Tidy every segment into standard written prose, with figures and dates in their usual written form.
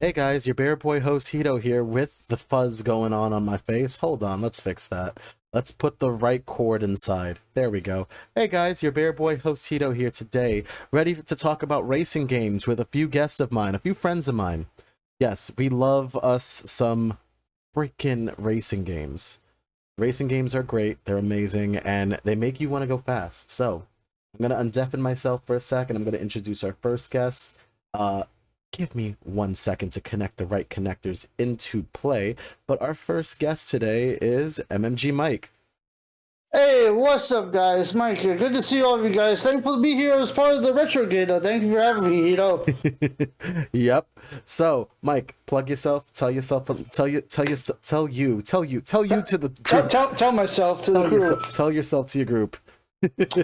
Hey guys, your bear boy host Hito here with the fuzz going on my face. Hold on, let's fix that. Let's put the right cord inside. There we go. Hey guys, your bear boy host Hito here today, ready to talk about racing games with a few guests of mine, a few friends of mine. Yes, we love us some freaking racing games. Racing games are great, they're amazing, and they make you want to go fast. So, I'm going to undeafen myself for a second. I'm going to introduce our first guest. Give me 1 second to connect the right connectors into play. But our first guest today is MMGMike. Hey, what's up, guys? Mike here. Good to see all of you guys. Thankful to be here as part of the Retrogade. Thank you for having me, Hito. Yep. So, Mike, plug yourself. Tell you to the group. Tell myself to the group. Tell yourself to your group.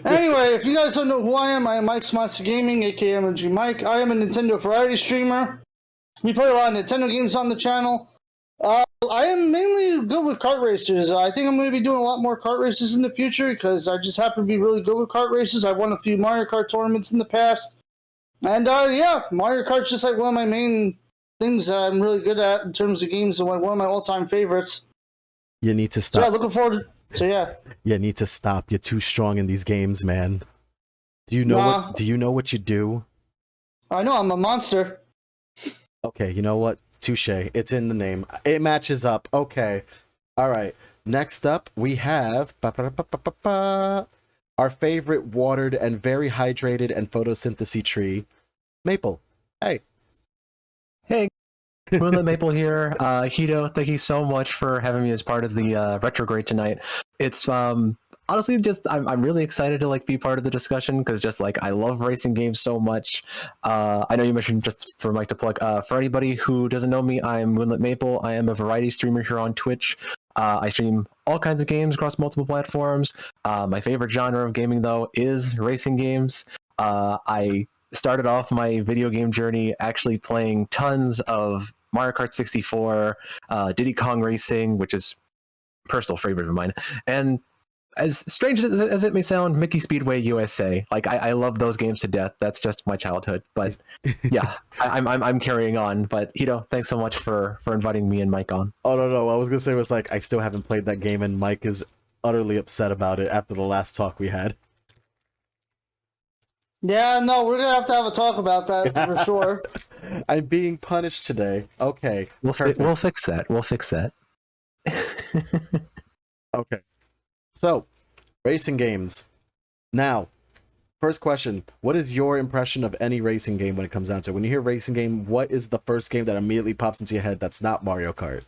Anyway, if you guys don't know who I am Mike's Monster Gaming, aka MMGMike. I am a Nintendo variety streamer. We play a lot of Nintendo games on the channel. I am mainly good with kart racers. I think I'm going to be doing a lot more kart races in the future because I just happen to be really good with kart races. I've won a few Mario Kart tournaments in the past. And yeah, Mario Kart's just like one of my main things I'm really good at in terms of games and one of my all-time favorites. You need to stop. So yeah, looking forward to yeah. You need to stop. You're too strong in these games, man. Do you know what you do? I know, I'm a monster. Okay, you know what? Touche. It's in the name. It matches up. Okay. All right. Next up, we have our favorite watered and very hydrated and photosynthesis tree, Maple. Hey. Hey, MoonlitMaple here. Hito, thank you so much for having me as part of the Retrograde tonight. It's honestly just I'm really excited to like be part of the discussion because just like I love racing games so much. I know you mentioned, just for Mike to plug, for anybody who doesn't know me, I'm MoonlitMaple. I am a variety streamer here on Twitch. I stream all kinds of games across multiple platforms. My favorite genre of gaming though is racing games. I started off my video game journey actually playing tons of Mario Kart 64, Diddy Kong Racing, which is a personal favorite of mine, and as strange as it may sound, Mickey Speedway USA. Like I love those games to death. That's just my childhood. But yeah, I'm carrying on. But Hito, thanks so much for inviting me and Mike on. Oh no, I was gonna say was like I still haven't played that game, and Mike is utterly upset about it after the last talk we had. Yeah, no, we're gonna have a talk about that for sure. I'm being punished today. Okay, we'll fix that. We'll fix that. Okay. So, racing games. Now, first question. What is your impression of any racing game when it comes down to it? When you hear racing game, what is the first game that immediately pops into your head that's not Mario Kart?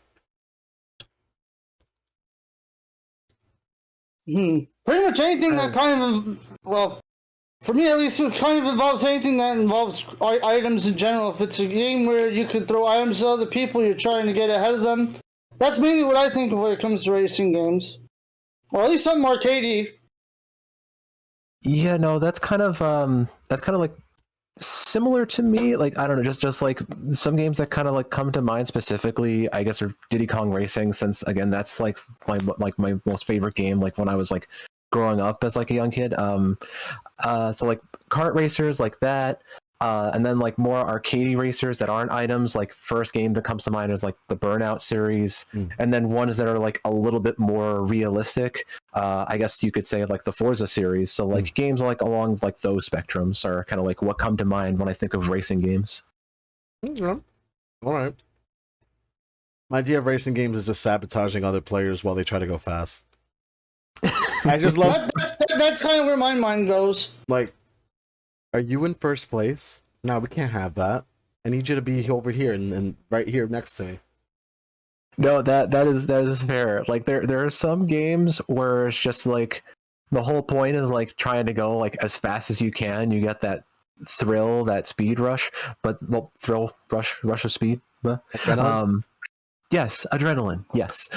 Pretty much anything that kind of, well, for me at least, it kind of involves anything that involves items in general. If it's a game where you can throw items at other people, you're trying to get ahead of them. That's mainly what I think of when it comes to racing games. Or at least something arcadey. Yeah, no, that's kind of like similar to me. Like I don't know, just like some games that kind of like come to mind specifically, I guess, are Diddy Kong Racing, since again that's like my most favorite game. Like when I was like growing up as like a young kid. So like kart racers like that. And then like more arcadey racers that aren't items, like first game that comes to mind is like the Burnout series, and then ones that are like a little bit more realistic. I guess you could say like the Forza series. So like games like along like those spectrums are kind of like what come to mind when I think of racing games. Yeah. All right. My idea of racing games is just sabotaging other players while they try to go fast. I just love that's kind of where my mind goes. Like, are you in first place? No, we can't have that. I need you to be over here and right here next to me. No, that is fair. Like there are some games where it's just like the whole point is like trying to go like as fast as you can. You get that thrill, that speed rush, but rush of speed. Adrenaline? Yes, adrenaline. Yes.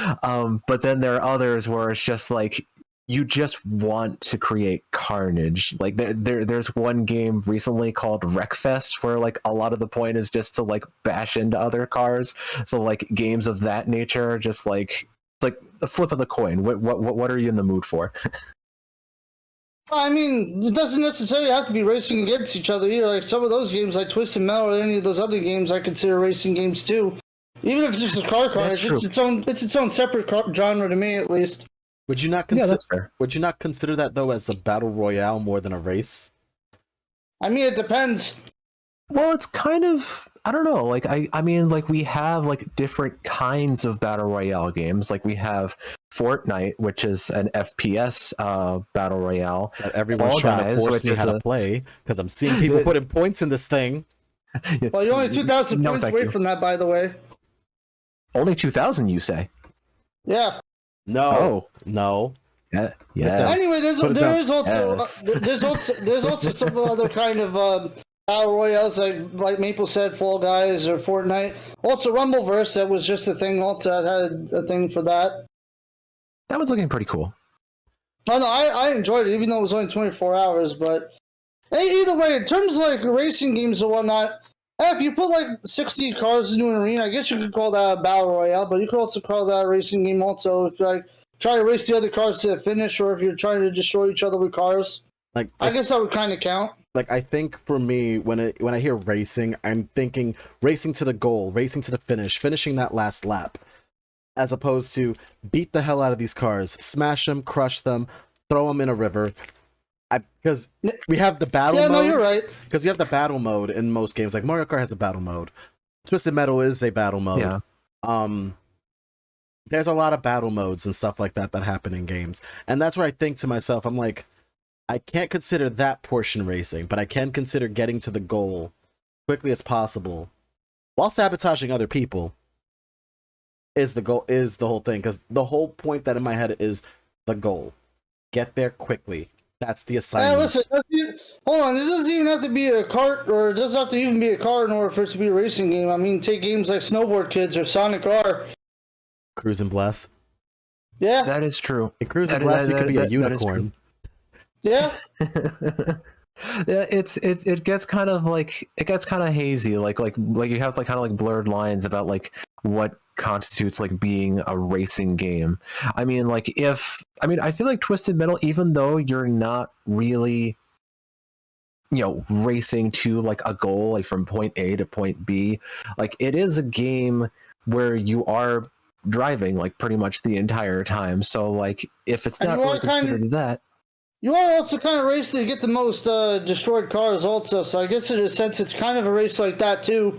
But then there are others where it's just like you just want to create carnage. Like there's one game recently called Wreckfest where like a lot of the point is just to like bash into other cars. So like games of that nature are just like the flip of the coin. What are you in the mood for? I mean, it doesn't necessarily have to be racing against each other either. Like some of those games, like Twisted Metal or any of those other games, I consider racing games too. Even if it's just a car, it's its own separate genre to me, at least. Would you not that's fair. Would you not consider that though as a battle royale more than a race? I mean, it depends. Well, it's kind of, I don't know. Like I mean, like we have like different kinds of battle royale games. Like we have Fortnite, which is an FPS battle royale. That everyone's trying to force me how to play because I'm seeing people putting points in this thing. Well, you're only 2,000 points away from that, by the way. Only 2,000, you say? Yeah. No. No. Yeah. Anyway, there's also some other kind of battle royales like Maple said, Fall Guys or Fortnite. Also, Rumbleverse, that was just a thing. Also, I had a thing for that. That was looking pretty cool. Oh no, I enjoyed it, even though it was only 24 hours. But either way, in terms of like racing games or whatnot, if you put like 60 cars into an arena, I guess you could call that a battle royale. But you could also call that a racing game. Also, if you like try to race the other cars to the finish, or if you're trying to destroy each other with cars, I guess that would kind of count. Like I think for me, when I hear racing, I'm thinking racing to the goal, racing to the finish, finishing that last lap, as opposed to beat the hell out of these cars, smash them, crush them, throw them in a river. Because we have the battle mode. Yeah, no, you're right. Because we have the battle mode in most games. Like Mario Kart has a battle mode. Twisted Metal is a battle mode. Yeah. There's a lot of battle modes and stuff like that happen in games. And that's where I think to myself, I'm like, I can't consider that portion racing, but I can consider getting to the goal quickly as possible while sabotaging other people is the goal, is the whole thing. Because the whole point that in my head is the goal. Get there quickly. That's the assignment. Listen, hold on. It doesn't even have to be a kart, or it doesn't have to even be a car in order for it to be a racing game. I mean, take games like Snowboard Kids or Sonic R. Cruise and Bless. Yeah. That is true. In Cruise and Bless, you could be a unicorn. Yeah. Yeah, it gets kind of like, it gets kind of hazy, like you have like kind of like blurred lines about like what constitutes like being a racing game. I mean, like I feel like Twisted Metal, even though you're not really, racing to like a goal, like from point A to point B, like it is a game where you are driving like pretty much the entire time. So like if it's not really considered that. You are also kind of racing to get the most destroyed cars also, so I guess in a sense it's kind of a race like that too.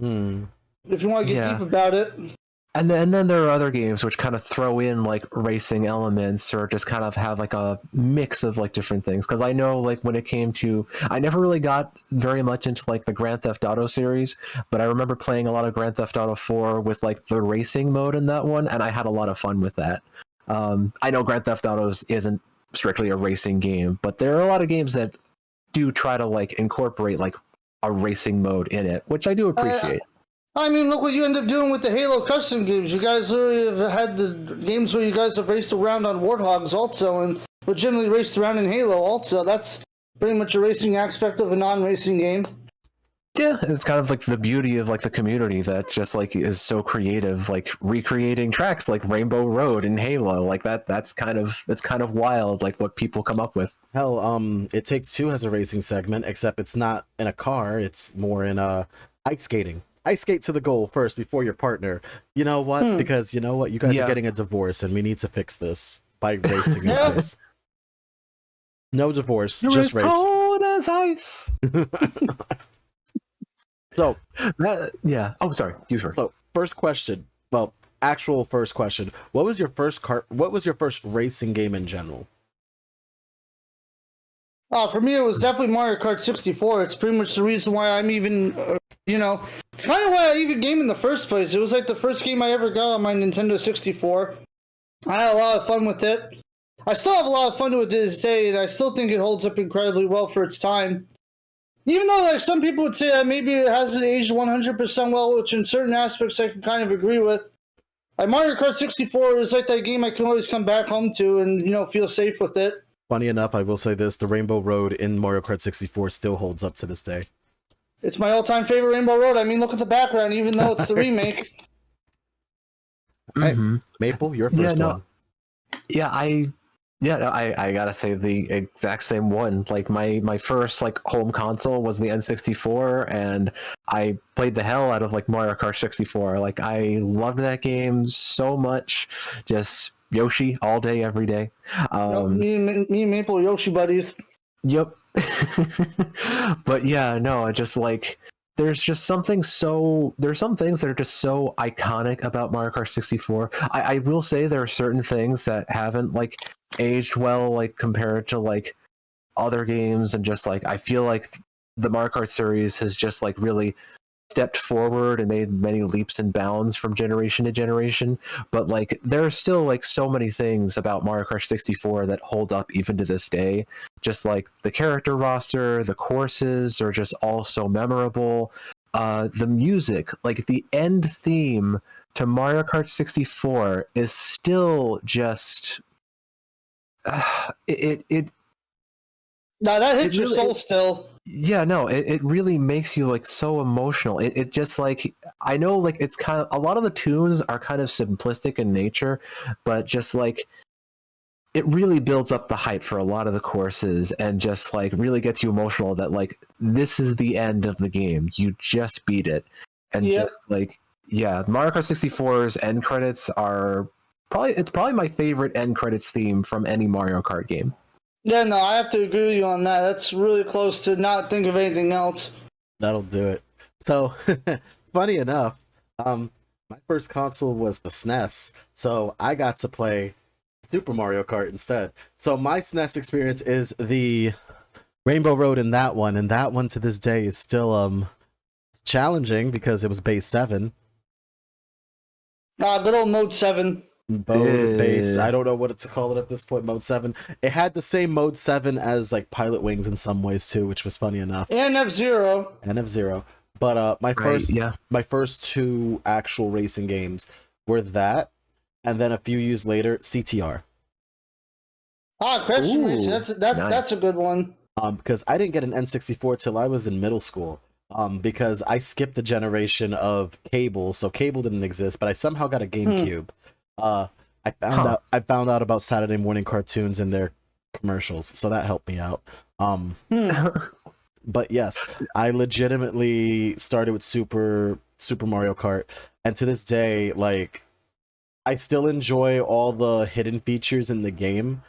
If you want to get deep about it. And then there are other games which kind of throw in like racing elements or just kind of have like a mix of like different things. Because I know like when it came to, I never really got very much into like the Grand Theft Auto series, but I remember playing a lot of Grand Theft Auto 4 with like the racing mode in that one, and I had a lot of fun with that. I know Grand Theft Auto isn't strictly a racing game, but there are a lot of games that do try to like incorporate like a racing mode in it, which I do appreciate. I mean, look what you end up doing with the Halo custom games. You guys already have had the games where you guys have raced around on Warthogs also, and legitimately raced around in Halo also. That's pretty much a racing aspect of a non-racing game. Yeah, it's kind of like the beauty of like the community that just like is so creative, like recreating tracks like Rainbow Road in Halo. Like it's kind of wild, like what people come up with. Hell, It Takes Two has a racing segment, except it's not in a car, it's more in ice skating. Ice skate to the goal first before your partner. You know what? Because you know what? You guys are getting a divorce and we need to fix this by racing in ice. No divorce, You're just as race. Cold as ice. So, Oh, sorry. You first. So, first question. Well, actual first question. What was your first racing game in general? For me, it was definitely Mario Kart 64. It's pretty much the reason why I'm even, it's kind of why I even game in the first place. It was like the first game I ever got on my Nintendo 64. I had a lot of fun with it. I still have a lot of fun with it to this day, and I still think it holds up incredibly well for its time. Even though, like, some people would say that maybe it hasn't aged 100% well, which in certain aspects I can kind of agree with. Like, Mario Kart 64 is like that game I can always come back home to and, feel safe with it. Funny enough, I will say this, the Rainbow Road in Mario Kart 64 still holds up to this day. It's my all-time favorite Rainbow Road. I mean, look at the background, even though it's the remake. Hey, Maple, your first one. Yeah, Yeah, no, I gotta say the exact same one. Like my first like home console was the N64, and I played the hell out of like Mario Kart 64. Like I loved that game so much. Just Yoshi all day, every day. Me and Maple Yoshi buddies. Yep. But yeah, no, I just like there's some things that are just so iconic about Mario Kart 64. I will say there are certain things that haven't like aged well, like compared to like other games, and just like I feel like the Mario Kart series has just like really stepped forward and made many leaps and bounds from generation to generation. But like there are still like so many things about Mario Kart 64 that hold up even to this day. Just like the character roster, the courses are just all so memorable. The music, like the end theme to Mario Kart 64 is still just it Now that hits your really- soul still. yeah, no, it really makes you like so emotional. It just like I know like it's kind of a lot of the tunes are kind of simplistic in nature, but just like it really builds up the hype for a lot of the courses and just like really gets you emotional that like this is the end of the game. You just beat it. And Yep. just like yeah, Mario Kart 64's end credits are probably my favorite end credits theme from any Mario Kart game. Yeah, no, I have to agree with you on that. That's really close to not think of anything else. That'll do it. So, funny enough, my first console was the SNES, so I got to play Super Mario Kart instead. So my SNES experience is the Rainbow Road in that one, and that one to this day is still challenging because it was base 7. Good old Mode 7. Mode base, Yeah. I don't know what to call it at this point. Mode 7. It had the same Mode 7 as like Pilot Wings in some ways too, which was funny enough. And F-Zero. And F-Zero. But my Yeah. first 2 actual racing games were that, and then a few years later, CTR. Crash Team Ooh, Racing. nice. That's a good one. Because I didn't get an N64 till I was in middle school. Because I skipped the generation of cable, so cable didn't exist, but I somehow got a GameCube. I found out about Saturday morning cartoons and their commercials, so that helped me out. But yes, I legitimately started with Super Mario Kart, and to this day, like, I still enjoy all the hidden features in the game.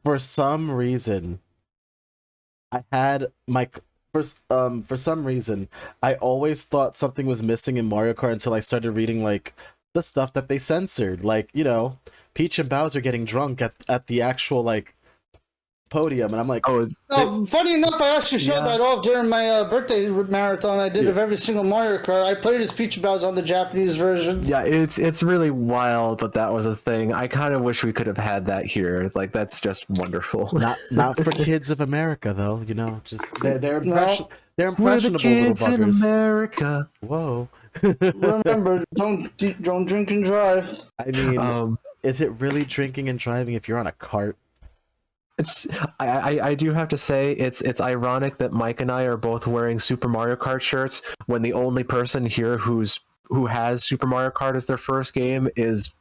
For some reason, I had my for some reason, I always thought something was missing in Mario Kart until I started reading like the stuff that they censored, like, you know, Peach and Bowser getting drunk at the actual like podium, and I'm like, Funny enough, I actually showed Yeah. that off during my birthday marathon I did of every single Mario Kart. I played as Peach Bowser on the Japanese versions. Yeah, it's really wild that was a thing. I kind of wish we could have had that here. Like that's just wonderful. not for kids of America though, you know, just they're No. they're We're the impressionable kids little in buggers. America. Whoa. Remember, don't drink and drive. I mean, It's is it really drinking and driving if you're on a cart? I do have to say it's ironic that Mike and I are both wearing Super Mario Kart shirts when the only person here who has Super Mario Kart as their first game is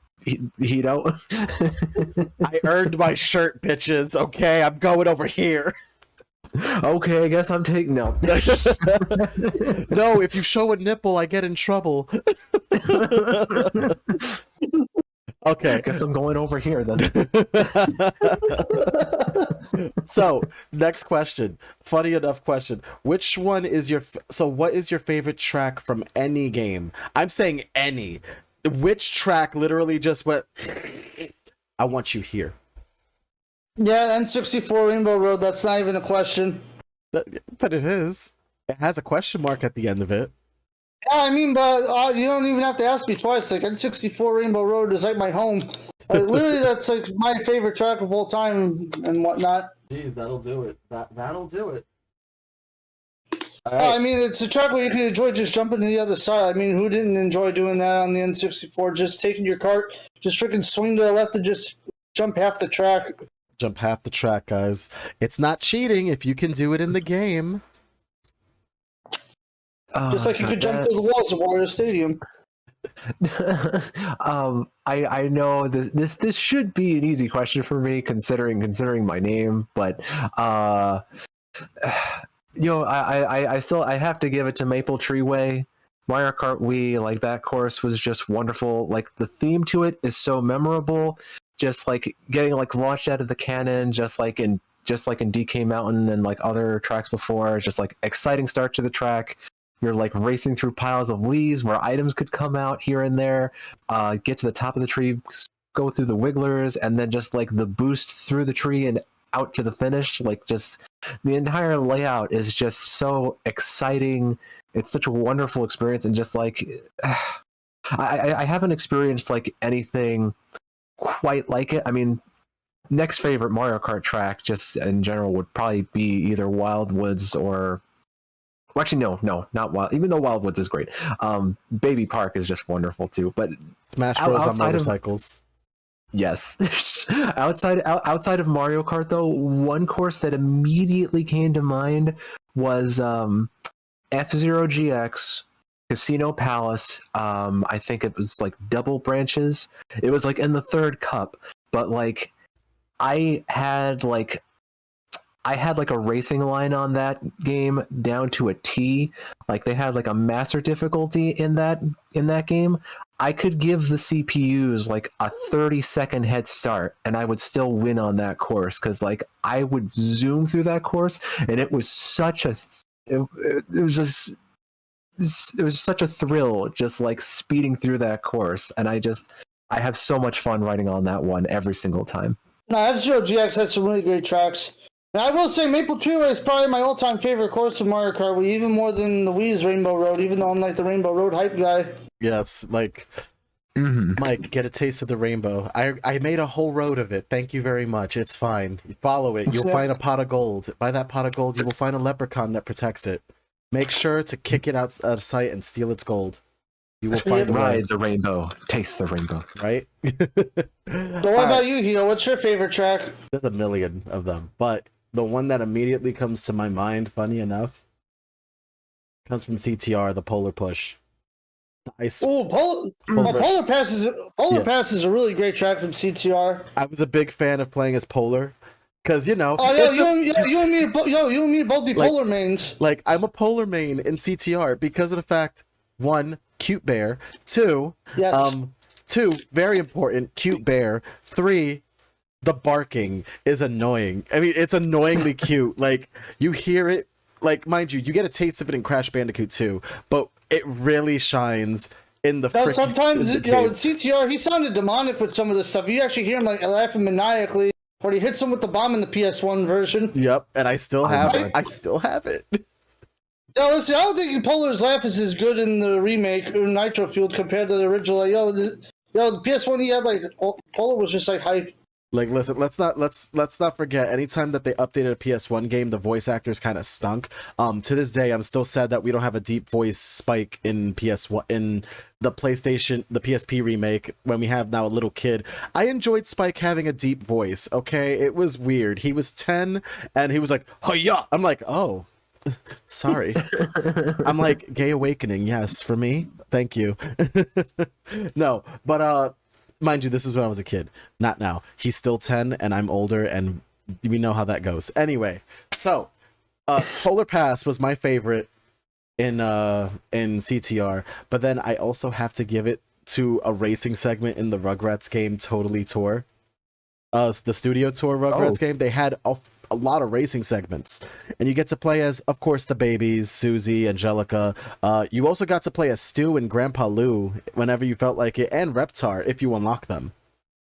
Hito. I earned my shirt, bitches. Okay, I'm going over here. Okay, I guess I'm taking no. No, if you show a nipple, I get in trouble. Okay. I guess I'm going over here then. So, next question. Funny enough question. Which one is what is your favorite track from any game? I'm saying any. Which track literally just went, I want you here? Yeah, N64 Rainbow Road, that's not even a question. But it is. It has a question mark at the end of it. Yeah, I mean, but you don't even have to ask me twice. Like, N64 Rainbow Road is like my home. Literally, that's like my favorite track of all time and whatnot. Jeez, that'll do it. That'll do it. I mean, it's a track where you can enjoy just jumping to the other side. I mean, who didn't enjoy doing that on the N64? Just taking your cart, just freaking swing to the left and just jump half the track. Jump half the track, guys. It's not cheating if you can do it in the game. Just like you could jump through the walls of Wario Stadium. I know this should be an easy question for me considering my name, but I have to give it to Maple Tree Way. Mario Kart Wii, like that course was just wonderful. Like the theme to it is so memorable. Just like getting like launched out of the cannon, just like in DK Mountain and like other tracks before. It's just like exciting start to the track. You're like racing through piles of leaves where items could come out here and there. Get to the top of the tree, go through the wigglers, and then just like the boost through the tree and out to the finish. Like just the entire layout is just so exciting. It's such a wonderful experience, and just like I haven't experienced like anything quite like it. I mean, next favorite Mario Kart track just in general would probably be either Wildwoods or well, actually no, not Wild, even though Wildwoods is great. Baby Park is just wonderful too, but Smash Bros on motorcycles. Yes. outside of Mario Kart though, one course that immediately came to mind was F-Zero GX, Casino Palace. I think it was like double branches. It was like in the third cup, but like I had like a racing line on that game down to a T. Like they had like a master difficulty in that game. I could give the CPUs like a 30-second head start and I would still win on that course, because like I would zoom through that course and it was such a it was such a thrill just like speeding through that course, and I have so much fun riding on that one every single time. No, F-Zero GX has some really great tracks. And I will say Maple Treeway is probably my all-time favorite course of Mario Kart Wii, even more than the Wii's Rainbow Road, even though I'm like the Rainbow Road hype guy. Yes, like Mike, get a taste of the rainbow. I made a whole road of it. Thank you very much. It's fine. You follow it. You'll find a pot of gold. By that pot of gold, you will find a leprechaun that protects it. Make sure to kick it out of sight and steal its gold. You will find ride the rainbow. Taste the rainbow. Right? So what about you, Hito? What's your favorite track? There's a million of them, but the one that immediately comes to my mind, funny enough, comes from CTR, the Polar Push. Polar Pass is a really great track from CTR. I was a big fan of playing as Polar, because you and me both be Polar mains. Like I'm a Polar main in CTR because of the fact, one, cute bear, two, two, very important, cute bear, three, the barking is annoying. I mean, it's annoyingly cute. Like you hear it, like mind you get a taste of it in Crash Bandicoot 2, but it really shines in the sometimes in CTR he sounded demonic with some of the stuff. You actually hear him like laughing maniacally when he hits him with the bomb in the PS1 version. Yep, and I still have it. Yo, listen, I don't think Polar's laugh is as good in the remake or Nitro Fueled compared to the original. Like, the PS1 he had like Polar was just like hype. Like, listen, let's not forget, anytime that they updated a PS1 game, the voice actors kind of stunk. To this day, I'm still sad that we don't have a deep voice Spike in PS1, in the PlayStation, the PSP remake, when we have now a little kid. I enjoyed Spike having a deep voice, okay? It was weird. He was 10, and he was like, "Hi-ya!" I'm like, oh, sorry. I'm like, gay awakening, yes, for me? Thank you. No, but, mind you, this is when I was a kid, not now. He's still 10 and I'm older, and we know how that goes. Anyway, so Polar Pass was my favorite in CTR, but then I also have to give it to a racing segment in the Rugrats game, Totally Tour. The Studio Tour Rugrats game, they had a lot of racing segments, and you get to play as, of course, the babies, Susie, Angelica. You also got to play as Stu and Grandpa Lou whenever you felt like it, and Reptar if you unlock them.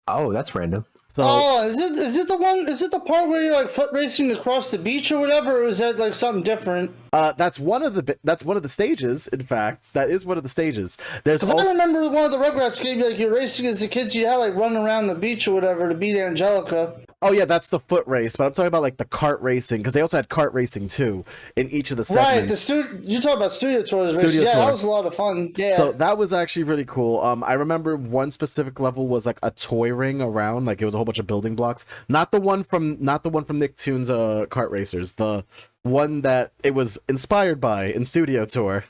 Oh, that's random. So, is it the part where you're like foot racing across the beach or whatever, or is that like something different? That's one of the stages. In fact, that is one of the stages. There's also, I remember one of the Rugrats games, like you're racing as the kids, you had like running around the beach or whatever to beat Angelica. Oh yeah, that's the foot race, but I'm talking about like the kart racing, because they also had kart racing too in each of the segments. Right, you're talking about Studio Tours racing. Yeah, that was a lot of fun. Yeah. So that was actually really cool. I remember one specific level was like a toy ring around, like it was a whole bunch of building blocks. Not the one from Nicktoons Kart Racers, the one that it was inspired by in Studio Tour.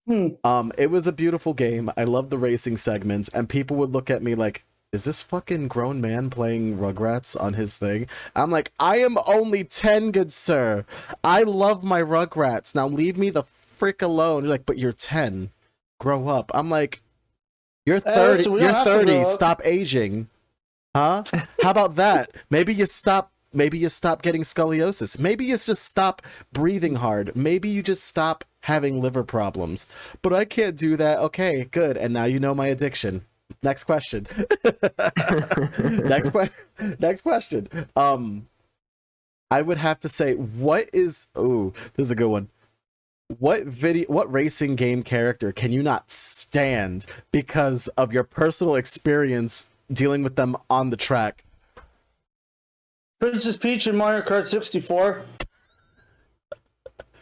It was a beautiful game. I love the racing segments, and people would look at me like, is this fucking grown man playing Rugrats on his thing? I'm like, I am only 10, good sir. I love my Rugrats. Now leave me the frick alone. You're like, but you're 10. Grow up. I'm like, you're 30. So You're 30. Stop aging. Huh? How about that? Maybe you stop getting scoliosis. Maybe you just stop breathing hard. Maybe you just stop having liver problems. But I can't do that. Okay, good. And now you know my addiction. Next question. Next question. I would have to say, this is a good one. What racing game character can you not stand because of your personal experience dealing with them on the track? Princess Peach in Mario Kart 64.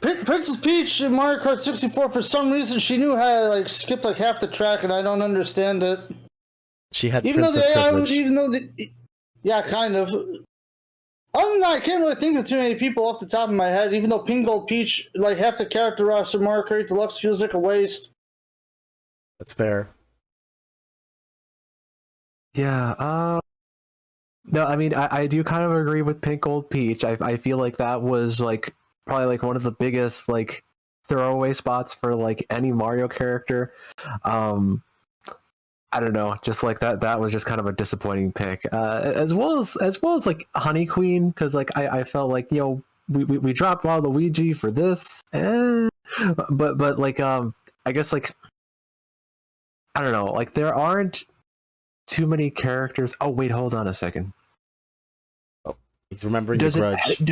Princess Peach in Mario Kart 64, for some reason, she knew how to like skip like half the track, and I don't understand it. She had princess privilege. Yeah, kind of. Other than that, I can't really think of too many people off the top of my head. Even though Pink Gold Peach, like half the character roster Mario Kart Deluxe feels like a waste. That's fair. Yeah. No, I mean, I do kind of agree with Pink Gold Peach. I feel like that was like probably like one of the biggest like throwaway spots for like any Mario character. I don't know, just like that was just kind of a disappointing pick. As well as like Honey Queen, because like I felt like, you know, we dropped Waluigi for this, but like I guess like I don't know, like there aren't too many characters. Oh wait, hold on a second. Oh, he's remembering the grudge.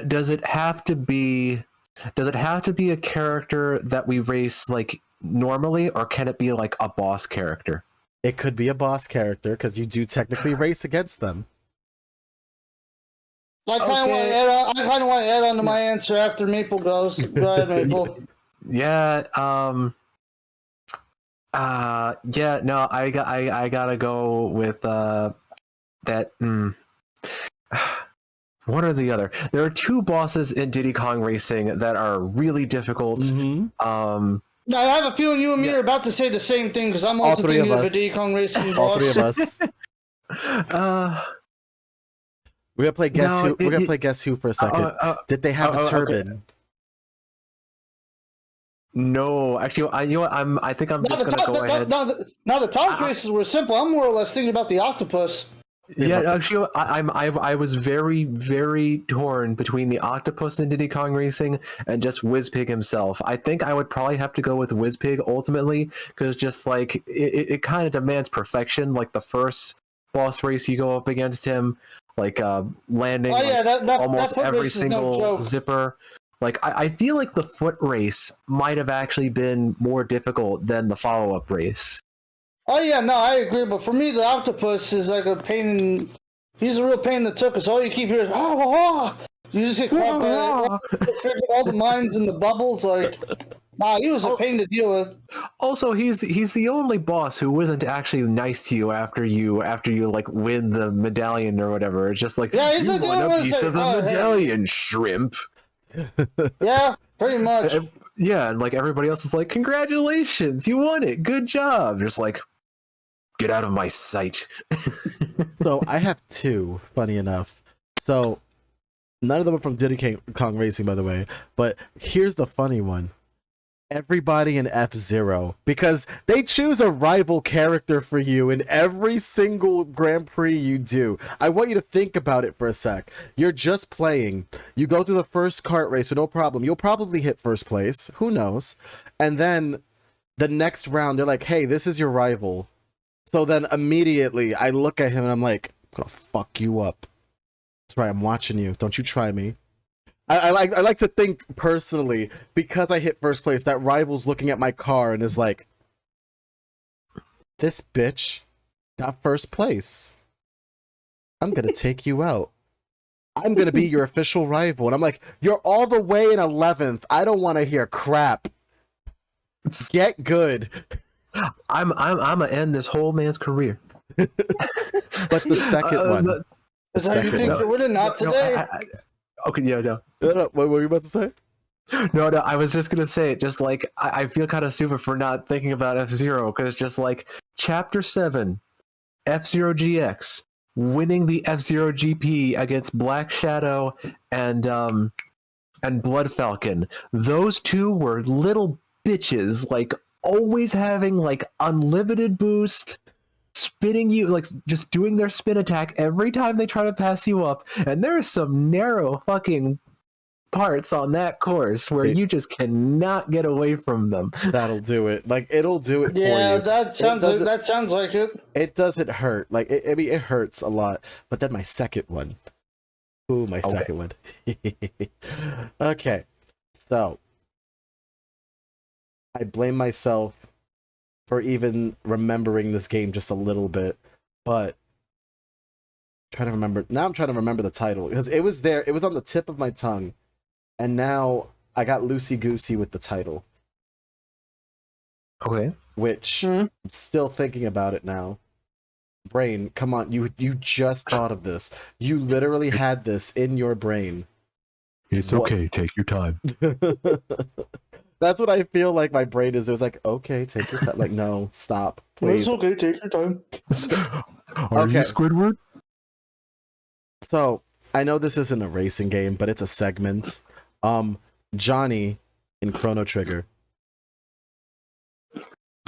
Does it have to be a character that we race like normally, or can it be like a boss character? It could be a boss character because you do technically race against them. I kind of want to add on to my answer after Maple goes. Go ahead, Maple. Yeah. Yeah. No, I gotta go with that. What are the other? There are two bosses in Diddy Kong Racing that are really difficult. Mm-hmm. I have a feeling you and me are about to say the same thing because I'm also thinking of a Diddy Kong Racing boss. All three of us. We're gonna play Guess Who. We're gonna play Guess Who for a second. Did they have a turban? Okay. No, actually, I think I'm just gonna go ahead. Now the top races were simple. I'm more or less thinking about the octopus. Yeah, actually, I was very, very torn between the octopus in Diddy Kong Racing and just Wizpig himself. I think I would probably have to go with Wizpig ultimately, because just like it kind of demands perfection. Like the first boss race you go up against him, like landing almost every single zipper. Like I feel like the foot race might have actually been more difficult than the follow-up race. Oh yeah, no, I agree. But for me, the octopus is like a pain. He's a real pain in the tuck. Cause all you keep hearing is You just get caught by all the mines and the bubbles. Like, nah, he was a pain to deal with. Also, he's the only boss who wasn't actually nice to you after you like win the medallion or whatever. It's just like, yeah, he's you want a piece of the medallion, shrimp. Yeah, pretty much. Yeah, and like everybody else is like, congratulations, you won it, good job. Just like, get out of my sight. So I have two, funny enough. So none of them are from Diddy Kong Racing, by the way, but here's the funny one. Everybody in F-Zero, because they choose a rival character for you in every single Grand Prix you do. I want you to think about it for a sec. You're just playing. You go through the first kart race with no problem. You'll probably hit first place. Who knows? And then the next round, they're like, hey, this is your rival. So then immediately I look at him and I'm like, I'm gonna fuck you up. That's right, I'm watching you. Don't you try me. I like to think personally, because I hit first place, that rival's looking at my car and is like, this bitch got first place. I'm gonna take you out. I'm gonna be your official rival. And I'm like, you're all the way in 11th. I don't want to hear crap. Get good. I'm gonna end this whole man's career. But the second one. Is that you think you're winning? Not today. Okay, yeah, no. What were you about to say? No, I was just gonna say, just like I feel kind of stupid for not thinking about F-Zero, because just like Chapter 7, F-Zero GX winning the F-Zero GP against Black Shadow and Blood Falcon. Those two were little bitches, like always having like unlimited boost, spinning you, like just doing their spin attack every time they try to pass you up. And there are some narrow fucking parts on that course where you just cannot get away from them. That'll do it. Like, it'll do it for you. Yeah, that sounds like it. It doesn't hurt. Like, I mean, it hurts a lot. But then my second one. Ooh, my second one. Okay. So, I blame myself for even remembering this game just a little bit. But, trying to remember. Now I'm trying to remember the title. Because it was there. It was on the tip of my tongue. And now I got loosey-goosey with the title. Okay. Which, I'm still thinking about it now. Brain, come on, you just thought of this. You literally had this in your brain. It's okay, take your time. That's what I feel like my brain is. It was like, okay, take your time. Like, no, stop, please. It's okay, take your time. Are you Squidward? So, I know this isn't a racing game, but it's a segment. Johnny in Chrono Trigger.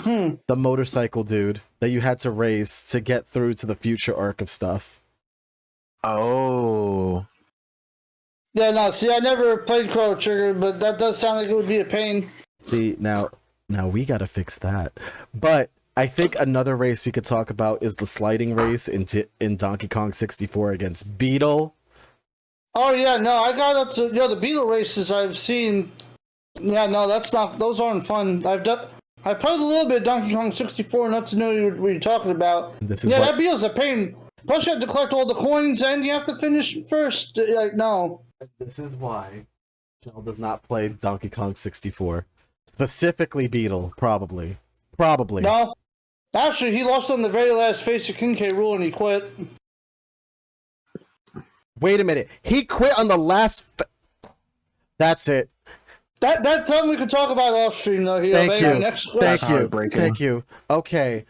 The motorcycle dude that you had to race to get through to the future arc of stuff. Oh. Yeah, no, see, I never played Chrono Trigger, but that does sound like it would be a pain. See, now we gotta fix that. But I think another race we could talk about is the sliding race in Donkey Kong 64 against Beetle. Oh yeah, no, I got up to the Beetle races I've seen. Yeah, no, those aren't fun. I played a little bit of Donkey Kong 64, not to know what you're talking about. That Beetle's a pain. Plus, you have to collect all the coins, and you have to finish first. Like, no. This is why Shell does not play Donkey Kong 64. Specifically Beetle, probably. No. Actually, he lost on the very last Face of Kincaid rule, and he quit. Wait a minute. He quit on the last... That's it. That's something we could talk about off stream, though. Thank you. Okay.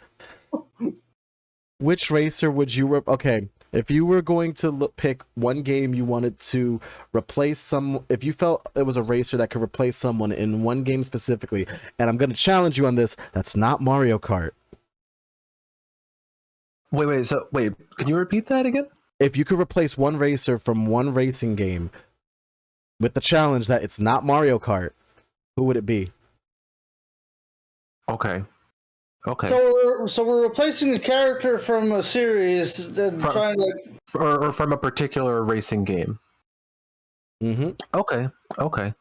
Which racer would you... Okay. If you were going to pick one game you wanted to replace some... If you felt it was a racer that could replace someone in one game specifically, and I'm going to challenge you on this, that's not Mario Kart. Wait, can you repeat that again? If you could replace one racer from one racing game with the challenge that it's not Mario Kart, who would it be? Okay. So we're replacing the character from a series or from a particular racing game. Mm-hmm. Okay. All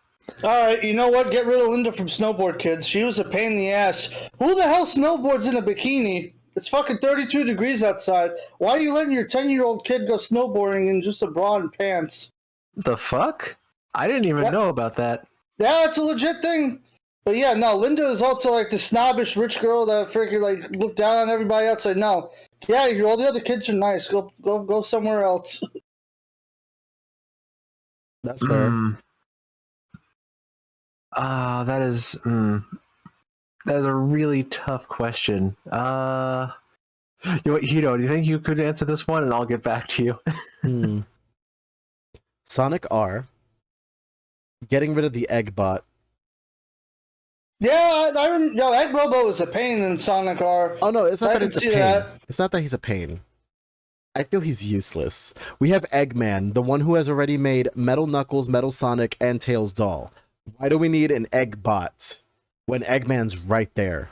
right, you know what? Get rid of Linda from Snowboard Kids. She was a pain in the ass. Who the hell snowboards in a bikini? It's fucking 32 degrees outside. Why are you letting your 10-year-old kid go snowboarding in just a bra and pants? The fuck? I didn't even know about that. Yeah, it's a legit thing. But yeah, no, Linda is also like the snobbish rich girl that freaking like look down on everybody else. Like, no, get out of here. All the other kids are nice. Go somewhere else. That's fair. That is a really tough question. Hito, do you think you could answer this one, and I'll get back to you? Sonic R. Getting rid of the egg bot. Yeah, Egg Robo is a pain in Sonic R. Oh no, it's not that it's a pain. It's not that he's a pain. I feel he's useless. We have Eggman, the one who has already made Metal Knuckles, Metal Sonic, and Tails Doll. Why do we need an egg bot when Eggman's right there?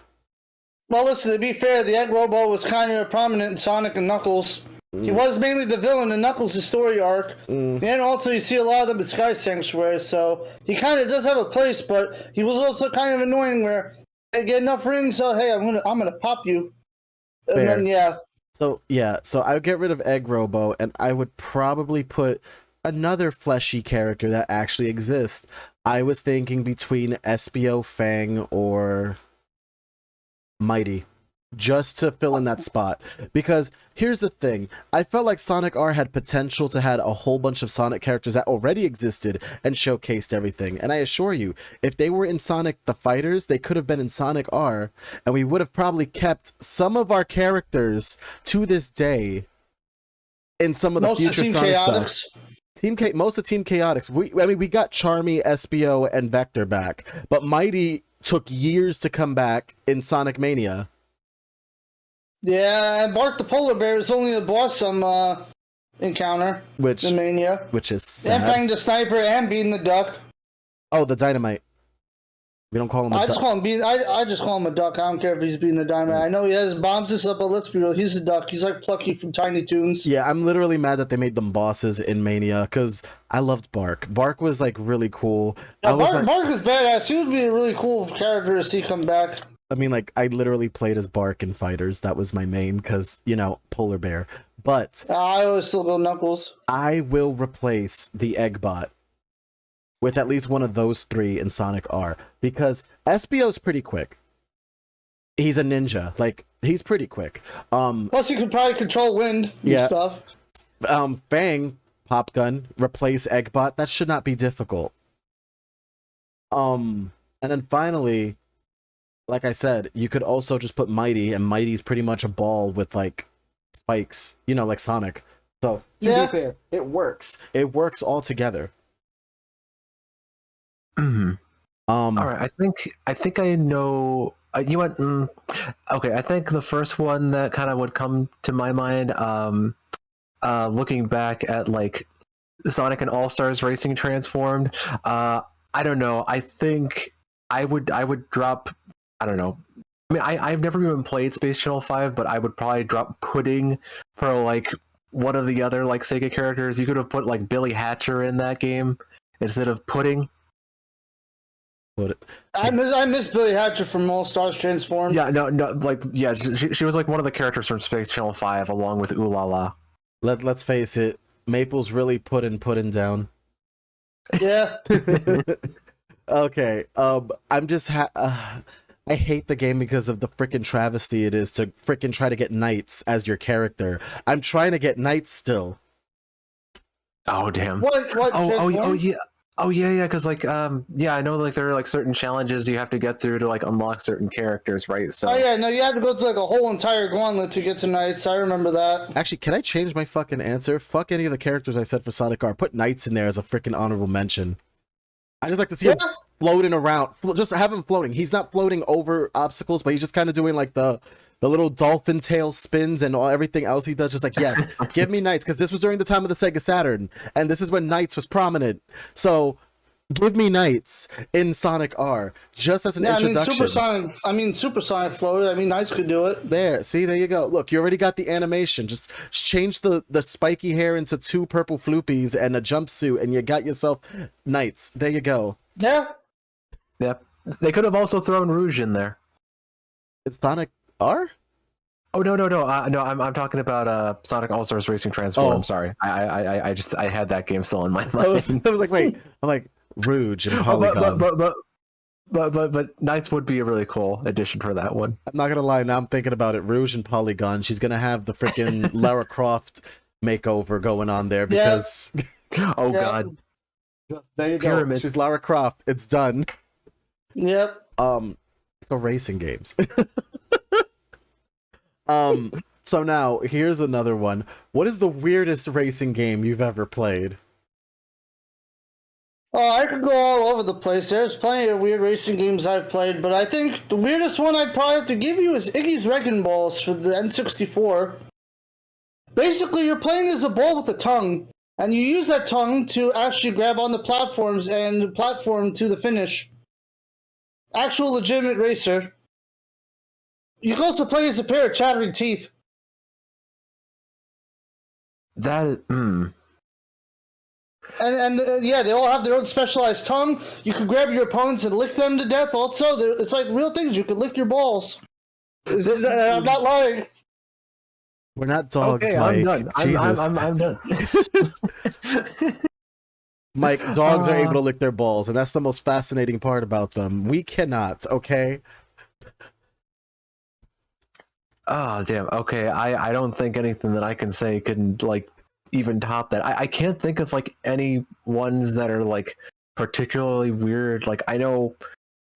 Well, listen, to be fair, the Egg Robo was kind of prominent in Sonic and Knuckles. He was mainly the villain in Knuckles' story arc. And also you see a lot of them in Sky Sanctuary, so he kind of does have a place, but he was also kind of annoying where they get enough rings, so hey, I'm gonna pop you. And Fair. then So I would get rid of Egg Robo, and I would probably put another fleshy character that actually exists. I was thinking between Espio, Fang, or Mighty. just to fill in that spot. Because here's the thing, I felt like Sonic R had potential to had a whole bunch of Sonic characters that already existed and showcased everything. And I assure you, if they were in Sonic the Fighters, they could have been in Sonic R, and we would have probably kept some of our characters to this day in some of the future Sonic stuff. Most of Team Chaotix. We got Charmy, Espio, and Vector back, but Mighty took years to come back in Sonic Mania. Yeah, and Bark the Polar Bear is only a boss encounter in Mania. Which is sad. And playing the sniper and beating the duck. Oh, the Dynamite. We don't call him a duck. I just call him a duck. I don't care if he's beating the Dynamite. I know he has bombs and stuff, but let's be real, he's a duck. He's like Plucky from Tiny Toons. Yeah, I'm literally mad that they made them bosses in Mania, because I loved Bark. Bark was like really cool. Yeah, Bark was badass. He would be a really cool character to see come back. I mean, like, I literally played as Bark in Fighters. That was my main, because, you know, Polar Bear. But I always still go Knuckles. I will replace the Eggbot with at least one of those three in Sonic R, because Espio's pretty quick. He's a ninja. Like, he's pretty quick. Plus, he could probably control wind and stuff. Fang, Pop Gun, replace Eggbot. That should not be difficult. And then finally, like I said, you could also just put Mighty, and Mighty's pretty much a ball with, like, spikes, you know, like Sonic. So, to be fair, it works. It works all together. All right, I think I know. You went. Okay, I think the first one that kind of would come to my mind, looking back at like Sonic and All Stars Racing Transformed. I don't know. I think I would drop. I don't know. I mean, I've never even played Space Channel 5, but I would probably drop Pudding for like one of the other like Sega characters. You could have put like Billy Hatcher in that game instead of Pudding. I miss Billy Hatcher from All Stars Transformed. Yeah, no, like, yeah, she was like one of the characters from Space Channel 5 along with Ooh La La. Let's face it, Maple's really putting down. Yeah. Okay, I'm just I hate the game because of the freaking travesty it is to freaking try to get Knights as your character. I'm trying to get Knights still. Oh damn. What yeah. Oh yeah, because like yeah, I know like there are like certain challenges you have to get through to like unlock certain characters, right? So oh yeah, no, you have to go through like a whole entire gauntlet to get to Knights. I remember that. Actually, can I change my fucking answer? Fuck any of the characters I said for Sonic R. Put Knights in there as a freaking honorable mention. I just like to see him floating around. Just have him floating. He's not floating over obstacles, but he's just kind of doing like the little dolphin tail spins and everything else he does. Just like, yes, give me Knights, because this was during the time of the Sega Saturn, and this is when Knights was prominent. So give me Knights in Sonic R, just as an introduction. Super Sonic floated. I mean, Knights could do it. There you go. Look, you already got the animation. Just change the spiky hair into 2 purple floopies and a jumpsuit, and you got yourself Knights. There you go. Yeah. Yep. They could have also thrown Rouge in there. It's Sonic R? Oh no! No, I'm talking about Sonic All Stars Racing Transform. Oh. Sorry, I had that game still in my mind. I was like, wait. I'm like, Rouge and Polygon. But Knights would be a really cool addition for that one. I'm not gonna lie. Now I'm thinking about it. Rouge and Polygon. She's gonna have the freaking Lara Croft makeover going on there because. Oh God. There you Pyramid. go. She's Lara Croft. It's done. Yep. So racing games. So now here's another one. What is the weirdest racing game you've ever played? Oh, I could go all over the place. There's plenty of weird racing games I've played, but I think the weirdest one I'd probably have to give you is Iggy's Wrecking Balls for the N64. Basically, you're playing as a ball with a tongue, and you use that tongue to actually grab on the platforms and platform to the finish. Actual legitimate racer. You can also play as a pair of chattering teeth. And yeah, they all have their own specialized tongue. You can grab your opponents and lick them to death. Also, it's like real things. You can lick your balls. I'm not lying. We're not dogs, okay, Mike. I'm done. Jesus. I'm done. Mike, dogs are able to lick their balls, and that's the most fascinating part about them. We cannot, okay? Oh damn. Okay, I don't think anything that I can say can like even top that. I can't think of like any ones that are like particularly weird. Like I know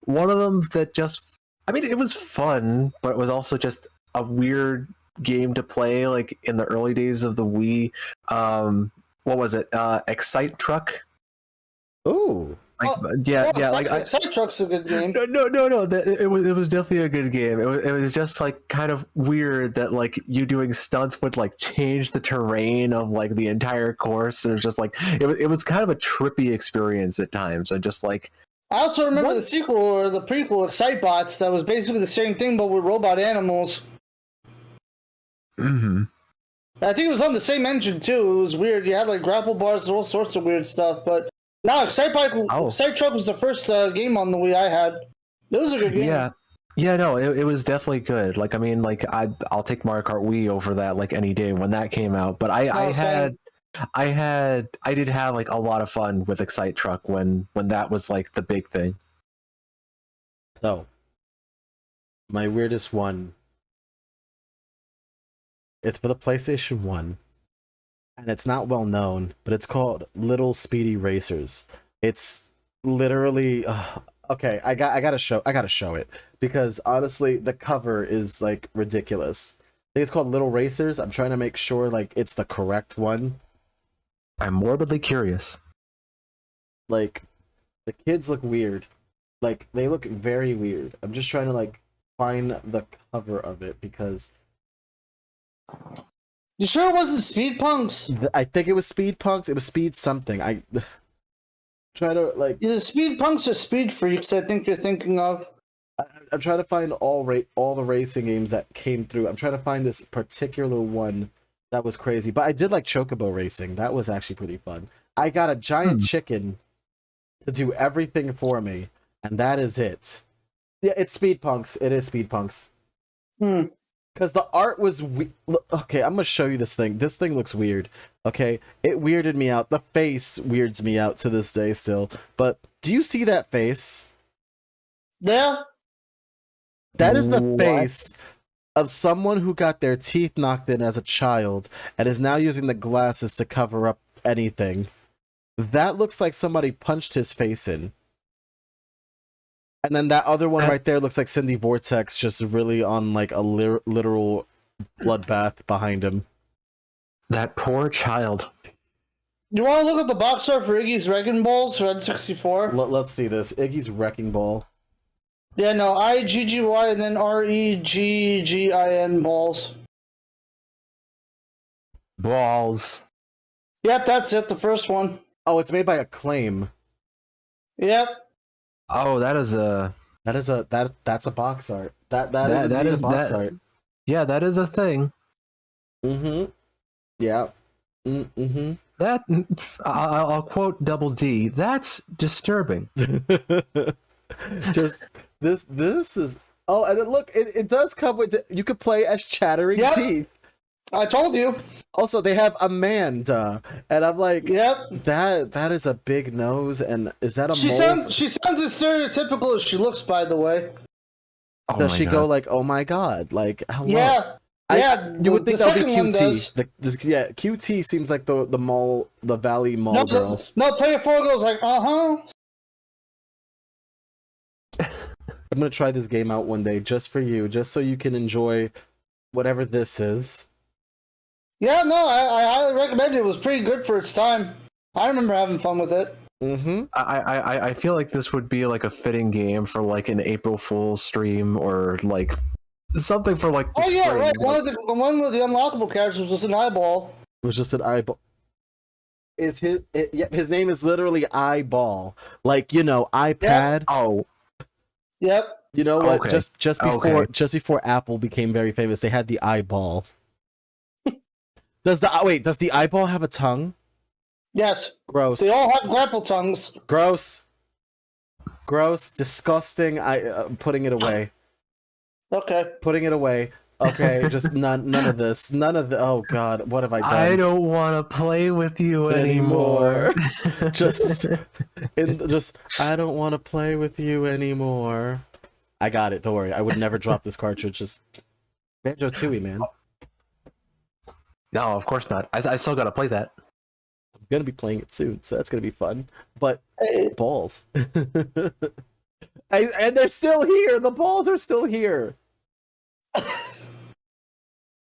one of them that just, I mean, it was fun, but it was also just a weird game to play like in the early days of the Wii. What was it? Excite Truck. Ooh. Like, yeah. Like Side Truck's a good game. no. It was definitely a good game. It was just like kind of weird that like you doing stunts would like change the terrain of like the entire course. And it was just like it was kind of a trippy experience at times. And just like I also remember the sequel or the prequel, Excitebots, that was basically the same thing but with robot animals. mm-hmm. I think it was on the same engine too. It was weird. You had like grapple bars and all sorts of weird stuff. But no, Excite Truck was the first game on the Wii I had. It was a good game. Yeah, no, it was definitely good. Like, I mean, like I'll take Mario Kart Wii over that like any day when that came out. But I did have like a lot of fun with Excite Truck when that was like the big thing. So, my weirdest one. It's for the PlayStation 1. And it's not well known, but it's called Little Speedy Racers. It's literally okay, I gotta show it because honestly the cover is like ridiculous. I think it's called Little Racers. I'm trying to make sure like it's the correct one. I'm morbidly curious. Like the kids look weird. Like they look very weird. I'm just trying to like find the cover of it because You sure it wasn't Speed Punks? I think it was Speed Punks. It was Speed something. I try to like Either Speed Punks or Speed Freaks. I think you're thinking of. I'm trying to find all the racing games that came through. I'm trying to find this particular one that was crazy. But I did like Chocobo Racing. That was actually pretty fun. I got a giant chicken to do everything for me, and that is it. Yeah, it's Speed Punks. It is Speed Punks. Because the art was okay, I'm gonna show you this thing. This thing looks weird. Okay, it weirded me out. The face weirds me out to this day still. But do you see that face? Yeah. That is the face of someone who got their teeth knocked in as a child and is now using the glasses to cover up anything. That looks like somebody punched his face in. And then that other one right there looks like Cindy Vortex, just really on like a literal bloodbath behind him. That poor child. You want to look at the box art for Iggy's Wrecking Balls for N64? Let's see this. Iggy's Wrecking Ball. Yeah, no, IGGY and then REGGIN balls. Balls. Yep, that's it, the first one. Oh, it's made by Acclaim. Yep. Oh, that's a box art. That is box art. Yeah, that is a thing. Mm-hmm. Yeah. Mm-hmm. That I'll quote Double D. That's disturbing. Just this is. Oh, and then look, it does come with. You could play as chattering teeth. I told you. Also, they have Amanda, and I'm like, yep, that is a big nose, and is that a she mole? She sounds as stereotypical as she looks, by the way. Oh does she go like, oh my god, like hello? Yeah, you would think that would be QT. QT seems like the mall, the Valley Mall girl. No, Player 4 goes like, I'm gonna try this game out one day just for you, just so you can enjoy whatever this is. Yeah, no, I highly recommend it. It was pretty good for its time. I remember having fun with it. Mm-hmm. I feel like this would be like a fitting game for like an April Fool's stream or like something for like. Oh yeah, right. One of the unlockable characters was just an eyeball. It was just an eyeball. His name is literally Eyeball, like iPad. Yep. Oh, yep. You know what? Okay. Just before Apple became very famous, they had the Eyeball. Does the eyeball have a tongue? Yes. Gross. They all have grapple tongues. Gross. Disgusting. Putting it away. Okay. Putting it away. Okay, just none of this. None of the. Oh God, what have I done? I don't want to play with you anymore. just, I don't want to play with you anymore. I got it. Don't worry. I would never drop this cartridge. Just Banjo-Tooie, man. No, of course not. I still gotta play that. I'm gonna be playing it soon, so that's gonna be fun. But balls. And they're still here. The balls are still here.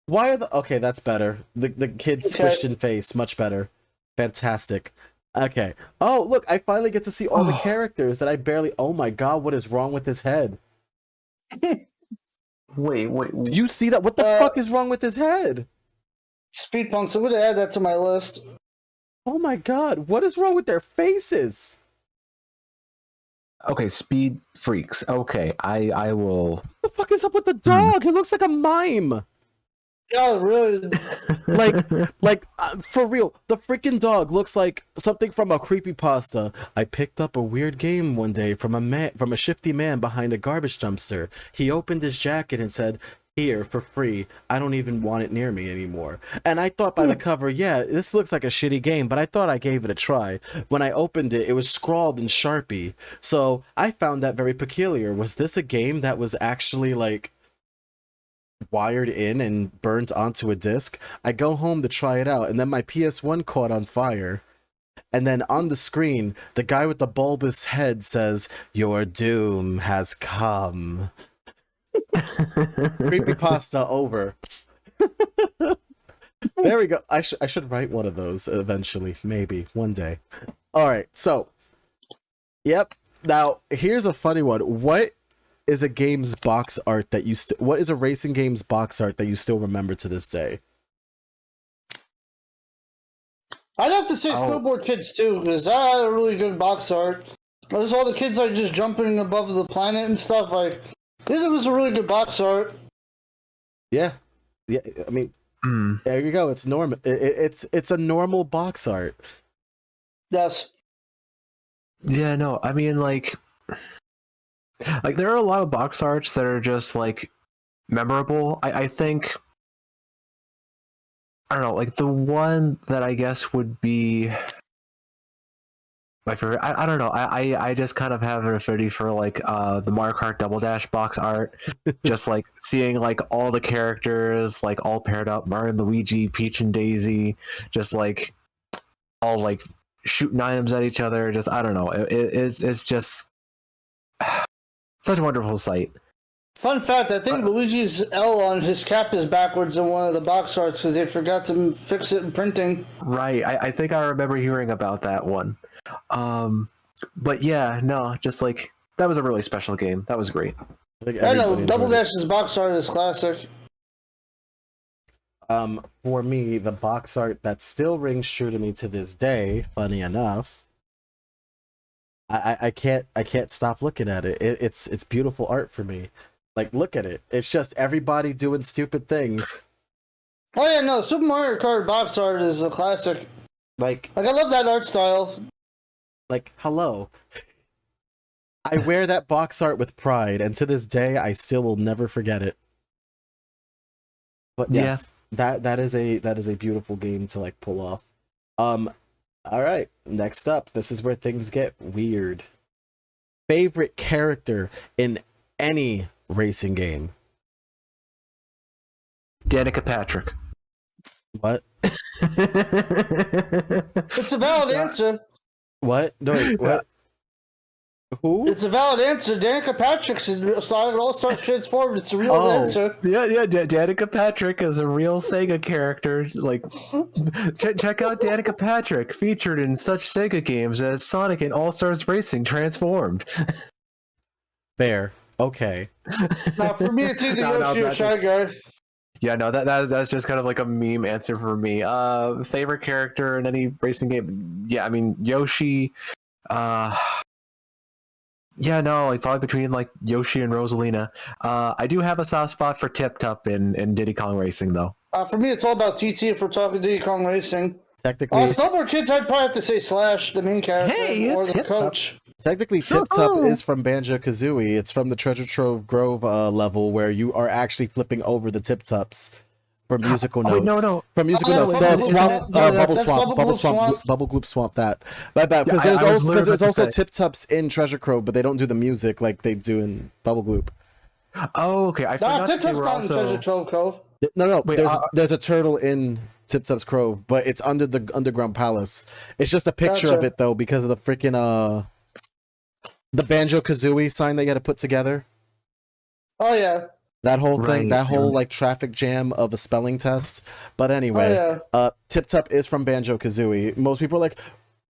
Why are the okay? That's better. The kid's squished in face, much better. Fantastic. Okay. Oh, look! I finally get to see all the characters that I barely. Oh my god! What is wrong with his head? Wait. Do you see that? What the fuck is wrong with his head? Speed punks. I'm gonna add that to my list. Oh my god! What is wrong with their faces? Okay, speed freaks. Okay, I will. What the fuck is up with the dog? It looks like a mime. Yeah, really. Like for real, the freaking dog looks like something from a creepypasta. I picked up a weird game one day from a shifty man behind a garbage dumpster. He opened his jacket and said, "Here for free. I don't even want it near me anymore." And I thought by the cover, yeah, this looks like a shitty game, but I thought I gave it a try. When I opened it, it was scrawled in Sharpie. So I found that very peculiar. Was this a game that was actually like wired in and burnt onto a disc? I go home to try it out, and then my PS1 caught on fire. And then on the screen, the guy with the bulbous head says, "Your doom has come." Creepypasta over. There we go. I should write one of those eventually, maybe one day. All right, so yep. Now here's a funny one. What is a game's box art that you what is a racing game's box art that you still remember to this day? I'd have to say Snowboard Kids too, because that had a really good box art. There's all the kids like just jumping above the planet and stuff. Like, this was a really good box art. Yeah. I mean, there you go. It's normal. It's a normal box art. Yes. Yeah, no, I mean, like there are a lot of box arts that are just like memorable. I think, I don't know, like the one that I guess would be my favorite. I don't know. I just kind of have an affinity for like the Mario Kart Double Dash box art. Just like seeing like all the characters like all paired up, Mario and Luigi, Peach and Daisy, just like all like shooting items at each other. Just I don't know. It's just such a wonderful sight. Fun fact, I think Luigi's L on his cap is backwards in one of the box arts because they forgot to fix it in printing. Right. I think I remember hearing about that one. But yeah, no, just like that was a really special game. That was great. I know Double Dash's box art is classic. For me, the box art that still rings true to me to this day, funny enough, I can't stop looking at it. It's beautiful art for me. Like, look at it. It's just everybody doing stupid things. Oh yeah, no, Super Mario Kart box art is a classic. Like I love that art style. Like, hello. I wear that box art with pride, and to this day, I still will never forget it. But yes, that is a beautiful game to like pull off. All right, next up, this is where things get weird. Favorite character in any racing game? Danica Patrick. What? It's a valid answer. What? No, wait, what? Who? It's a valid answer. Danica Patrick's All-Star Transformed. It's a real answer. Yeah, Danica Patrick is a real Sega character. Like, check out Danica Patrick, featured in such Sega games as Sonic and All-Stars Racing Transformed. Fair. Okay. Now, for me, it's either Yoshi or Shy Guy. Yeah, no, that's just kind of like a meme answer for me. Favorite character in any racing game? Yeah, I mean Yoshi. Yeah, no, like probably between like Yoshi and Rosalina. I do have a soft spot for Tip Top in Diddy Kong Racing, though. For me, it's all about TT if we're talking Diddy Kong Racing. Technically, Snowboard Kids, I'd probably have to say Slash, the main character, or the coach. Technically, Tip Top is from Banjo-Kazooie. It's from the Treasure Trove Grove level where you are actually flipping over the Tip Tops for musical notes. No. For musical notes. The swamp, Bubble Gloop Swamp, that. My bad, because there's also Tip Tops in Treasure Trove, but they don't do the music like they do in Bubble Gloop. Oh, okay. I Nah, forgot that Tip they Top's were not in also. Treasure Trove Cove. No. Wait, There's a turtle in Tip Top's Cove, but it's under the underground palace. It's just a picture of Gotcha. it though, because of the freaking the Banjo Kazooie sign they got to put together. Oh yeah. That whole thing, Right, that whole yeah. like traffic jam of a spelling test. But Oh anyway, yeah. Tip Top is from Banjo Kazooie. Most people are like,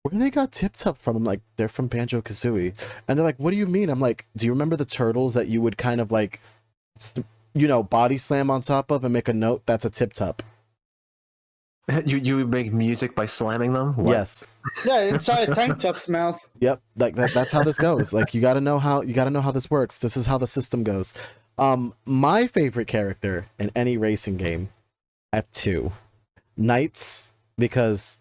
where do they got Tip Top from? I'm like, they're from Banjo Kazooie. And they're like, what do you mean? I'm like, do you remember the turtles that you would kind of like, body slam on top of and make a note? That's a Tip Top. You make music by slamming them? What? Yes. Yeah, inside Tank Top's mouth. Yep. Like that's how this goes. Like you gotta know how this works. This is how the system goes. My favorite character in any racing game, I have two. Knights, because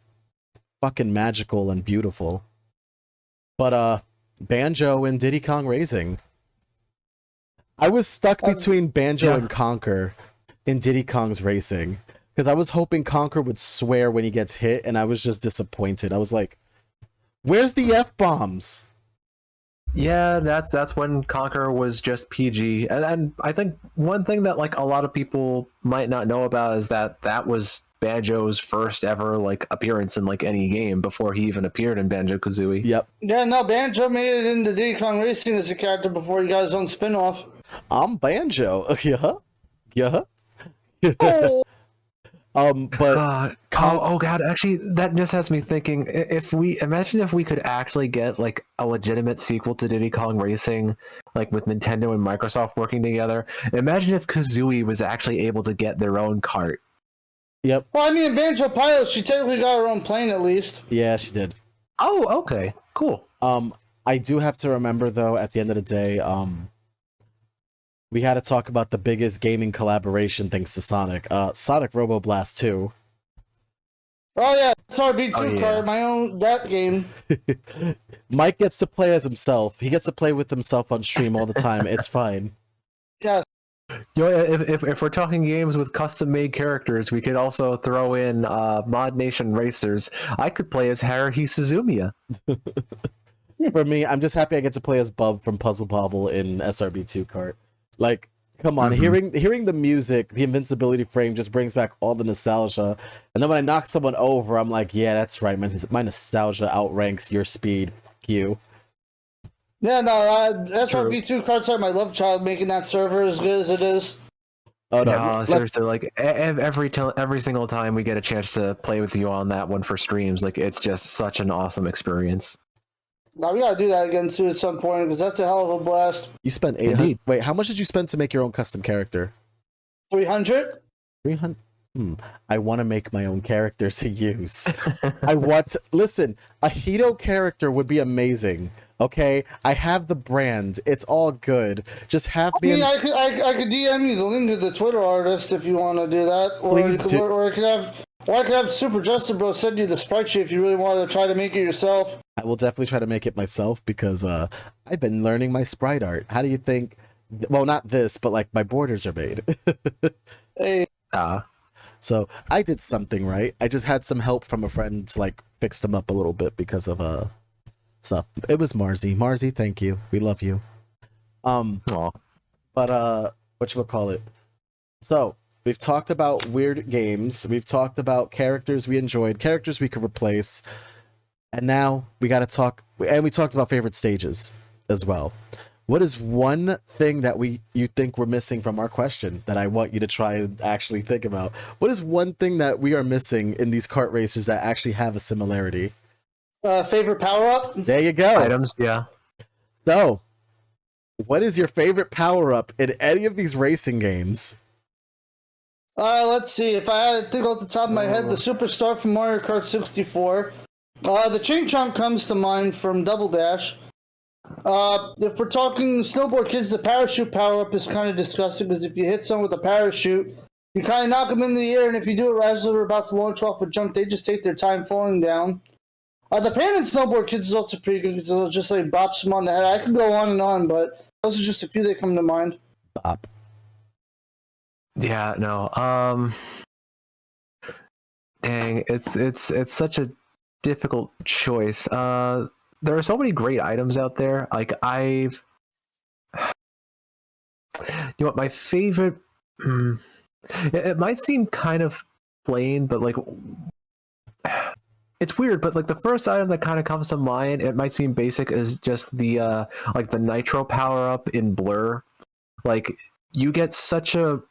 fucking magical and beautiful. But Banjo and Diddy Kong Racing. I was stuck between Banjo and Conker in Diddy Kong's Racing. Because I was hoping Conker would swear when he gets hit, and I was just disappointed. I was like, where's the F-bombs? Yeah, that's when Conquer was just PG, and I think one thing that like a lot of people might not know about is that was Banjo's first ever like appearance in like any game before he even appeared in Banjo-Kazooie. Yep. Yeah, no, Banjo made it into Diddy Kong Racing as a character before he got his own spin-off. I'm Banjo. Yeah. Oh, But oh god, actually that just has me thinking, if we could actually get like a legitimate sequel to Diddy Kong Racing, like with Nintendo and Microsoft working together. Imagine if Kazooie was actually able to get their own kart. Yep. well, I mean, Banjo Pilot, she technically got her own plane at least. Yeah, she did. Oh, okay, cool. I do have to remember though, at the end of the day, we had to talk about the biggest gaming collaboration thanks to Sonic. Sonic Robo Blast 2. Oh yeah, SRB2 Oh, yeah. card, my own, that game. Mike gets to play as himself. He gets to play with himself on stream all the time. It's fine. Yeah, If we're talking games with custom made characters, we could also throw in Mod Nation Racers. I could play as Haruhi Suzumiya. For me, I'm just happy I get to play as Bub from Puzzle Bobble in SRB2 Kart. Like, come on, hearing the music, the invincibility frame just brings back all the nostalgia. And then when I knock someone over, I'm like, yeah, that's right. My nostalgia outranks your speed. Fuck you. yeah, no, SRB2 cards are my love child, making that server as good as it is. Oh no, No, seriously, like every single time we get a chance to play with you on that one for streams, like it's just such an awesome experience. Now we gotta do that again soon at some point because that's a hell of a blast. You spent 800. Indeed. Wait, how much did you spend to make your own custom character? 300? 300. I want to make my own character to use. Listen, a Hito character would be amazing. Okay, I have the brand. It's all good. Just have I me. mean, I could DM you the link to the Twitter artist if you want to do that, or Please do. I could have Super Justin Bro send you the spreadsheet if you really want to try to make it yourself. I will definitely try to make it myself because I've been learning my sprite art. How do you think? Well, not this, but like my borders are made. Hey, So I did something right. I just had some help from a friend to like fix them up a little bit because of stuff. It was Marzi. Marzi, thank you. We love you. Aw. But whatchamacallit? So we've talked about weird games. We've talked about characters we enjoyed, characters we could replace. And now we got to talk, and we talked about favorite stages as well. What is one thing that you think we're missing from our question that I want you to try and actually think about? What is one thing that we are missing in these kart racers that actually have a similarity? favorite power up? There you go. Items, yeah. So, what is your favorite power up in any of these racing games? Let's see. If I had to think off the top of my head, the Superstar from Mario Kart 64. The Ching Chong comes to mind from Double Dash. If we're talking snowboard kids, the parachute power up is kind of disgusting because if you hit someone with a parachute, you kind of knock them into the air, and if you do it right as they're about to launch off a jump, they just take their time falling down. The Pan and Snowboard Kids is also pretty good because it'll just like bops them on the head. I could go on and on, but those are just a few that come to mind. Bop. Yeah, no. Dang, it's such a difficult choice. There are so many great items out there. Like You know what? My favorite. It might seem kind of plain, but like it's weird. But like the first item that kind of comes to mind, it might seem basic, is just the like the nitro power up in Blur. Like you get such a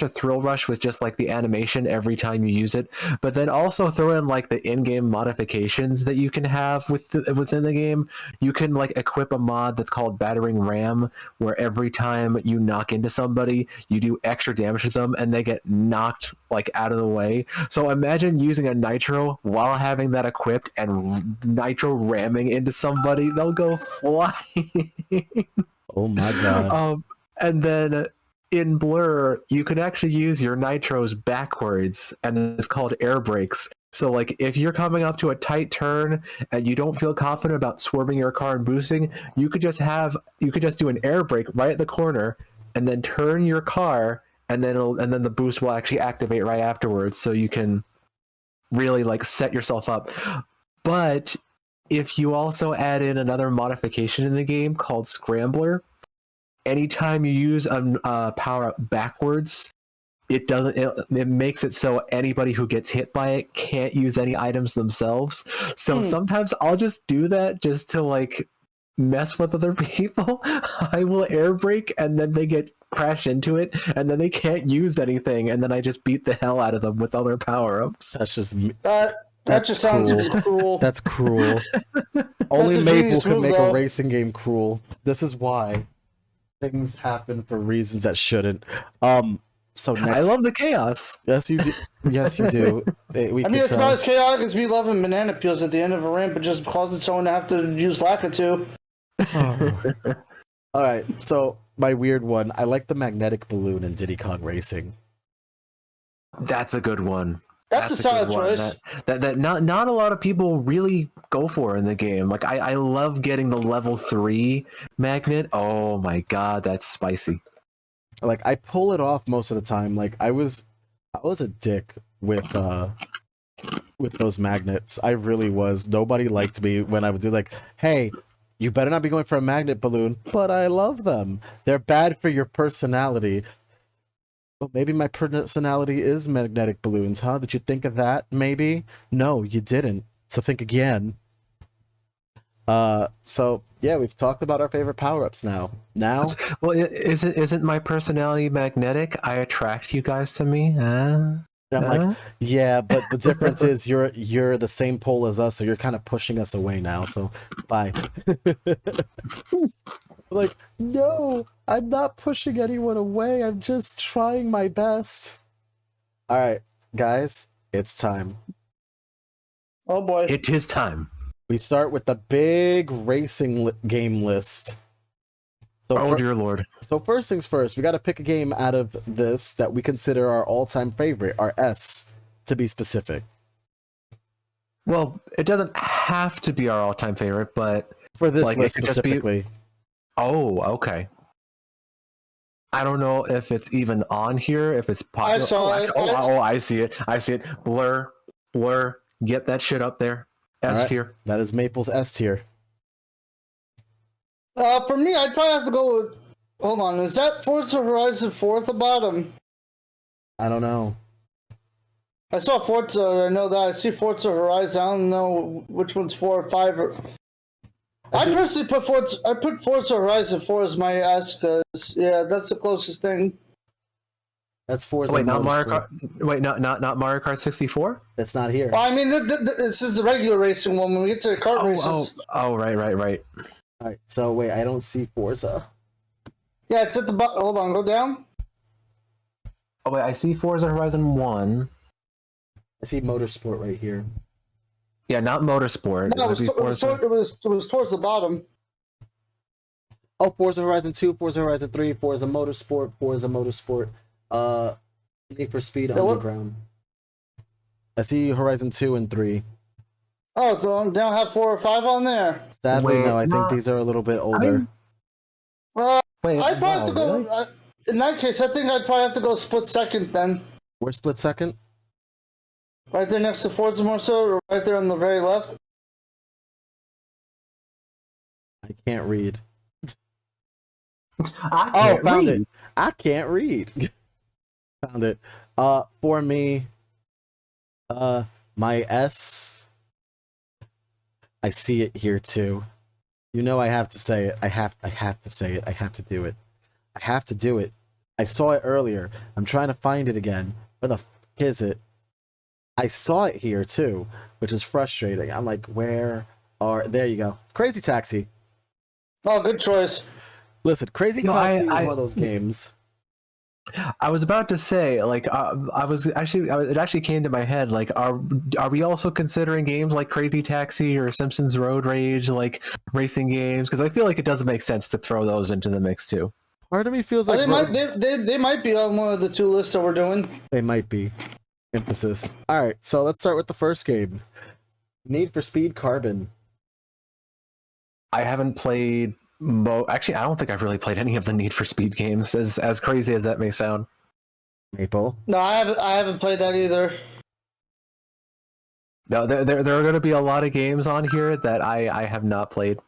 thrill rush with just like the animation every time you use it, but then also throw in like the in-game modifications that you can have within the game. You can like equip a mod that's called Battering Ram, where every time you knock into somebody, you do extra damage to them and they get knocked like out of the way. So imagine using a nitro while having that equipped and nitro ramming into somebody, they'll go flying. Oh my god. And then in Blur, you can actually use your nitros backwards, and it's called air brakes. So, like, if you're coming up to a tight turn and you don't feel confident about swerving your car and boosting, you could just do an air brake right at the corner, and then turn your car, and then the boost will actually activate right afterwards. So you can really like set yourself up. But if you also add in another modification in the game called Scrambler, anytime you use a power up backwards, it makes it so anybody who gets hit by it can't use any items themselves. So sometimes I'll just do that just to like mess with other people. I will air brake and then they get crash into it and then they can't use anything, and then I just beat the hell out of them with other power ups. That's just That just sounds cruel. That's cruel. Only a Maple genius could move, make though. a racing game cruel. This is why things happen for reasons that shouldn't. So next, I love the chaos. yes, you do. Yes, you do. We I mean, could it's tell. not as chaotic as me loving banana peels at the end of a ramp, but just causing someone to have to use Lakitu. All right, so my weird one. I like the magnetic balloon in Diddy Kong Racing. That's a good one. That's a solid good one. choice. That not a lot of people really go for in the game. Like I love getting the level 3 magnet. Oh my god, that's spicy. Like I pull it off most of the time. Like I was a dick with those magnets. I really was. Nobody liked me when I would do like, hey, you better not be going for a magnet balloon, but I love them. They're bad for your personality. Well, maybe my personality is magnetic balloons, huh? Did you think of that? Maybe? No, you didn't. So think again. So yeah, we've talked about our favorite power-ups now. Well, isn't my personality magnetic? I attract you guys to me. I'm like, yeah, but the difference is you're the same pole as us, so you're kind of pushing us away now. So bye. Like, no, I'm not pushing anyone away. I'm just trying my best. All right, guys, it's time. Oh boy. It is time. We start with the big racing game list. So Oh dear lord. So first things first, we got to pick a game out of this that we consider our all-time favorite, our S, to be specific. Well, it doesn't have to be our all-time favorite, but For this like, list it could just be- specifically. oh, okay. I don't know if it's even on here, if it's popular. I saw it. I see it. I see it. Blur, get that shit up there. S All right. tier. That is Maple's S tier. For me, I'd probably have to go with... Hold on, is that Forza Horizon 4 at the bottom? I don't know. I saw Forza, I know that. I see Forza Horizon, I don't know which one's 4 or 5. I personally put Forza Horizon 4 as my S, because, yeah, that's the closest thing. That's Forza. Wait, not Mario Motorsport. Kart. Wait, not Mario Kart 64. That's not here. Well, I mean, this is the regular racing one. When we get to the kart races... Right. All right. So wait, I don't see Forza. Yeah, it's at the bottom. Hold on, go down. Oh wait, I see Forza Horizon 1. I see Motorsport right here. Yeah, not Motorsport. No, it was towards the bottom. Oh, Forza Horizon 2, Forza Horizon 3, Forza Motorsport, Need for Speed Underground. I see Horizon 2 and 3. Oh, so they don't have 4 or 5 on there. Sadly, Wait, no, I think no. these are a little bit older. Wait, I'd probably have to go. really? In that case, I think I'd probably have to go split second then. We're split second? Right there next to Forza Motorsport, or right there on the very left. I can't read. I Oh, can't found read. it. I can't read. Found it. For me, my S. I see it here too. You know I have to say it. I have to say it. I have to do it. I have to do it. I saw it earlier. I'm trying to find it again. Where the f is it? I saw it here too, which is frustrating. I'm like, where are... There you go. Crazy Taxi. Oh, good choice. Listen, Crazy No, Taxi is one of those games. I was about to say, like, it actually came to my head, like, are we also considering games like Crazy Taxi or Simpsons Road Rage, like racing games? Because I feel like it doesn't make sense to throw those into the mix too. Part of me feels like they might be on one of the two lists that we're doing. they might be. Emphasis. All right, so let's start with the first game. Need for Speed Carbon. I haven't played. Actually, I don't think I've really played any of the Need for Speed games, as crazy as that may sound. Maple. No, I haven't played that either. No, there are going to be a lot of games on here that I have not played.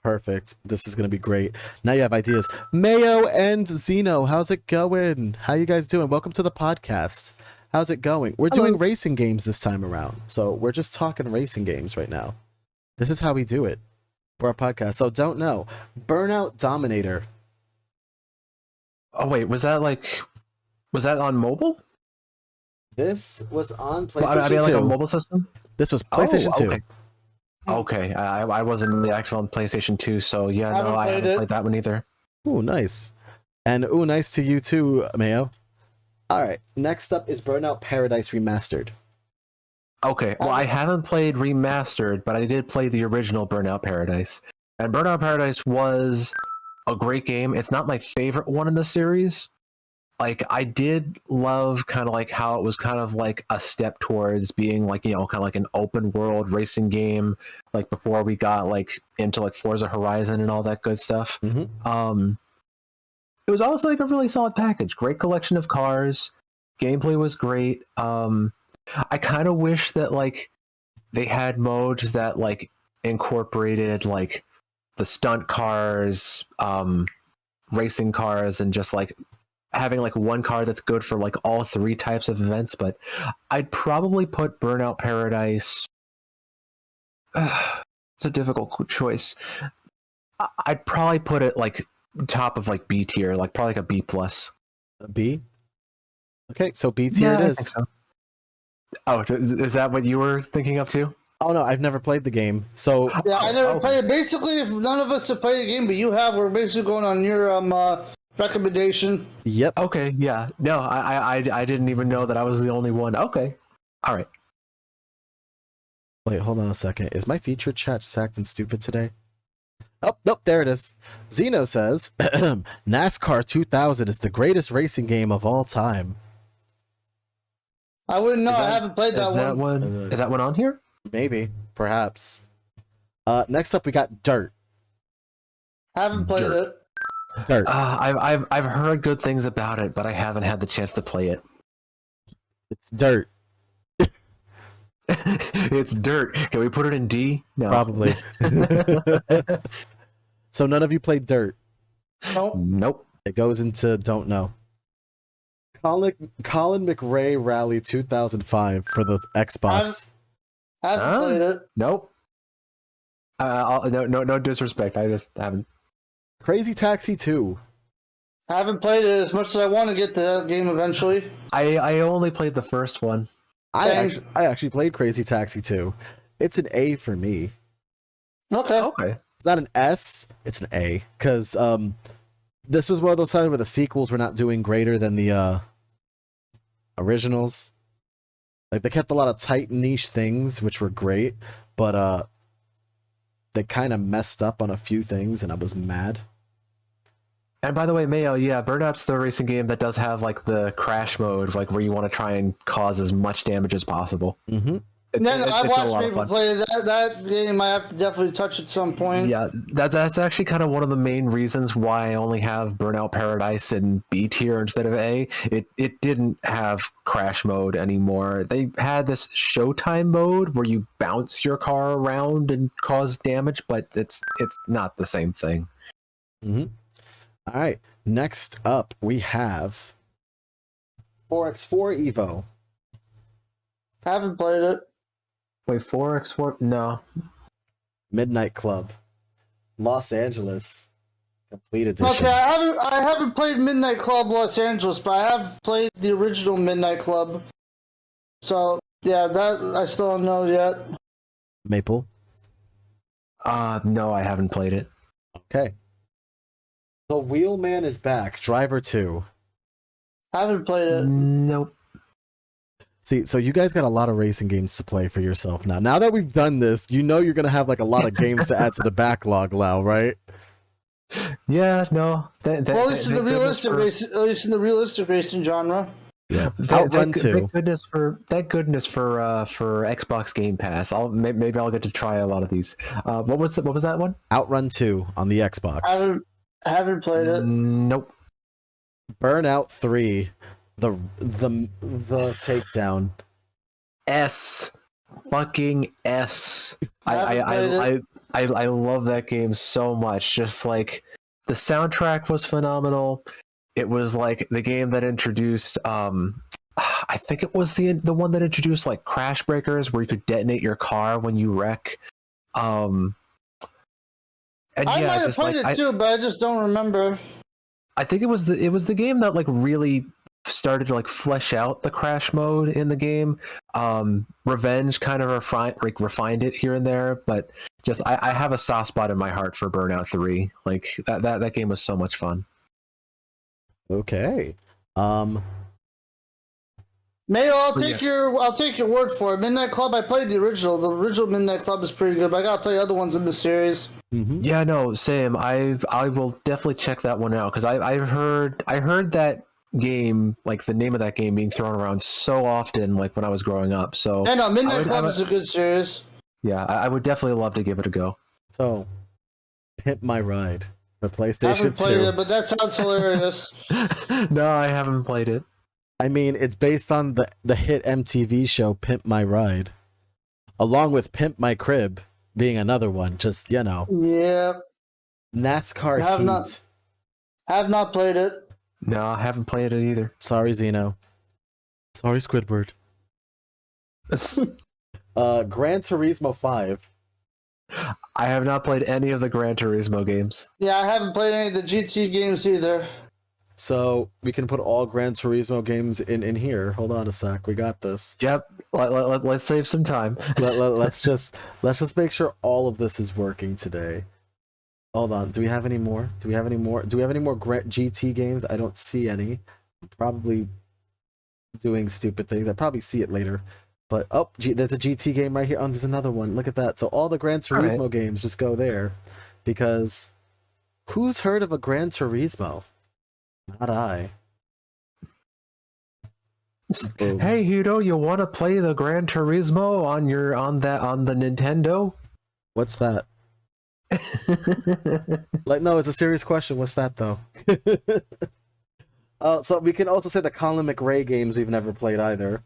Perfect. This is going to be great. Now you have ideas. Mayo and Zeno, how's it going? How you guys doing? Welcome to the podcast. How's it going? We're doing racing games this time around. So we're just talking racing games right now. This is how we do it for our podcast. So don't know. Burnout Dominator. Oh, wait, was that on mobile? This was on PlayStation I mean, 2. like a mobile system? This was PlayStation 2. Okay. Okay, I wasn't really active on PlayStation 2, so yeah, no, I haven't played that one either. Ooh, nice. And ooh, nice to you too, Mayo. All right, next up is Burnout Paradise Remastered. Okay, well, I haven't played Remastered, but I did play the original Burnout Paradise. And Burnout Paradise was a great game. It's not my favorite one in the series. Like, I did love kind of like how it was kind of like a step towards being like, you know, kind of like an open world racing game, like before we got like into like Forza Horizon and all that good stuff. Mm-hmm. It was also like a really solid package. Great collection of cars. Gameplay was great. I kind of wish that like they had modes that like incorporated like the stunt cars, racing cars, and just like having like one car that's good for like all three types of events. But I'd probably put Burnout Paradise. It's a difficult choice. I'd probably put it like top of like B tier, like probably like a B plus. A B? Okay, so B tier it is. I think so. Oh, is that what you were thinking of too? Oh no, I've never played the game. So Yeah, I never played it. Basically, if none of us have played the game, but you have, we're basically going on your recommendation. Yep. Okay, yeah. No, I didn't even know that I was the only one. Okay. All right. Wait, hold on a second. Is my feature chat just acting stupid today? Oh, nope, there it is. Zeno says, NASCAR 2000 is the greatest racing game of all time. I wouldn't know. I haven't played that one. Is that one on here? Maybe, perhaps. Next up, we got Dirt. Haven't played it. Dirt. I've heard good things about it, but I haven't had the chance to play it. It's Dirt. It's Dirt. Can we put it in D? No. Probably. So none of you played Dirt. Nope. It goes into Don't Know. Colin McRae Rally 2005 for the Xbox. Haven't played it. Nope. No disrespect. I just haven't. Crazy Taxi 2. Haven't played it as much as I want to get to that game eventually. I only played the first one. I actually played Crazy Taxi 2. It's an A for me. Okay. It's not an S, it's an A. Because this was one of those times where the sequels were not doing greater than the originals. Like, they kept a lot of tight niche things, which were great, but they kind of messed up on a few things, and I was mad. And by the way, Mayo, yeah, Burnout's the racing game that does have like the crash mode, like where you want to try and cause as much damage as possible. Mm-hmm. I watched people play that game. I have to definitely touch at some point. Yeah, that's actually kind of one of the main reasons why I only have Burnout Paradise in B tier instead of A. It didn't have crash mode anymore. They had this Showtime mode where you bounce your car around and cause damage, but it's not the same thing. Mm-hmm. All right. Next up, we have 4x4 Evo. Haven't played it. Wait, 4x4? No. Midnight Club. Los Angeles. Complete edition. Okay, I haven't played Midnight Club Los Angeles, but I have played the original Midnight Club. So yeah, that I still don't know yet. Maple. No, I haven't played it. Okay. The Wheelman is back. Driver 2. Haven't played it. Nope. See, so you guys got a lot of racing games to play for yourself now. Now that we've done this, you know you're gonna have like a lot of games to add to the backlog, Lau, right? Yeah, no. Well, at least in the realistic racing genre. Yeah. Outrun 2. Thank goodness for Xbox Game Pass. Maybe I'll get to try a lot of these. What was that one? Outrun 2 on the Xbox. Haven't played it. Nope. Burnout 3. The takedown. S. Fucking S. I love that game so much. Just like the soundtrack was phenomenal. It was like the game that introduced I think it was the one that introduced like crash breakers where you could detonate your car when you wreck. And I yeah, might have just played like it too, but I just don't remember. I think it was the game that like really started to like flesh out the crash mode in the game. Revenge kind of refined it here and there, but just I have a soft spot in my heart for Burnout 3. Like that game was so much fun. Okay. Mayo, I'll take your word for it. Midnight Club, I played the original. The original Midnight Club is pretty good, but I gotta play other ones in the series. Mm-hmm. Yeah, no, same. I will definitely check that one out because I heard that game, like the name of that game, being thrown around so often, like when I was growing up. So Yeah, no, Midnight Club is a good series. Yeah, I would definitely love to give it a go. So, Pimp My Ride for I PlayStation haven't played 2. it, but that sounds hilarious. No, I haven't played it. I mean, it's based on the hit MTV show Pimp My Ride, along with Pimp My Crib being another one. Just, you know. Yeah. NASCAR Heat. Have not played it. No, I haven't played it either. Sorry, Zeno. Sorry, Squidward. Gran Turismo 5. I have not played any of the Gran Turismo games. Yeah, I haven't played any of the GT games either. So we can put all Gran Turismo games in here. Hold on a sec. We got this. Yep. Let's save some time. let's just make sure all of this is working today. Hold on. Do we have any more? Do we have any more GT games? I don't see any. I'm probably doing stupid things. I probably see it later. But there's a GT game right here. Oh, there's another one. Look at that. So all the Gran Turismo games just go there, because who's heard of a Gran Turismo? Not I. Boom. Hey Hito, you want to play the Gran Turismo on the Nintendo? What's that? Like, no, it's a serious question. What's that though? So we can also say the Colin McRae games we've never played either.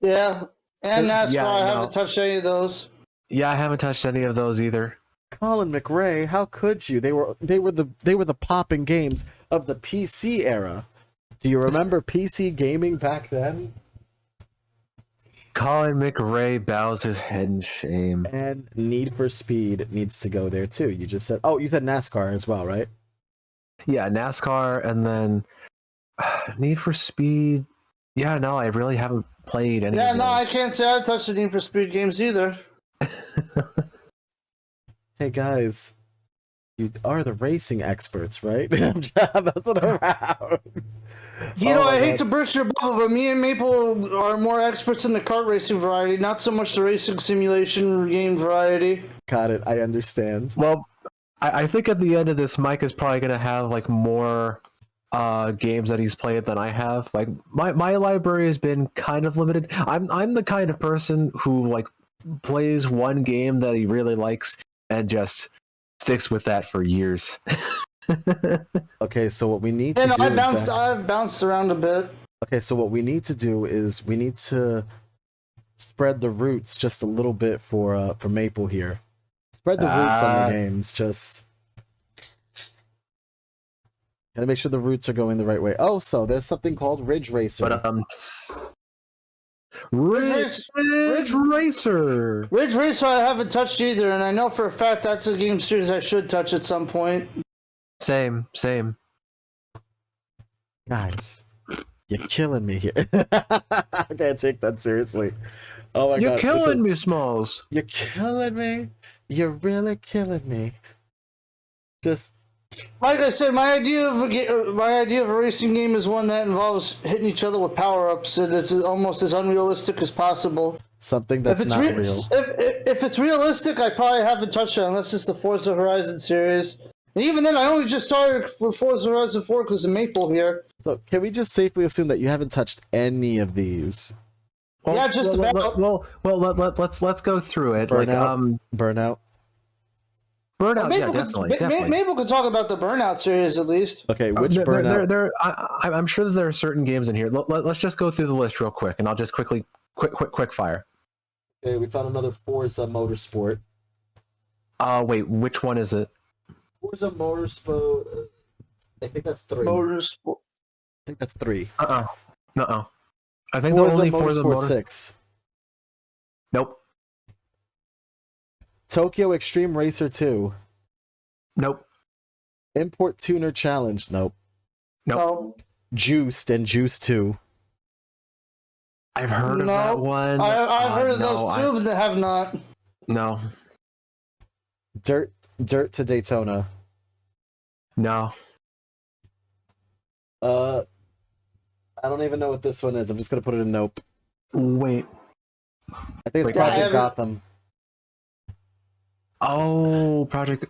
Yeah, and that's Yeah, why I haven't touched any of those. Yeah, I haven't touched any of those either. Colin McRae, how could you? They were the popping games of the PC era. Do you remember PC gaming back then? Colin McRae bows his head in shame. And Need for Speed needs to go there too. You just said, you said NASCAR as well, right? Yeah, NASCAR, and then Need for Speed. Yeah, no, I really haven't played any. Yeah, of no, those. I can't say I've touched the Need for Speed games either. Hey guys, you are the racing experts, right? I'm just messing around. I hate to burst your bubble, but me and Maple are more experts in the kart racing variety, not so much the racing simulation game variety. Got it. I understand. Well, I think at the end of this, Mike is probably going to have like more games that he's played than I have. Like my library has been kind of limited. I'm the kind of person who like plays one game that he really likes and just sticks with that for years. Okay, so what we need to And do I've bounced around a bit. Okay, so what we need to do is we need to spread the roots just a little bit for Maple here. Spread the roots on the games, just Gotta make sure the roots are going the right way. Oh, so there's something called Ridge Racer. But Ridge Racer. Ridge Racer I haven't touched either, and I know for a fact that's a game series I should touch at some point. Same. Guys, you're killing me here. I can't take that seriously. Oh my god. You're killing me, Smalls. You're killing me. You're really killing me. Just Like I said, my idea of a racing game is one that involves hitting each other with power-ups, and it's almost as unrealistic as possible. something that's not real. If it's realistic, I probably haven't touched it unless it's the Forza Horizon series. And even then, I only just started for Forza Horizon 4 because of Maple here. So can we just safely assume that you haven't touched any of these? Well, Yeah, just about. Let's go through it. Burnout. Burnout. Burnout, Maple yeah, definitely. Maple could talk about the Burnout series at least. Okay, which Burnout? I'm sure that there are certain games in here. Let's just go through the list real quick, and I'll just quick fire. Okay, we found another Forza Motorsport. Wait, which one is it? Forza Motorsport. I think that's 3. Motorsport. I think that's 3. No. I think Forza only Motorsport 6. Nope. Tokyo Extreme Racer 2. Nope. Import Tuner Challenge. Nope. No. Juiced and Juice 2. I've heard of that one. I've heard of those too, but I have not. No. Dirt to Daytona. No. I don't even know what this one is. I'm just gonna put it in nope. Wait. I think it's Project Gotham. Oh, Project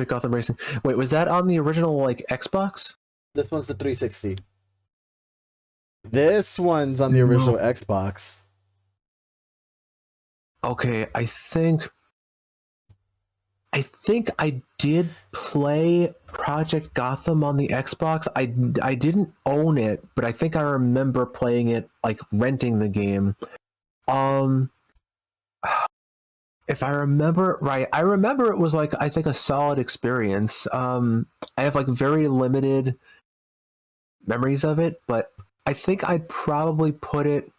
Gotham Racing. Wait, was that on the original Xbox? This one's the 360. This one's on the original Xbox. Okay, I think I did play Project Gotham on the Xbox. I didn't own it, but I think I remember playing it, renting the game. If I remember right, I remember it was I think a solid experience. I have very limited memories of it, but I think I'd probably put it.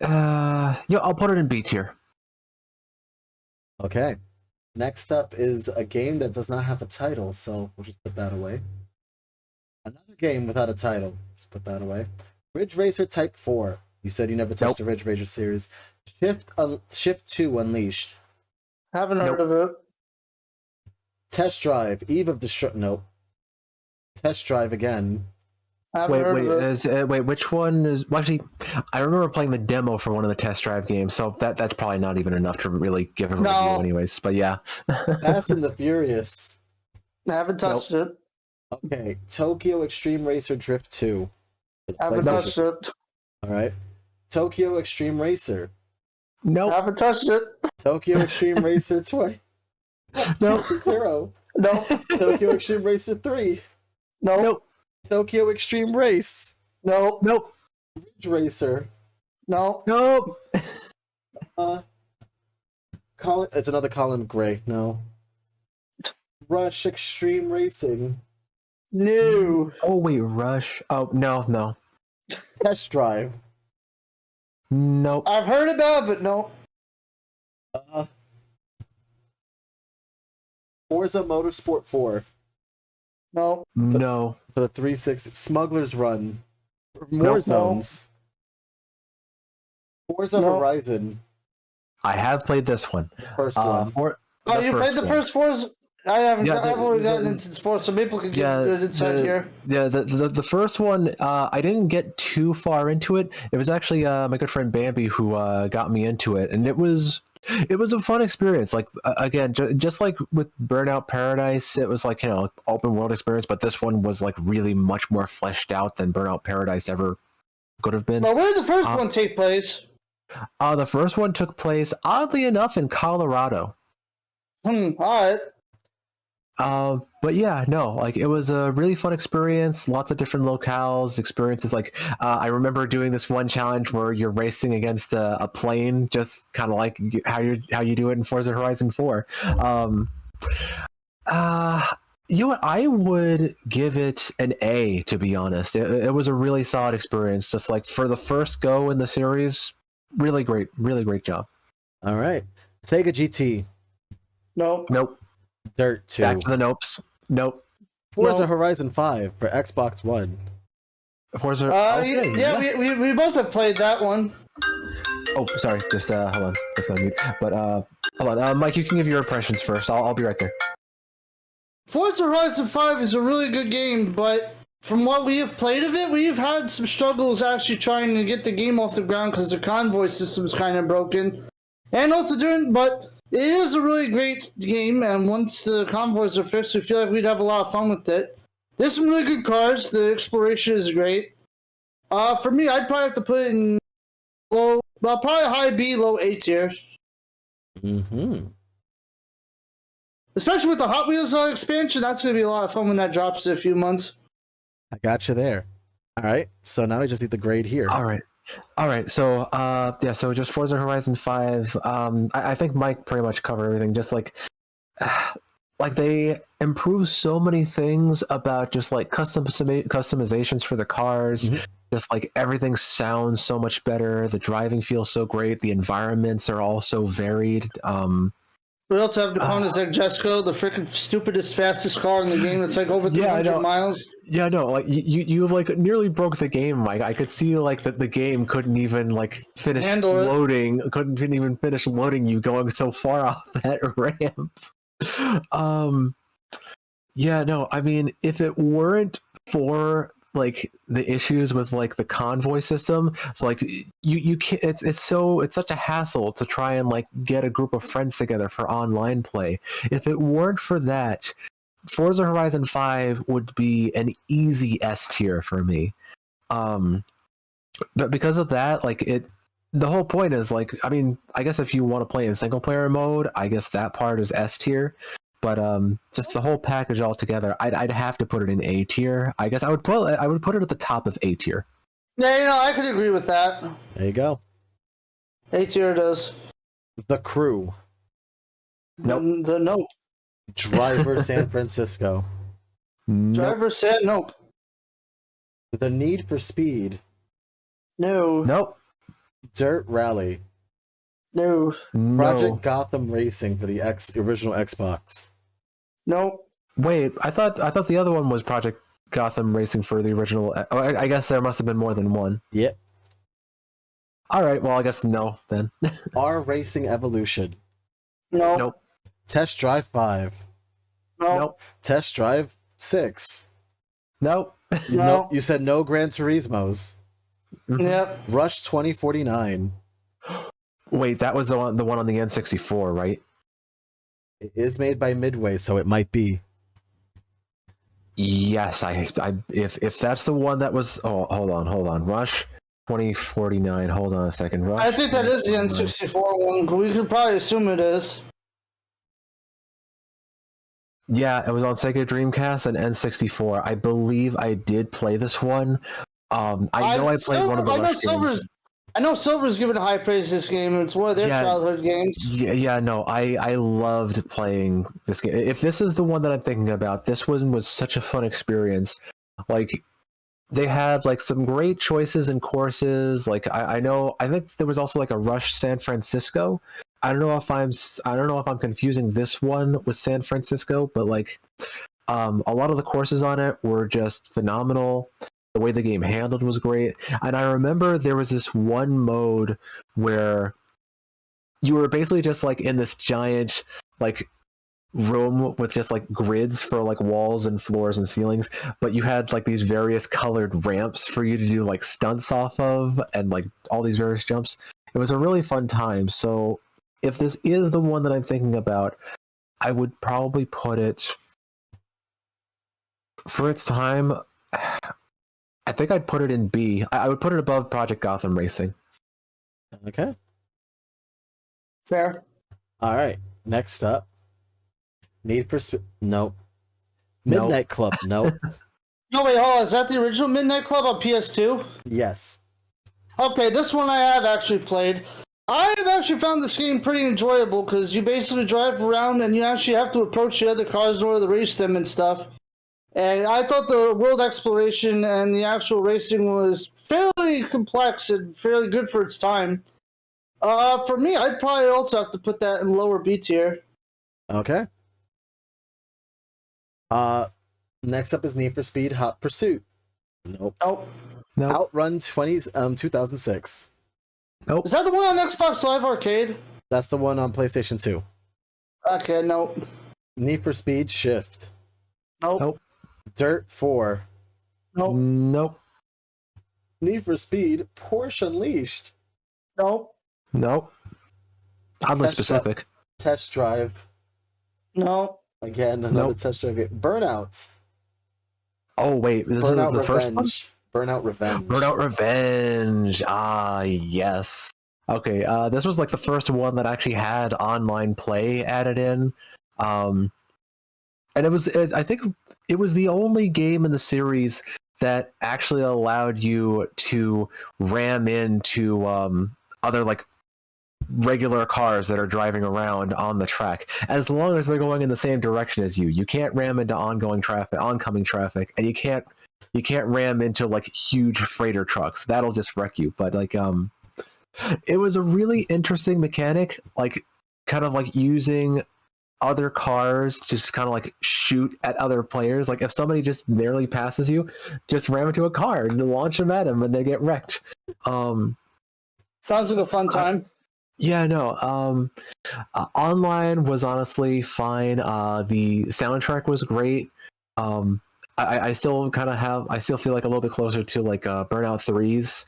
I'll put it in B tier. Okay. Next up is a game that does not have a title, so we'll just put that away. Another game without a title. Just put that away. Ridge Racer Type 4. You said you never touched the Ridge Racer series. Shift 2 Unleashed. Haven't heard of it. Test Drive Eve of Destruction. Nope. Test Drive again. Wait, which one is? Well, actually, I remember playing the demo for one of the Test Drive games, so that's probably not even enough to really give a review, anyways. But yeah, Fast and the Furious. I haven't touched it. Okay, Tokyo Extreme Racer Drift 2. Haven't touched it. All right, Tokyo Extreme Racer. Nope. Haven't touched it. Tokyo Extreme Racer 20. Nope. 0. No. Tokyo Extreme Racer 3. No. Nope. Tokyo Extreme Race. No. Nope. Ridge Racer. No. Nope. It's another Colin Gray. No. Rush Extreme Racing. No. Oh wait, Rush. Oh no. Test Drive. Nope. I've heard about it, but no. Forza Motorsport 4. No. No. For the 360. Smuggler's Run. More Zones. Forza Horizon. I have played this one. First one. You played the first Forza? I haven't. I've only gotten into Forza, so people could get good insight here. Yeah, the first one, I didn't get too far into it. It was actually my good friend Bambi who got me into it, and it was a fun experience. Again, just like with Burnout Paradise, it was open world experience, but this one was really much more fleshed out than Burnout Paradise ever could have been. Now, where did the first one take place? The first one took place, oddly enough, in Colorado. All right. But yeah, no, it was a really fun experience. Lots of different locales, experiences. I remember doing this one challenge where you're racing against a plane, just kind of how you do it in Forza Horizon 4. You know what? I would give it an A, to be honest. It was a really solid experience. Just like for the first go in the series, really great job. All right. Sega GT. No. Nope. Dirt 2. Back to the nopes. Nope. Forza No. Horizon 5 for Xbox One. Forza. Yeah, yes. we both have played that one. Oh, sorry. Just hold on. That's my mute. But hold on. Mike, you can give your impressions first. I'll be right there. Forza Horizon 5 is a really good game, but from what we have played of it, we've had some struggles actually trying to get the game off the ground because the convoy system's kind of broken. And also but it is a really great game, and once the convoys are fixed, we feel like we'd have a lot of fun with it. There's some really good cars. The exploration is great. For me, I'd probably have to put it in probably high B, low A tier. Mm-hmm. Especially with the Hot Wheels expansion, that's going to be a lot of fun when that drops in a few months. I got you there. All right. So now we just need the grade here. All right. So so just Forza Horizon 5. I think Mike pretty much covered everything. Just like they improve so many things about just like customizations for the cars. Mm-hmm. Just like everything sounds so much better. The driving feels so great. The environments are all so varied. We also have opponents like Jesco, the freaking stupidest, fastest car in the game. It's like over 300 miles. Yeah, no, like you like nearly broke the game, Mike. I could see like that the game couldn't even like finish loading. Couldn't even finish loading you going so far off that ramp. Yeah, no, I mean, if it weren't for like the issues with like the convoy system, it's like you can't, it's such a hassle to try and like get a group of friends together for online play. If it weren't for that, Forza Horizon 5 would be an easy S tier for me. But because of that, like the whole point is like, I mean, I guess if you want to play in single player mode, I guess that part is S tier. But just the whole package altogether, I'd have to put it in A tier. I guess I would put it at the top of A tier. Yeah, I could agree with that. There you go. A tier does. The Crew. Nope. Nope. Driver San Francisco. Driver said nope. The Need for Speed. No. Nope. Dirt Rally. No. Project Gotham Racing for the original Xbox. Nope. Wait, I thought the other one was Project Gotham Racing for the original. I guess there must have been more than one. Yep. All right, well, I guess no then. R Racing Evolution. No. Nope. Test Drive 5. Nope. Test Drive 6. Nope. No. You said no Gran Turismos. Yep. Rush 2049. Wait, that was the one on the N64, right? It is made by Midway, so it might be. Yes, if that's the one that was. Oh, hold on. Rush 2049. Hold on a second. Rush. I think that is the N64 one. We could probably assume it is. Yeah, it was on Sega Dreamcast and N64. I believe I did play this one. I know I played one of the Rush games. I know Silver's given high praise this game. It's one of their childhood games. Yeah, no, I loved playing this game. If this is the one that I'm thinking about, this one was such a fun experience. Like, they had like some great choices and courses. Like, I think there was also like a Rush San Francisco. I don't know if I'm confusing this one with San Francisco, but like, a lot of the courses on it were just phenomenal. The way the game handled was great. And I remember there was this one mode where you were basically just like in this giant like room with just like grids for like walls and floors and ceilings, but you had like these various colored ramps for you to do like stunts off of and like all these various jumps. It was a really fun time. So if this is the one that I'm thinking about, I would probably put it for its time. I think I'd put it in B. I would put it above Project Gotham Racing. Okay. Fair. All right. Next up. Need for Speed. Nope. Midnight Club. Nope. No, wait, hold on. Is that the original Midnight Club on PS2? Yes. Okay, this one I have actually played. I've actually found this game pretty enjoyable because you basically drive around and you actually have to approach the other cars in order to race them and stuff. And I thought the world exploration and the actual racing was fairly complex and fairly good for its time. For me, I'd probably also have to put that in lower B tier. Okay. Next up is Need for Speed Hot Pursuit. Nope. Nope. Nope. Outrun 2006. Nope. Is that the one on Xbox Live Arcade? That's the one on PlayStation 2. Okay, nope. Need for Speed Shift. Nope. Nope. Dirt 4. Nope. Nope. Need for Speed Porsche Unleashed. Nope. Nope. Oddly Test specific. Test Drive. Nope. Again, another Nope. Test Drive. Burnouts. Oh wait, this is Burnout the first one. Revenge. Burnout Revenge. Burnout Revenge. Ah, yes. Okay, this was like the first one that actually had online play added in, and I think it was the only game in the series that actually allowed you to ram into other like regular cars that are driving around on the track, as long as they're going in the same direction as you. You can't ram into oncoming traffic, and you can't ram into like huge freighter trucks. That'll just wreck you. But like it was a really interesting mechanic, like kind of like using other cars just kind of like shoot at other players. Like if somebody just barely passes you, just ram into a car and launch them at them and they get wrecked. Sounds like a fun time. Yeah, no. Online was honestly fine. The soundtrack was great. I still I still feel like a little bit closer to like Burnout 3's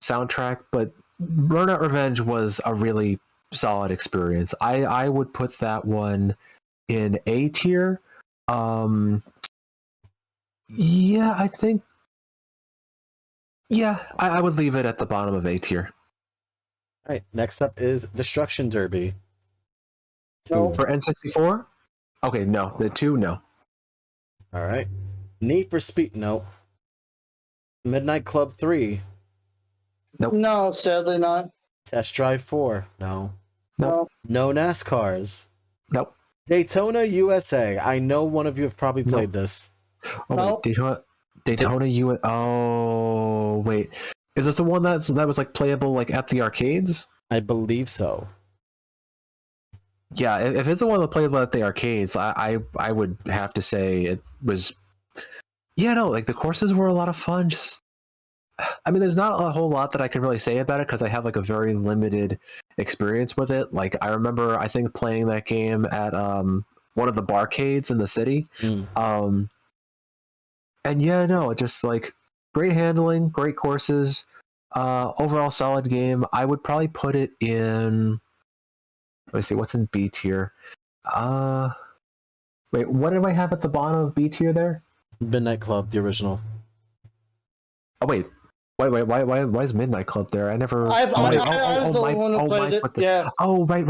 soundtrack, but Burnout Revenge was a really solid experience. I would put that one in A tier. Yeah, I think. Yeah, I would leave it at the bottom of A tier. All right. Next up is Destruction Derby. No. For N64? Okay, no. The 2, no. All right. Need for Speed. Nope. Midnight Club 3. Nope. No, sadly not. Test Drive 4. No. Nope. No NASCARs. Nope. Daytona USA. I know one of you have probably played this. Oh, Nope. wait, Daytona U. Oh, wait. Is this the one that was like playable like at the arcades? I believe so. Yeah, if it's the one that playable at the arcades, I would have to say it was. Yeah, no, like the courses were a lot of fun. Just, I mean, there's not a whole lot that I can really say about it because I have like a very limited experience with it. Like I remember, I think playing that game at one of the barcades in the city. And yeah, no, just like great handling, great courses, overall solid game. I would probably put it in. Let me see, what's in B tier? Wait, what do I have at the bottom of B tier there? Midnight Club, the original. Oh wait, why is Midnight Club there? I never. I was the one who played it. Yeah. Oh right,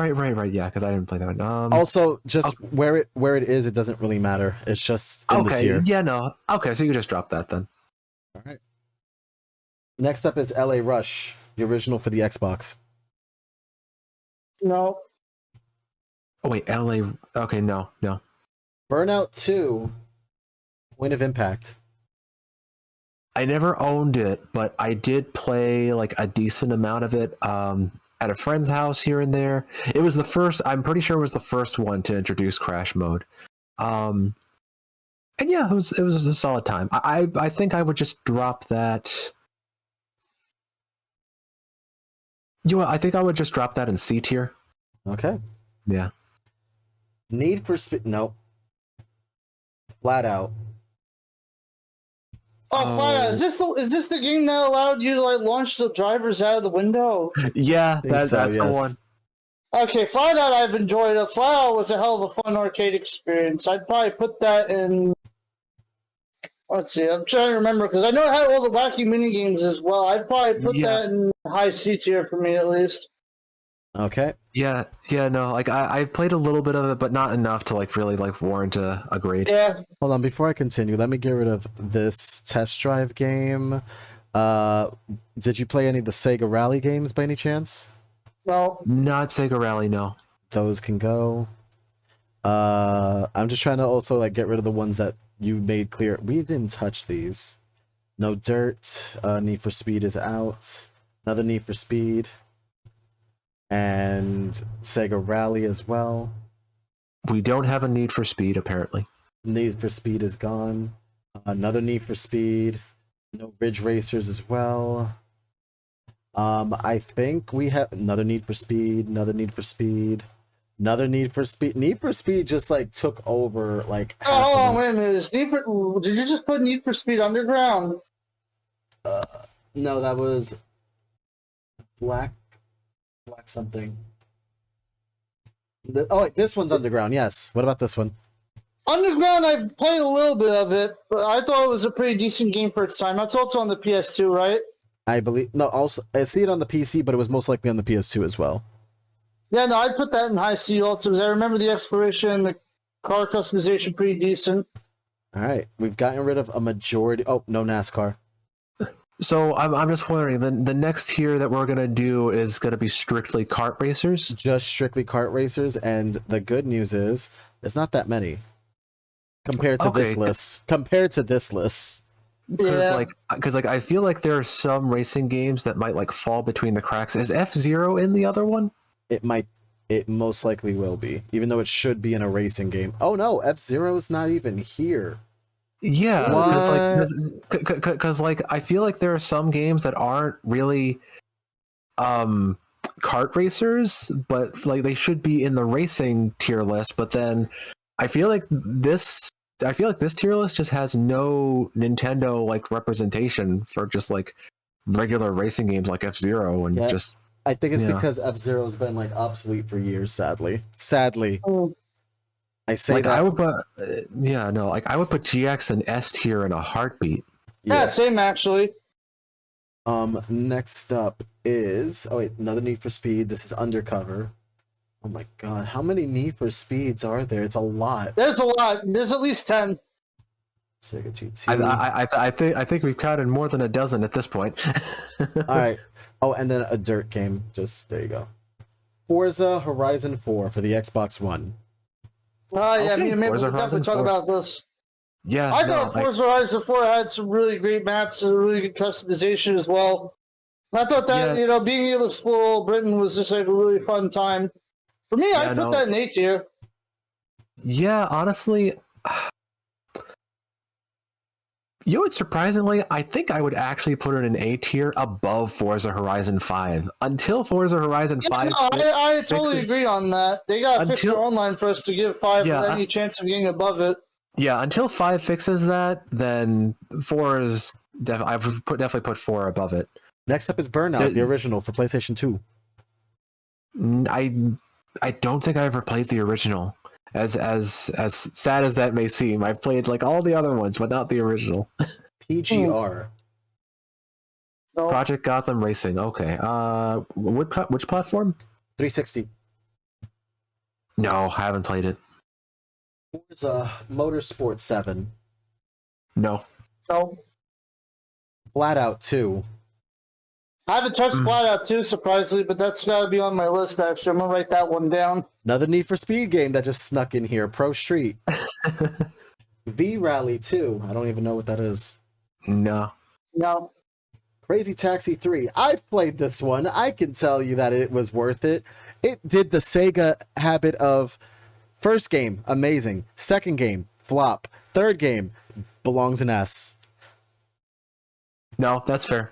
yeah, because I didn't play that one. Also, just where it is, it doesn't really matter. It's just in the okay, tier. yeah, no, okay, so you just drop that then. All right. Next up is LA Rush, the original for the Xbox. No. Oh wait, LA. Okay, no. Burnout 2, Point of Impact. I never owned it, but I did play like a decent amount of it at a friend's house here and there. It was the first. I'm pretty sure it was the first one to introduce crash mode. And yeah, it was a solid time. I think I would just drop that. I think I would just drop that in C tier. Okay. Yeah. Need for Speed. Nope. Flat Out. Oh, Flat Out. Is this the game that allowed you to like launch the drivers out of the window? Yeah, Think that's so, the yes. one. Okay, Flat Out I've enjoyed it. Flat Out was a hell of a fun arcade experience. I'd probably put that in. Let's see, I'm trying to remember because I know it had all the wacky mini games as well. I'd probably put that in high C tier for me at least. Okay. Yeah, no, like I've played a little bit of it, but not enough to like really like warrant a grade. Yeah. Hold on, before I continue, let me get rid of this test drive game. Did you play any of the Sega Rally games by any chance? No. Not Sega Rally, no. Those can go. I'm just trying to also like get rid of the ones that you made clear. We didn't touch these. No Dirt. Need for Speed is out. Another Need for Speed. And Sega Rally as well. We don't have a Need for Speed, apparently. Need for Speed is gone. Another Need for Speed. No Ridge Racers as well. I think we have another Need for Speed. Another Need for Speed. Another Need for Speed. Need for Speed just like took over like. Oh, hold on, wait a minute. Did you just put Need for Speed Underground? No, that was Black something. Oh, wait, this one's Underground. Yes. What about this one? Underground, I've played a little bit of it, but I thought it was a pretty decent game for its time. That's also on the PS2, right? I believe no. Also, I see it on the PC, but it was most likely on the PS2 as well. Yeah, no, I'd put that in high C also, because I remember the exploration, the car customization pretty decent. All right, we've gotten rid of a majority. Oh, no NASCAR. So I'm just wondering, the next tier that we're gonna do is gonna be strictly kart racers. Just strictly kart racers, and the good news is there's not that many compared to this list. Compared to this list, Because I feel like there are some racing games that might like fall between the cracks. Is F-Zero in the other one? it most likely will be, even though it should be in a racing game. Oh no, F-Zero's not even here. Yeah, because like I feel like there are some games that aren't really kart racers, but like they should be in the racing tier list. But then I feel like this tier list just has no Nintendo like representation for just like regular racing games like F-Zero and just. I think it's because F-Zero's been like obsolete for years. Sadly. I say like that I would put, I would put GX and S tier in a heartbeat. Yeah, same actually. Next up is another Need for Speed. This is Undercover. Oh my god, how many Need for Speeds are there? It's a lot. There's a lot. There's at least 10. Sega GT. I think we've counted more than a dozen at this point. All right. Oh, and then a dirt game. Just there you go. Forza Horizon 4 for the Xbox One. Yeah, maybe we'll Forza definitely talk about this. Yeah, I thought Forza Horizon 4 had some really great maps and really good customization as well. I thought that, being able to explore Britain was just like a really fun time. For me, I'd put that in A tier. Yeah, honestly, surprisingly, I think I would actually put it in A tier above Forza Horizon 5. Until Forza Horizon 5... I totally agree on that. They got to fix their online for us to give 5 any chance of getting above it. Yeah, until 5 fixes that, then 4 is... I would definitely put 4 above it. Next up is Burnout, the original for PlayStation 2. I don't think I ever played the original. As sad as that may seem, I've played like all the other ones, but not the original. PGR. Project Gotham Racing. Okay. Which platform? 360. No, I haven't played it. Forza Motorsport 7. No. Flat Out 2. I haven't touched Flat Out 2, surprisingly, but that's got to be on my list, actually. I'm going to write that one down. Another Need for Speed game that just snuck in here. Pro Street. V-Rally 2. I don't even know what that is. No. Crazy Taxi 3. I've played this one. I can tell you that it was worth it. It did the Sega habit of first game, amazing. Second game, flop. Third game, belongs in S. No, that's fair.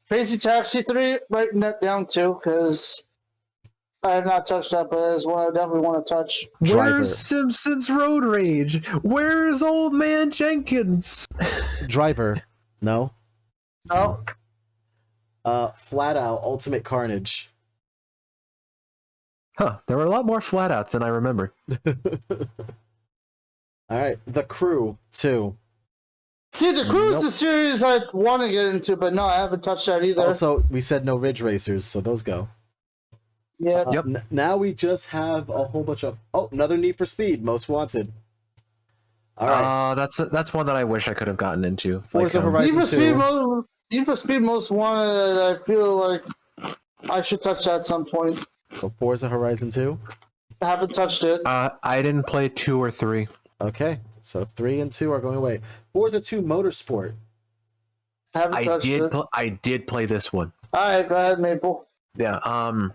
Crazy Taxi 3, writing that down too, because I have not touched that, but that is one I definitely want to touch. Where's Simpsons Road Rage? Where's Old Man Jenkins? Driver. No. No. Flat Out Ultimate Carnage. Huh, there were a lot more flat outs than I remember. Alright, The Crew 2. See, The Crew is a series I want to get into, but no, I haven't touched that either. Also, we said no Ridge Racers, so those go. Yeah. Now we just have a whole bunch of... Oh, another Need for Speed, Most Wanted. All right. That's one that I wish I could have gotten into. Forza Horizon 2. Need for Speed Most Wanted, I feel like I should touch that at some point. So Forza Horizon 2? I haven't touched it. I didn't play 2 or 3. Okay, so 3 and 2 are going away. Forza 2 Motorsport. I haven't touched it. I did play this one. Alright, go ahead, Maple. Yeah.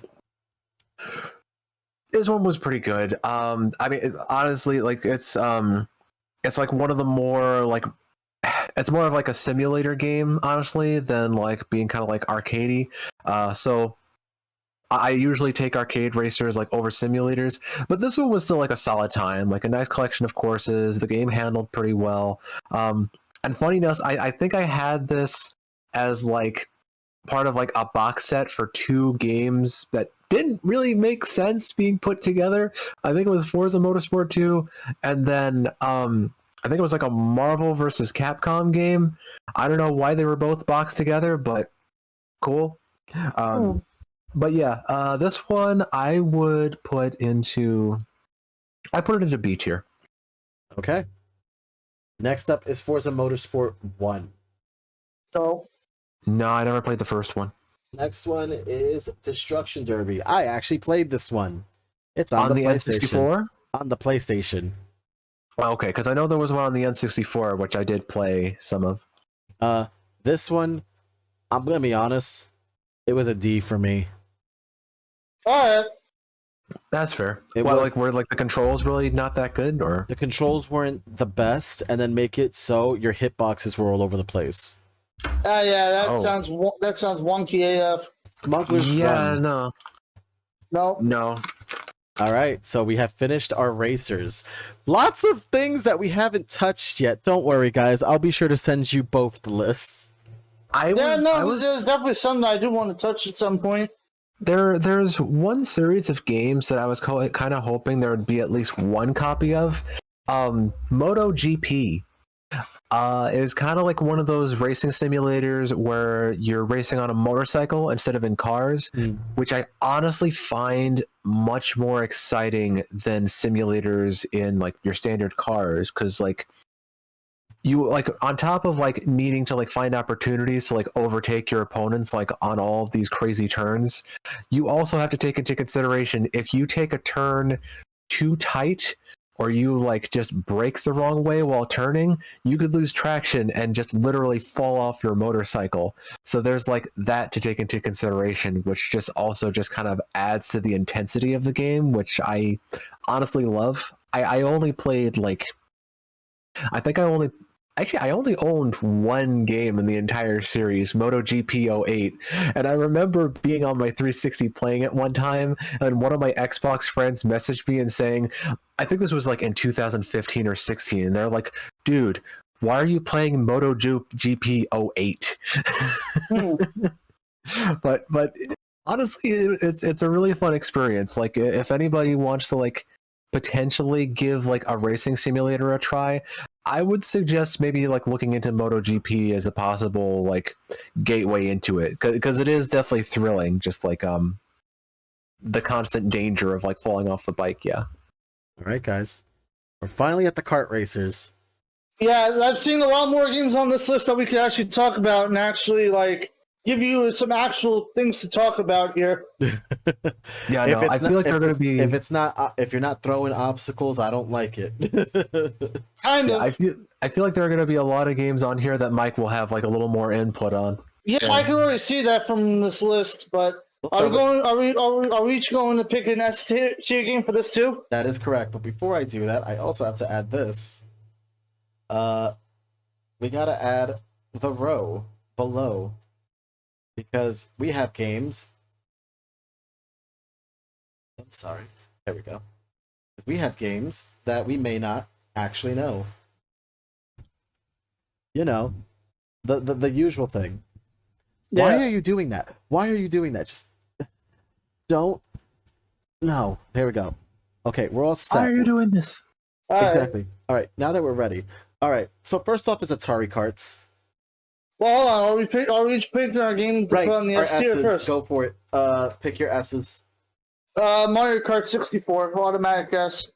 This one was pretty good. I mean, honestly, like it's like one of the more like, it's more of like a simulator game, honestly, than like being kind of like arcadey. So I usually take arcade racers like over simulators, but this one was still like a solid time, like a nice collection of courses. The game handled pretty well. And funny enough, I think I had this as like part of like a box set for 2 games that didn't really make sense being put together. I think it was Forza Motorsport 2, and then I think it was like a Marvel versus Capcom game. I don't know why they were both boxed together, but cool. But yeah, this one I would put into B tier. Okay. Next up is Forza Motorsport 1. So, No, I never played the first one. Next one is Destruction Derby. I actually played this one. It's on the PlayStation. N64? On the PlayStation. Okay, because I know there was one on the N64, which I did play some of. This one, I'm gonna be honest, it was a D for me. alright. That's fair. It Well, was- like were like the controls really not that good, or The controls weren't the best, and then make it so your hitboxes were all over the place. Yeah, that Oh. sounds wonky AF. Smuggler's yeah, Run. no. All right, so we have finished our racers. Lots of things that we haven't touched yet. Don't worry, guys. I'll be sure to send you both the lists. There's definitely something I do want to touch at some point. There's one series of games that I was kind of hoping there would be at least one copy of. MotoGP is kind of like one of those racing simulators where you're racing on a motorcycle instead of in cars, which I honestly find much more exciting than simulators in like your standard cars, because like you like on top of like needing to like find opportunities to like overtake your opponents like on all of these crazy turns, you also have to take into consideration if you take a turn too tight or you like just brake the wrong way while turning, you could lose traction and just literally fall off your motorcycle. So there's like that to take into consideration, which just also just kind of adds to the intensity of the game, which I honestly love. I only played like, I think I only owned one game in the entire series, MotoGP 08, and I remember being on my 360 playing it one time, and one of my Xbox friends messaged me and saying, I think this was like in 2015 or 16, and they're like, dude, why are you playing MotoGP 08? But honestly, it's a really fun experience. Like if anybody wants to like potentially give like a racing simulator a try, I would suggest maybe like looking into MotoGP as a possible like gateway into it, because it is definitely thrilling. Just like the constant danger of like falling off the bike. Yeah. All right, guys, we're finally at the kart racers. Yeah, I've seen a lot more games on this list that we could actually talk about and actually like give you some actual things to talk about here. Yeah, no, I feel like they're going to be. If you're not throwing obstacles, I don't like it. Kind of. I feel like there are going to be a lot of games on here that Mike will have like a little more input on. Yeah, I can already see that from this list. But are we each going to pick an S tier game for this too? That is correct. But before I do that, I also have to add this. We gotta add the row below, because we have games. I'm sorry. There we go. We have games that we may not actually know. You know, the usual thing. Yeah. Why are you doing that? Why are you doing that? Just don't. No. There we go. Okay, we're all set. Why are you doing this? All right. Exactly. All right, now that we're ready. All right, so first off is Atari Karts. Well, hold on. Are we each picking our game to Right, put on the our S tier S's. first? Go for it. Pick your S's. Mario Kart 64, automatic S.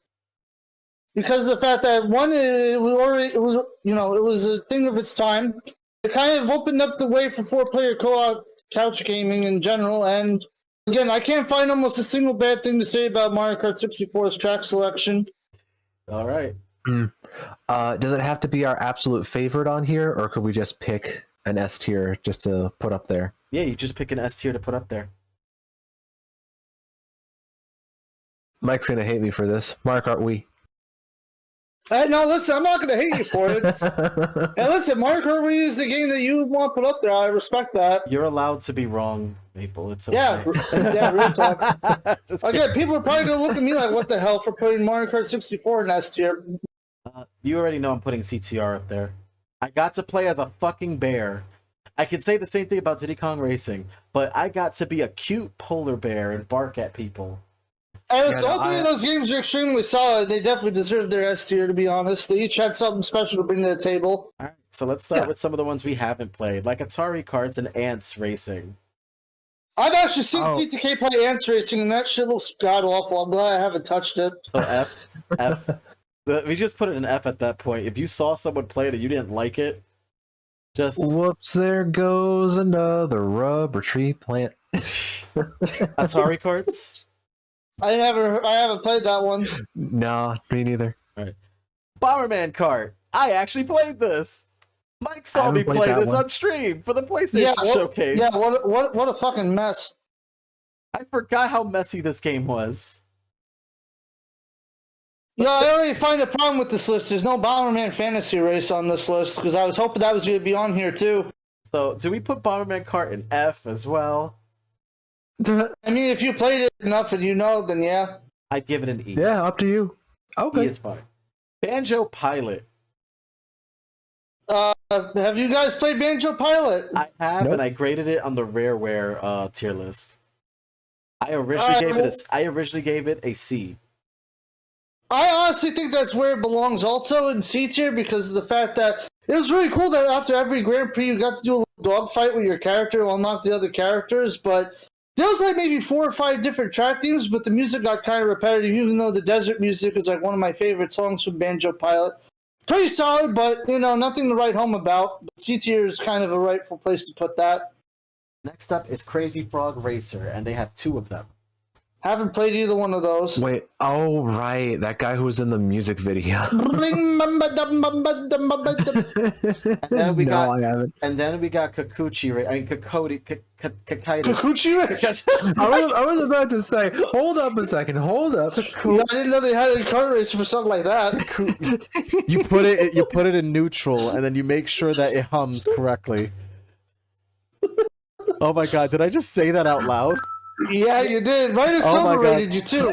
Because of the fact that one, it was a thing of its time. it kind of opened up the way for 4-player co-op couch gaming in general. And again, I can't find almost a single bad thing to say about Mario Kart 64's track selection. All right. Does it have to be our absolute favorite on here, or could we just pick an S tier just to put up there? Yeah, you just pick an S tier to put up there. Mike's gonna hate me for this. Mario Kart Wii. Hey, no, listen, I'm not going to hate you for it. Hey, listen, Mario Kart Wii is the game that you want to put up there. I respect that. You're allowed to be wrong, Maple. It's okay. Yeah, real talk. Just Again, kidding. people are probably going to look at me like, what the hell for putting Mario Kart 64 in S tier. You already know I'm putting CTR up there. I got to play as a fucking bear. I could say the same thing about Diddy Kong Racing, but I got to be a cute polar bear and bark at people. And all three of those games are extremely solid. They definitely deserve their S tier, to be honest. They each had something special to bring to the table. All right, so let's start with some of the ones we haven't played, like Atari Cards and Ants Racing. I've actually seen CTK play Ants Racing, and that shit looks god-awful. I'm glad I haven't touched it. So F. We just put it in F at that point. If you saw someone play it and you didn't like it, just... Whoops, there goes another rubber tree plant. Atari Cards? I haven't played that one. No, me neither. All right. Bomberman Kart. I actually played this. Mike saw me play this on stream for the PlayStation Showcase. Yeah, what a fucking mess. I forgot how messy this game was. Yeah, I already find a problem with this list. There's no Bomberman Fantasy Race on this list, because I was hoping that was going to be on here too. So, do we put Bomberman Kart in F as well? I mean, if you played it enough and you know, then yeah. I'd give it an E. Yeah, up to you. Okay. E is fine. Banjo Pilot. Have you guys played Banjo Pilot? I have, and I graded it on the Rareware tier list. I originally gave it a C. I honestly think that's where it belongs also in C tier, because of the fact that it was really cool that after every Grand Prix you got to do a little dogfight with your character to unlock the other characters, but there was like maybe 4 or 5 different track themes, but the music got kind of repetitive, even though the desert music is like one of my favorite songs from Banjo Pilot. Pretty solid, but, you know, nothing to write home about. But C tier is kind of a rightful place to put that. Next up is Crazy Frog Racer, and they have 2 of them. Haven't played either one of those. Wait, oh right, that guy who was in the music video. And then we got, I haven't. And then we got Kikuchi. I mean, Kikuchi Race. I was about to say, hold up a second, hold up. Yeah, I didn't know they had a car race for something like that. You put it in neutral, and then you make sure that it hums correctly. Oh my god, did I just say that out loud? Yeah, you did. Right as Silver rated you too.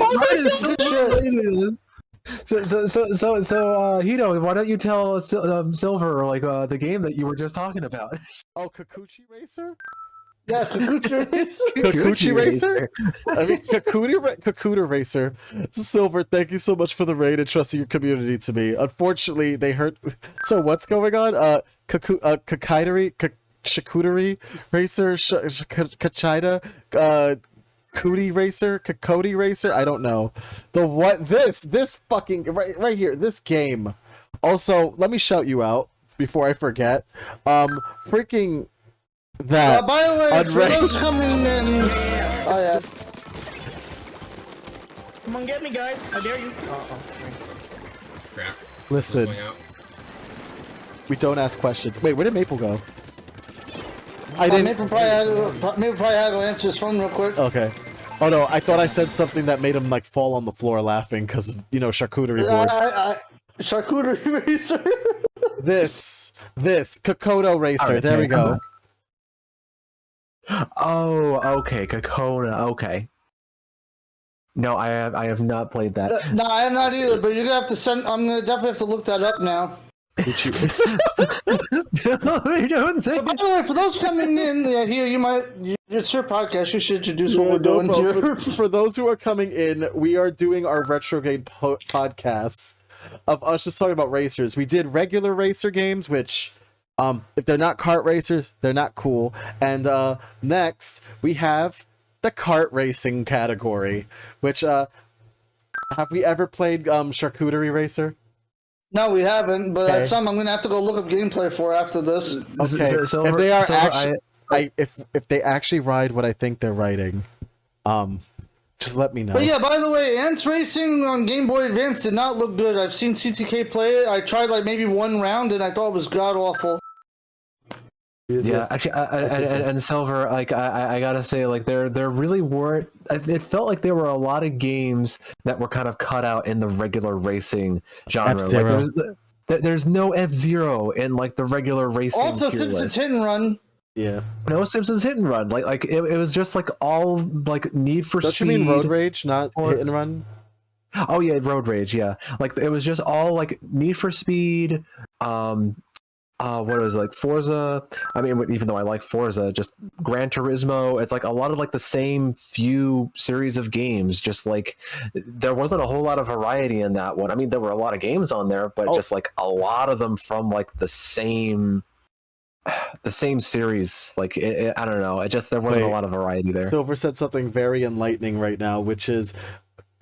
So, Hito, why don't you tell Silver like the game that you were just talking about? Oh, Kikuchi Racer? Yeah, Kikuchi Racer. Kikuchi Racer? I mean, Kakuta Racer. Silver, thank you so much for the raid and trusting your community to me. Unfortunately, they hurt. So what's going on? Charcuterie Racer, Kachida, Cootie Racer, Cody Racer. I don't know. This fucking right here. This game. Also, let me shout you out before I forget. Freaking that. By the way, for those coming in, oh yeah. Come on, get me, guys! I dare you. Crap. Listen, we don't ask questions. Wait, where did Maple go? I didn't. Maple probably had to answer his phone real quick. Okay. Oh no, I thought I said something that made him like fall on the floor laughing because of, you know, charcuterie board. Charcuterie Racer. this Kokoto Racer. Right, there we go. Oh, okay, Kokona. Okay. No, I have not played that. No, I have not either. But you're gonna have to send. I'm gonna definitely have to look that up now. You don't say. So by the way, for those coming in, here it's your podcast. You should introduce what we're doing here. For those who are coming in, we are doing our Retrogade podcasts of us just talking about racers. We did regular racer games, which, if they're not kart racers, they're not cool. And next we have the kart racing category, which have we ever played Charcuterie Racer? No, we haven't, but Okay. that's something I'm going to have to go look up gameplay for after this. Okay, if they are actually, if they actually ride what I think they're riding, just let me know. But yeah, by the way, Ants Racing on Game Boy Advance did not look good. I've seen CTK play it. I tried like maybe one round and I thought it was god awful. Yeah, actually, and Silver, like I gotta say, like there really weren't. It felt like there were a lot of games that were kind of cut out in the regular racing genre. F-Zero. Like there's no F-Zero in like the regular racing. Also, Simpsons Hit and Run. Yeah. No Simpsons Hit and Run. Like it was just like all like Need for Don't Speed. you mean Road Rage, not Hit and Run? Oh yeah, Road Rage. Yeah, like it was just all like Need for Speed. What was it, like Forza? I mean, even though I like Forza, just Gran Turismo. It's like a lot of like the same few series of games. Just like there wasn't a whole lot of variety in that one. I mean, there were a lot of games on there, but just like a lot of them from like the same series. Like I don't know. It just there wasn't a lot of variety there. Silver said something very enlightening right now, which is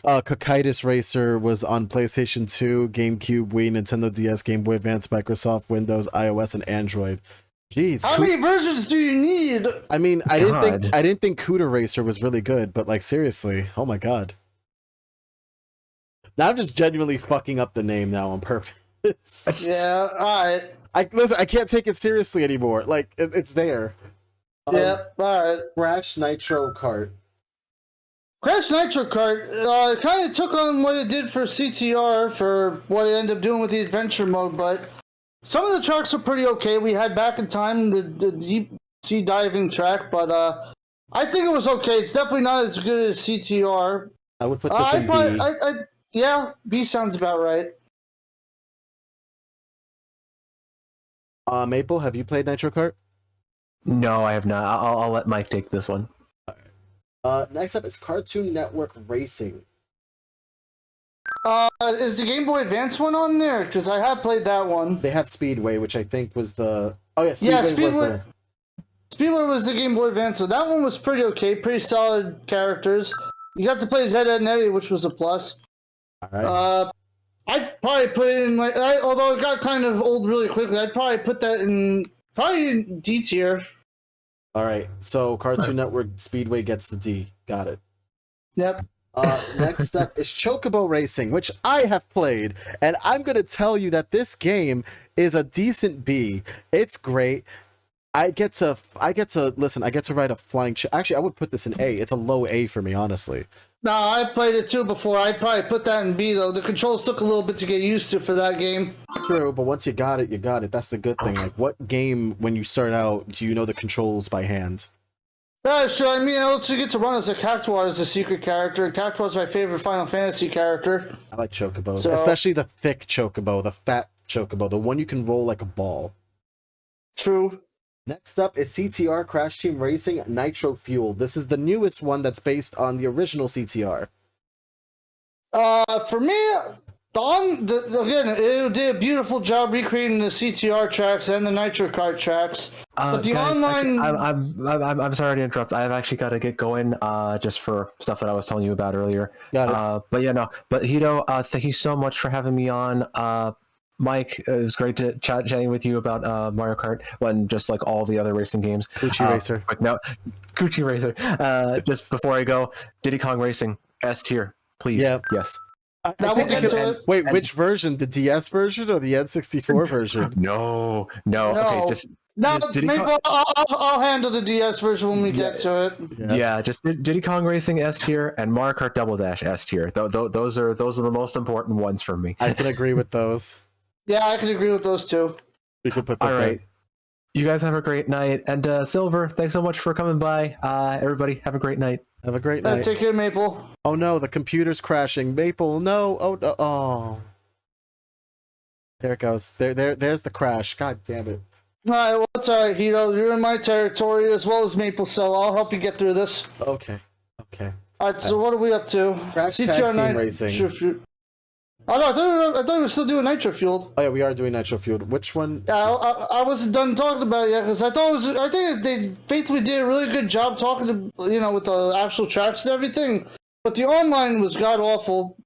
Cocytus Racer was on PlayStation 2, GameCube, Wii, Nintendo DS, Game Boy Advance, Microsoft, Windows, iOS, and Android. Jeez. How many versions do you need? I mean, I didn't think Cuda Racer was really good, but like seriously, oh my god. Now I'm just genuinely fucking up the name now on purpose. Yeah, alright. I can't take it seriously anymore. Like it's there. Yeah, alright. Crash Nitro Kart. Crash Nitro Kart kind of took on what it did for CTR for what it ended up doing with the adventure mode, but some of the tracks are pretty okay. We had Back in Time, the deep sea diving track, but I think it was okay. It's definitely not as good as CTR. I would put this in B. Yeah, B sounds about right. Maple, have you played Nitro Kart? No, I have not. I'll let Mike take this one. Next up is Cartoon Network Racing. Is the Game Boy Advance one on there? Because I have played that one. They have Speedway, which I think was the... Oh yeah, Speedway was the Game Boy Advance, so that one was pretty okay. Pretty solid characters. You got to play Zed, Ed, and Eddie, which was a plus. Alright. I'd probably put it in although it got kind of old really quickly, I'd probably put that in D tier. Alright, so Cartoon Network Speedway gets the D. Got it. Yep. Next up is Chocobo Racing, which I have played, and I'm gonna tell you that this game is a decent B. It's great. I get to ride a flying actually, I would put this in A. It's a low A for me, honestly. No, I played it too before. I'd probably put that in B, though. The controls took a little bit to get used to for that game. True, but once you got it, you got it. That's the good thing. Like, what game, when you start out, do you know the controls by hand? Yeah, sure. I mean, I also get to run as a Cactuar as a secret character, and Cactuar's my favorite Final Fantasy character. I like Chocobo, especially the thick Chocobo, the fat Chocobo, the one you can roll like a ball. True. Next up is CTR Crash Team Racing Nitro Fuel. This is the newest one that's based on the original CTR. For me, again, it did a beautiful job recreating the CTR tracks and the Nitro Kart tracks. But the guys, online... I'm sorry to interrupt. I've actually got to get going just for stuff that I was telling you about earlier. Got it. But yeah, no. But Hito, thank you so much for having me on. Mike, it was great to chatting with you about Mario Kart and just like all the other racing games. Coochie Racer. No, Coochie Racer. Just before I go, Diddy Kong Racing, S tier, please. Yeah. Yes. Now we'll get to it. Wait, which version? The DS version or the N64 version? No. Okay, just Diddy Kong... I'll handle the DS version when we get to it. Yeah, just Diddy Kong Racing S tier and Mario Kart Double Dash S tier. Those are the most important ones for me. I can agree with those. Yeah, I can agree with those two. We could put that all right. You guys have a great night. And Silver, thanks so much for coming by. Everybody, have a great night. Have a great night. Take care, Maple. Oh no, the computer's crashing. Maple, no. Oh, no. Oh. There it goes. There's the crash. God damn it. Alright, well, it's alright, Hito. You're in my territory as well as Maple, so I'll help you get through this. Okay. Alright, so what are we up to? Crash Tag Team Racing. Oh, no, I thought we were still doing Nitro Fueled. Oh yeah, we are doing Nitro Fueled. Which one? Yeah, I wasn't done talking about it yet because I think they faithfully did a really good job talking to with the actual tracks and everything, but the online was god awful.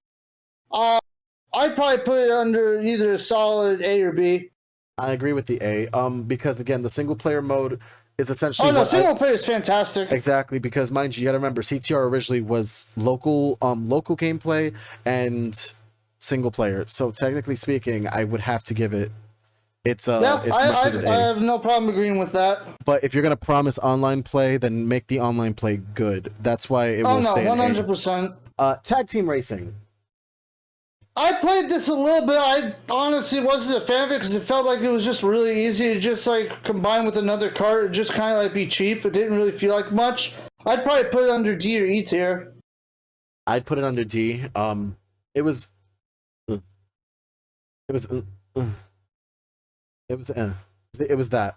I'd probably put it under either a solid A or B. I agree with the A. Because again, the single player mode is essentially. Oh no, single player is fantastic. Exactly, because mind you, you got to remember, CTR originally was local gameplay and single player. So technically speaking, I would have to give it. It's Yeah, it's I have no problem agreeing with that. But if you're gonna promise online play, then make the online play good. That's why it Oh will no, stay. 100%. Tag team racing. I played this a little bit. I honestly wasn't a fan of it because it felt like it was just really easy to just like combine with another card and just kind of like be cheap. It didn't really feel like much. I'd probably put it under D or E tier. I'd put it under D. It was. It was. It was that.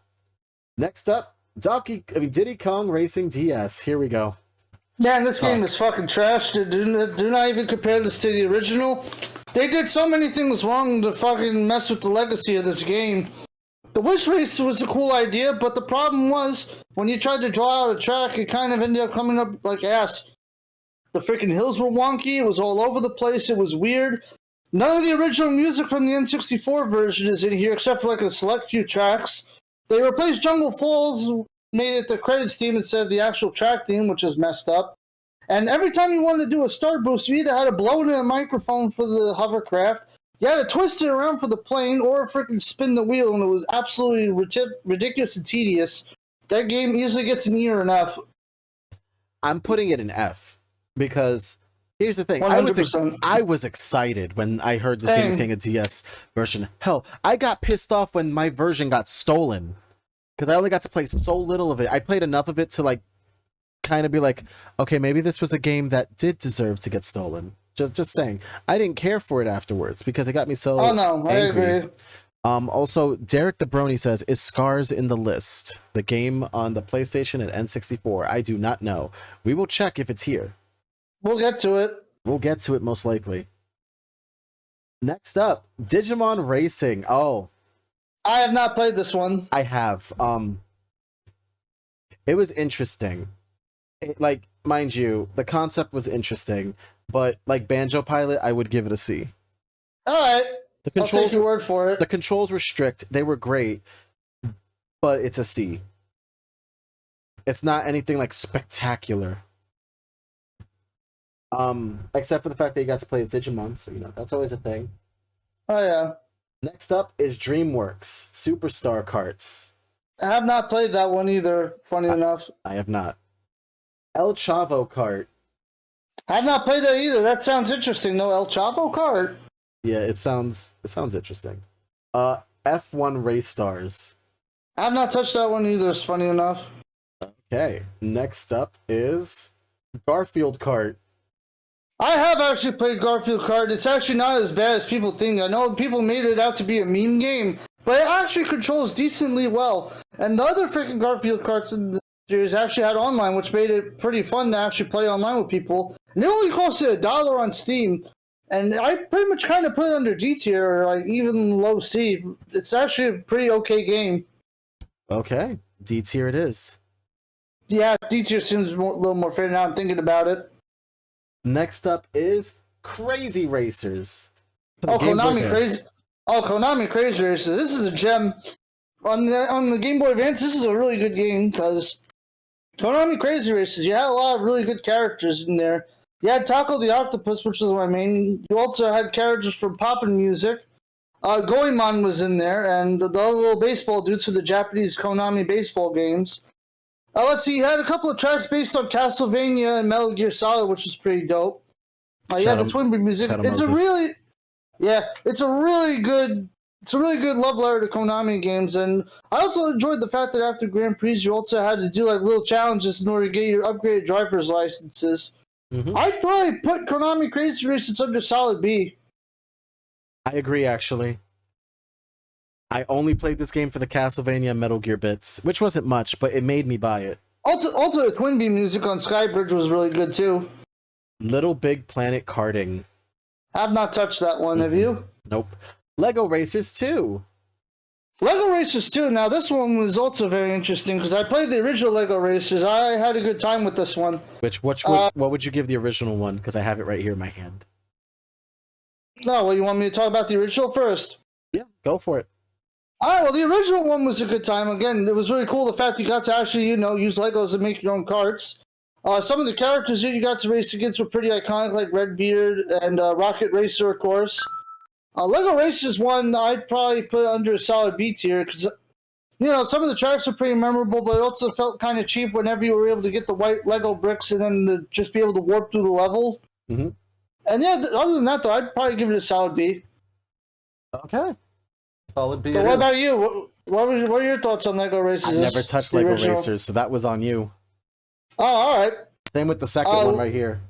Next up, Diddy Kong Racing DS. Here we go. Man, this game is fucking trash. Do not even compare this to the original. They did so many things wrong to fucking mess with the legacy of this game. The Wish Race was a cool idea, but the problem was, when you tried to draw out a track, it kind of ended up coming up like ass. The freaking hills were wonky, it was all over the place, it was weird. None of the original music from the N64 version is in here, except for like a select few tracks. They replaced Jungle Falls, made it the credits theme instead of the actual track theme, which is messed up. And every time you wanted to do a star boost, you either had to blow it in a microphone for the hovercraft, you had to twist it around for the plane, or freaking spin the wheel, and it was absolutely ridiculous and tedious. That game easily gets an E or an F. I'm putting it in F because here's the thing. 100%. I was excited when I heard this game was getting a DS version. Hell, I got pissed off when my version got stolen because I only got to play so little of it. I played enough of it to like kind of be like, okay, maybe this was a game that did deserve to get stolen. Just saying. I didn't care for it afterwards because it got me so I angry. agree. Also, Derek the Brony says, is Scars in the list? The game on the PlayStation and N64. I do not know. We will check if it's here. We'll get to it. We'll get to it most likely. Next up, Digimon Racing. Oh, I have not played this one. I have. It was interesting. Like, mind you, the concept was interesting, but like Banjo Pilot, I would give it a C. All right. The I'll take your word for it. The controls were strict. They were great, but it's a C. It's not anything like spectacular. Except for the fact that you got to play as Digimon, so you know that's always a thing. Oh yeah. Next up is DreamWorks Superstar Carts. I have not played that one either, funny enough. I have not. El Chavo Kart. I have not played that either. That sounds interesting though. El Chavo Kart. Yeah, it sounds interesting. F1 Race Stars. I have not touched that one either, funny enough. Okay. Next up is Garfield Kart. I have actually played Garfield Kart. It's actually not as bad as people think. I know people made it out to be a meme game, but it actually controls decently well. And the other freaking Garfield Karts in the series actually had online, which made it pretty fun to actually play online with people. And it only costed $1 on Steam. And I pretty much kind of put it under D tier, or like even low C. It's actually a pretty okay game. Okay. D tier it is. Yeah, D tier seems a little more fair now I'm thinking about it. Next up is Crazy Racers. Konami Crazy Racers. This is a gem. On the Game Boy Advance, this is a really good game because Konami Crazy Racers, you had a lot of really good characters in there. You had Taco the Octopus, which was my main. You also had characters from Poppin' Music. Goemon was in there, and the other little baseball dudes for the Japanese Konami baseball games. Let's see, you had a couple of tracks based on Castlevania and Metal Gear Solid, which was pretty dope. You had the Twin Beat music. It's a really good love letter to Konami games, and I also enjoyed the fact that after Grand Prix, you also had to do like little challenges in order to get your upgraded driver's licenses. Mm-hmm. I'd probably put Konami Crazy Racers under solid B. I agree, actually. I only played this game for the Castlevania and Metal Gear bits, which wasn't much, but it made me buy it. Also the Twin Beam music on Skybridge was really good too. Little Big Planet Karting. I've not touched that one, have you? Nope. Lego Racers 2. Lego Racers 2. Now this one was also very interesting because I played the original Lego Racers. I had a good time with this one. What would you give the original one? Because I have it right here in my hand. No, well, you want me to talk about the original first? Yeah, go for it. All right, well, the original one was a good time. Again, it was really cool the fact you got to actually, use Legos and make your own carts. Some of the characters that you got to race against were pretty iconic, like Redbeard and Rocket Racer, of course. Lego Racers one I'd probably put under a solid B tier because, some of the tracks were pretty memorable, but it also felt kind of cheap whenever you were able to get the white Lego bricks and then just be able to warp through the level. Mm-hmm. And yeah, other than that, though, I'd probably give it a solid B. Okay. Solid B. So what about you? What are your thoughts on Lego Racers? I never touched Lego Racers, so that was on you. Oh, all right. Same with the second one right here.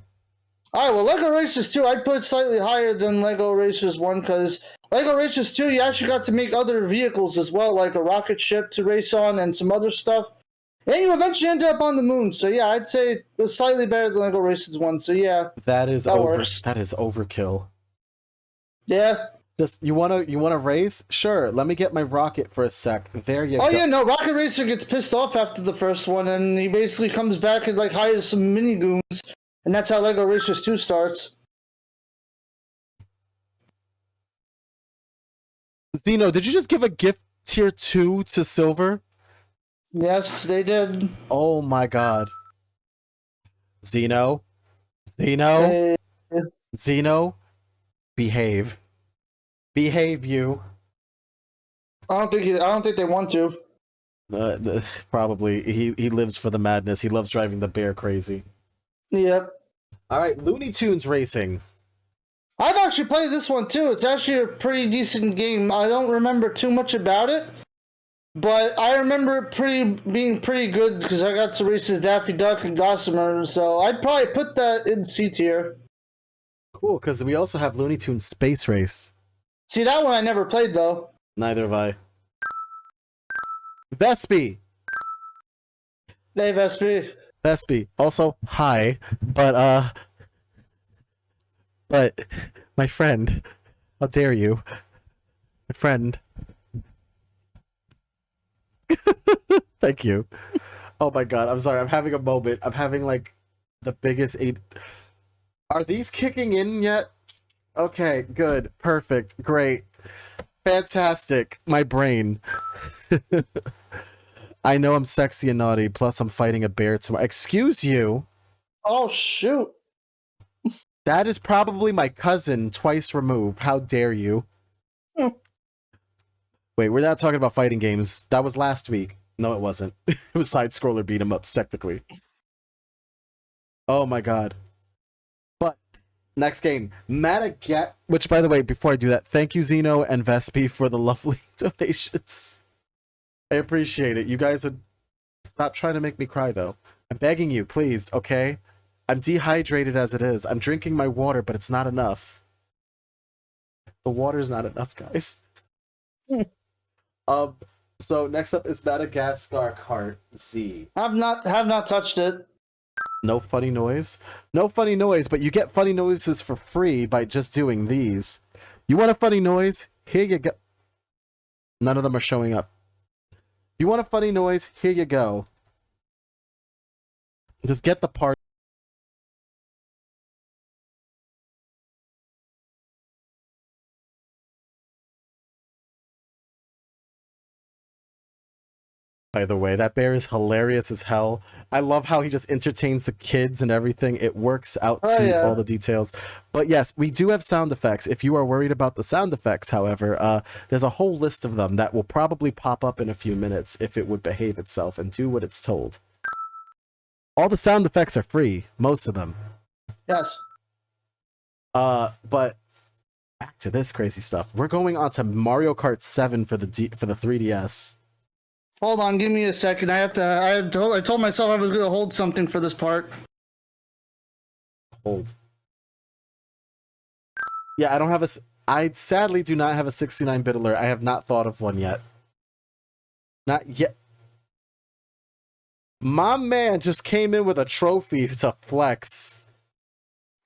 All right, well, Lego Racers 2, I'd put slightly higher than Lego Racers 1 because Lego Racers 2, you actually got to make other vehicles as well, like a rocket ship to race on and some other stuff. And you eventually ended up on the moon. So, yeah, I'd say it was slightly better than Lego Racers 1. So, yeah, that is works. That is overkill. Yeah. Just you wanna race? Sure. Let me get my rocket for a sec. There you go. Oh yeah, no, Rocket Racer gets pissed off after the first one, and he basically comes back and hires some mini goons, and that's how Lego Racers 2 starts. Zeno, did you just give a gift tier 2 to Silver? Yes, they did. Oh my god. Zeno, Zeno, behave. Behave, you. I don't think they want to. Probably. He lives for the madness. He loves driving the bear crazy. Yep. All right, Looney Tunes Racing. I've actually played this one too. It's actually a pretty decent game. I don't remember too much about it, but I remember it being pretty good because I got to race as Daffy Duck and Gossamer, so I'd probably put that in C tier. Cool, because we also have Looney Tunes Space Race. See, that one I never played, though. Neither have I. Vespi. Hey, Vespi. Vespi. Also, hi. But my friend. How dare you? My friend. Thank you. Oh my god, I'm sorry. I'm having a moment. I'm having, the biggest eight. Are these kicking in yet? Okay, good, perfect, great, fantastic. My brain. I know I'm sexy and naughty, plus I'm fighting a bear tomorrow. Excuse you? Oh, shoot. That is probably my cousin twice removed. How dare you? Wait, we're not talking about fighting games. That was last week. No, it wasn't. It was side-scroller beat-em-ups, technically. Oh my god. Next game, Madagascar. Which, by the way, before I do that, thank you, Zeno and Vespi, for the lovely donations. I appreciate it. You guys would stop trying to make me cry, though. I'm begging you, please, okay? I'm dehydrated as it is. I'm drinking my water, but it's not enough. The water's not enough, guys. So next up is Madagascar Kart Z. Have not touched it. No funny noise? No funny noise, but you get funny noises for free by just doing these. You want a funny noise? Here you go. None of them are showing up. You want a funny noise? Here you go. Just get the part. By the way, that bear is hilarious as hell. I love how he just entertains the kids and everything. It works out to all the details. But yes, we do have sound effects. If you are worried about the sound effects, however, there's a whole list of them that will probably pop up in a few minutes if it would behave itself and do what it's told. All the sound effects are free, most of them. Yes. But back to this crazy stuff. We're going on to Mario Kart 7 for the 3DS. Hold on, give me a second. I told myself I was going to hold something for this part. Hold. Yeah, I don't have I sadly do not have a 69-bit alert. I have not thought of one yet. Not yet. My man just came in with a trophy to flex.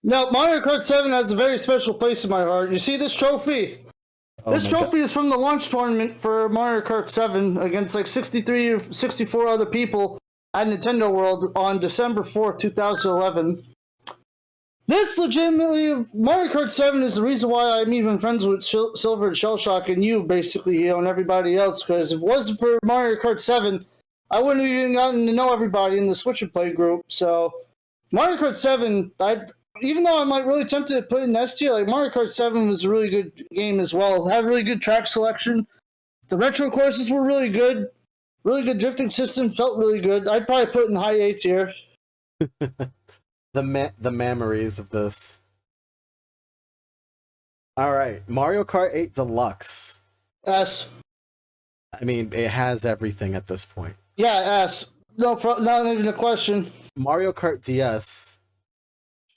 No, Mario Kart 7 has a very special place in my heart. You see this trophy? This trophy is from the launch tournament for Mario Kart 7 against 63 or 64 other people at Nintendo World on December 4th, 2011. This legitimately, Mario Kart 7 is the reason why I'm even friends with Silver and Shellshock and you, basically, and everybody else. Because if it wasn't for Mario Kart 7, I wouldn't have even gotten to know everybody in the Switch and Play group. So, Mario Kart 7, even though I'm like really tempted to put it in S tier, like Mario Kart 7 was a really good game as well. It had really good track selection. The retro courses were really good. Really good drifting system, felt really good. I'd probably put it in high A tier. The memories of this. All right, Mario Kart 8 Deluxe. S. I mean, it has everything at this point. Yeah, S. No, not even a question. Mario Kart DS.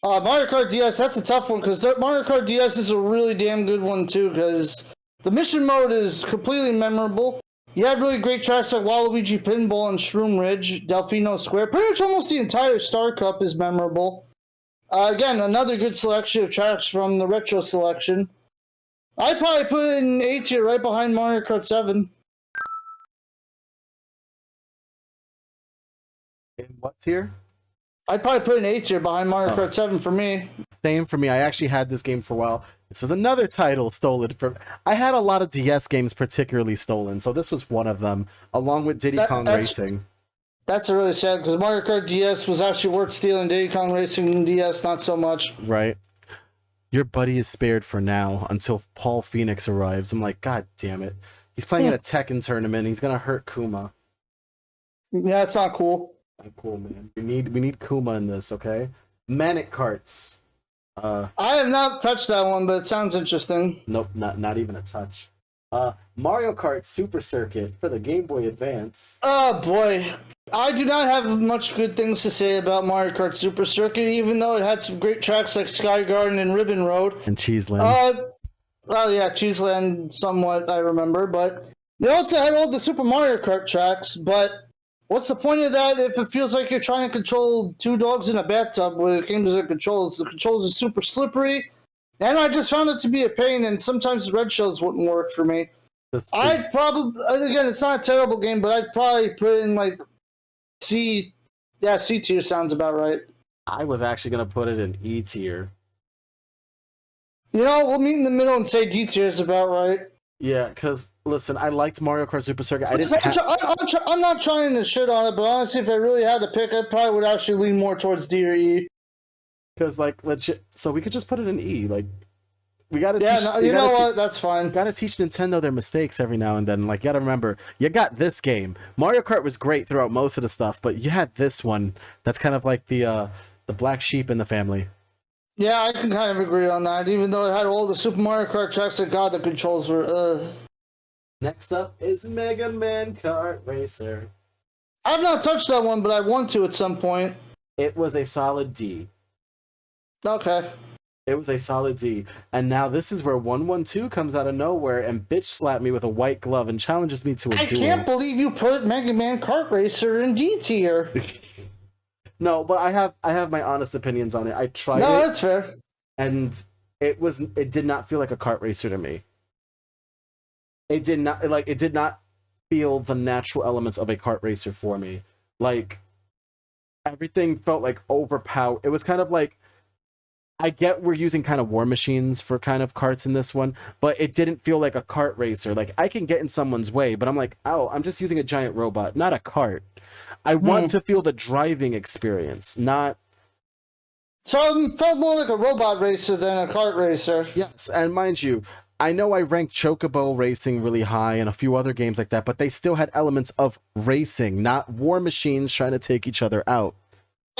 Mario Kart DS, that's a tough one because Mario Kart DS is a really damn good one too because the mission mode is completely memorable. You had really great tracks like Waluigi Pinball and Shroom Ridge, Delfino Square. Pretty much almost the entire Star Cup is memorable. Again, another good selection of tracks from the retro selection. I'd probably put it in A tier right behind Mario Kart 7. In what tier? I'd probably put it in A tier behind Mario Kart 7 for me. Same for me. I actually had this game for a while. This was another title stolen from... I had a lot of DS games particularly stolen, so this was one of them, along with Diddy Kong Racing. That's a really sad, because Mario Kart DS was actually worth stealing. Diddy Kong Racing and DS, not so much. Right. Your buddy is spared for now until Paul Phoenix arrives. I'm like, God damn it. He's playing in a Tekken tournament. He's going to hurt Kuma. Yeah, it's not cool. Not cool, man. We need Kuma in this, okay? Manic Carts. I have not touched that one, but it sounds interesting. Nope, not even a touch. Mario Kart Super Circuit for the Game Boy Advance. Oh boy, I do not have much good things to say about Mario Kart Super Circuit, even though it had some great tracks like Sky Garden and Ribbon Road. And Cheeseland. Well, yeah, Cheeseland somewhat, I remember, but they also had all the Super Mario Kart tracks, but what's the point of that if it feels like you're trying to control two dogs in a bathtub when it comes to the controls? The controls are super slippery, and I just found it to be a pain, and sometimes the red shells wouldn't work for me. I'd probably, again, it's not a terrible game, but I'd probably put it in like C. Yeah, C tier sounds about right. I was actually going to put it in E tier. You know, we'll meet in the middle and say D tier is about right. Yeah, because, listen, I liked Mario Kart Super Circuit. I'm not trying to shit on it, but honestly, if I really had to pick, I probably would actually lean more towards D or E. Because, like, legit, so we could just put it in E. Like, we gotta teach. Yeah, you know what? That's fine. Gotta teach Nintendo their mistakes every now and then. Like, you gotta remember, you got this game. Mario Kart was great throughout most of the stuff, but you had this one that's kind of like the black sheep in the family. Yeah, I can kind of agree on that, even though it had all the Super Mario Kart tracks that God, the controls were, Next up is Mega Man Kart Racer. I've not touched that one, but I want to at some point. It was a solid D. Okay. It was a solid D. And now this is where 112 comes out of nowhere and bitch slapped me with a white glove and challenges me to a duel. I can't believe you put Mega Man Kart Racer in D tier. No, but I have my honest opinions on it. I tried it. No, that's fair. And it did not feel like a kart racer to me. It did not feel the natural elements of a kart racer for me. Like, everything felt like overpowered. It was kind of like, I get we're using kind of war machines for kind of carts in this one, but it didn't feel like a kart racer. Like, I can get in someone's way, but I'm like, oh, I'm just using a giant robot, not a cart. I want to feel the driving experience, not... So it felt more like a robot racer than a kart racer. Yes, and mind you, I know I ranked Chocobo Racing really high and a few other games like that, but they still had elements of racing, not war machines trying to take each other out.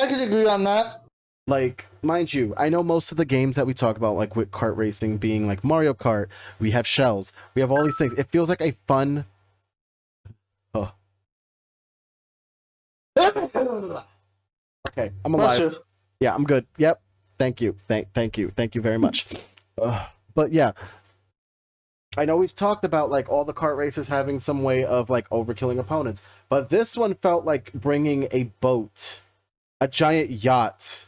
I could agree on that. Like, mind you, I know most of the games that we talk about, like with kart racing being like Mario Kart, we have shells, we have all these things. It feels like a fun... Oh. Okay, I'm alive. Yeah, I'm good. Yep. Thank you. Thank you. Thank you very much. But yeah, I know we've talked about like all the kart racers having some way of like overkilling opponents, but this one felt like bringing a boat, a giant yacht,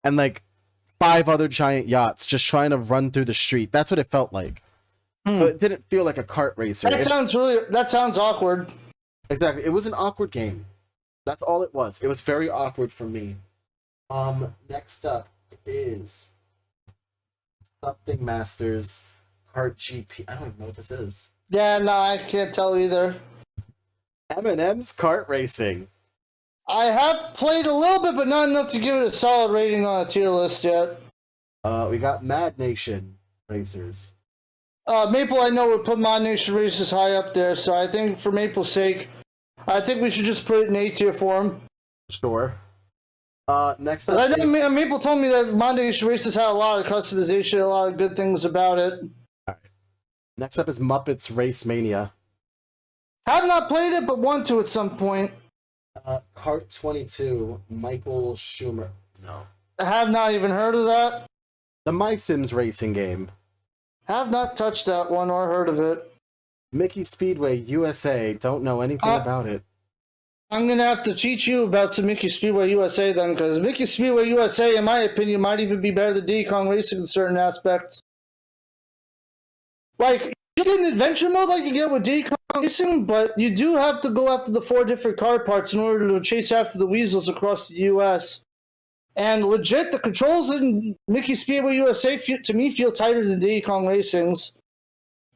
and like 5 other giant yachts just trying to run through the street. That's what it felt like. So it didn't feel like a kart racer. That sounds awkward. Exactly. It was an awkward game. That's all it was. It was very awkward for me. Next up is something Masters Kart GP. I don't even know what this is. Yeah, no, I can't tell either. M&M's Kart Racing. I have played a little bit, but not enough to give it a solid rating on a tier list yet. We got Mad Nation Racers. Maple, I know would put Mod Nation Races high up there, so I think for Maple's sake, I think we should just put it in A tier for him. Sure. Next I up know Maple told me that Mod Nation Races had a lot of customization, a lot of good things about it. Next up is Muppets Race Mania. Have not played it, but want to at some point. Kart 22, Michael Schumer. No. I have not even heard of that. The My Sims racing game. Have not touched that one or heard of it. Mickey Speedway USA. Don't know anything about it. I'm going to have to teach you about some Mickey Speedway USA then, because Mickey Speedway USA, in my opinion, might even be better than Diddy Kong Racing in certain aspects. Like, you get an adventure mode like you get with Diddy Kong Racing, but you do have to go after the 4 different car parts in order to chase after the weasels across the U.S. And legit, the controls in Mickey Speedway USA, to me, feel tighter than Diddy Kong Racing's.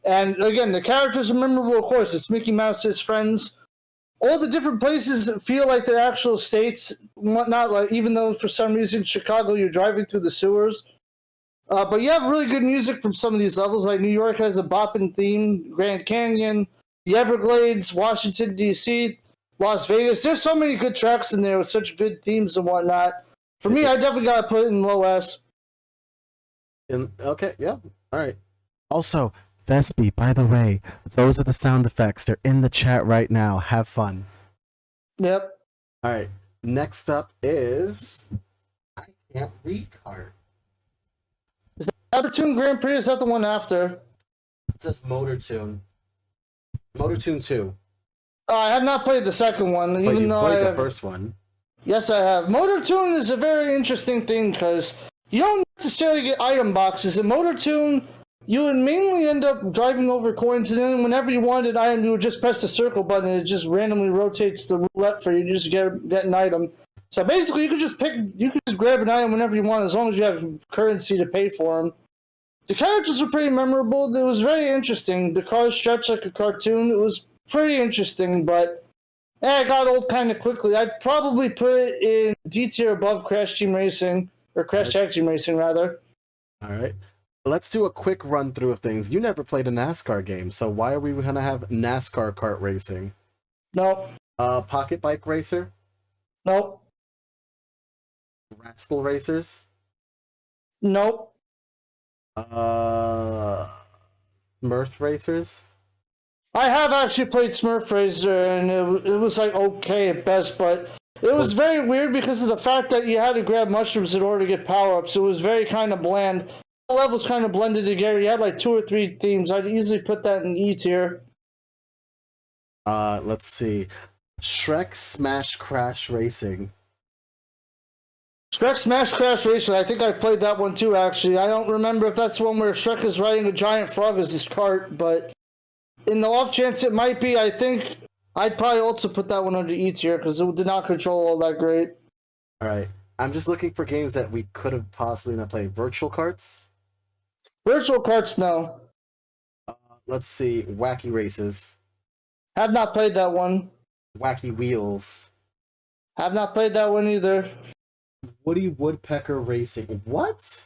And again, the characters are memorable, of course. It's Mickey Mouse's friends. All the different places feel like they're actual states and whatnot, like, even though for some reason Chicago you're driving through the sewers. But you have really good music from some of these levels, like New York has a bopping theme, Grand Canyon, the Everglades, Washington, D.C., Las Vegas. There's so many good tracks in there with such good themes and whatnot. For me, I definitely got to put it in low S. Okay, yeah, all right. Also, Vespi, by the way, those are the sound effects. They're in the chat right now. Have fun. Yep. All right. Next up is I can't read card. Is that Evertune Grand Prix? Or is that the one after? It says Motor Tune. Motor Tune 2. I have not played the second one, But even you though played I the have. first one. Yes, I have. Motor Tune is a very interesting thing because you don't necessarily get item boxes. In Motor Tune, you would mainly end up driving over coins, and then whenever you wanted an item, you would just press the circle button, and it just randomly rotates the roulette for you to just get an item. So basically, you could just grab an item whenever you want, as long as you have currency to pay for them. The characters were pretty memorable. It was very interesting. The cars stretched like a cartoon. It was pretty interesting, but it got old kind of quickly. I'd probably put it in D tier above Crash Team Racing, or Crash Tag Team Racing, rather. All right. Let's do a quick run through of things. You never played a NASCAR game, so why are we going to have NASCAR kart racing? Nope. Pocket Bike Racer? Nope. Rascal Racers? Nope. Smurf Racers? I have actually played Smurf Racer, and it was like okay at best, but it was very weird because of the fact that you had to grab mushrooms in order to get power-ups. It was very kind of bland. The levels kind of blended together. You had like 2 or 3 themes. I'd easily put that in E tier. Let's see. Shrek Smash Crash Racing. Shrek Smash Crash Racing, I think I've played that one too, actually. I don't remember if that's one where Shrek is riding a giant frog as his cart, but in the off chance it might be, I think I'd probably also put that one under E tier because it did not control all that great. Alright. I'm just looking for games that we could have possibly not played. Virtual Carts? Virtual Carts, no. Let's see. Wacky Races. Have not played that one. Wacky Wheels. Have not played that one either. Woody Woodpecker Racing. What?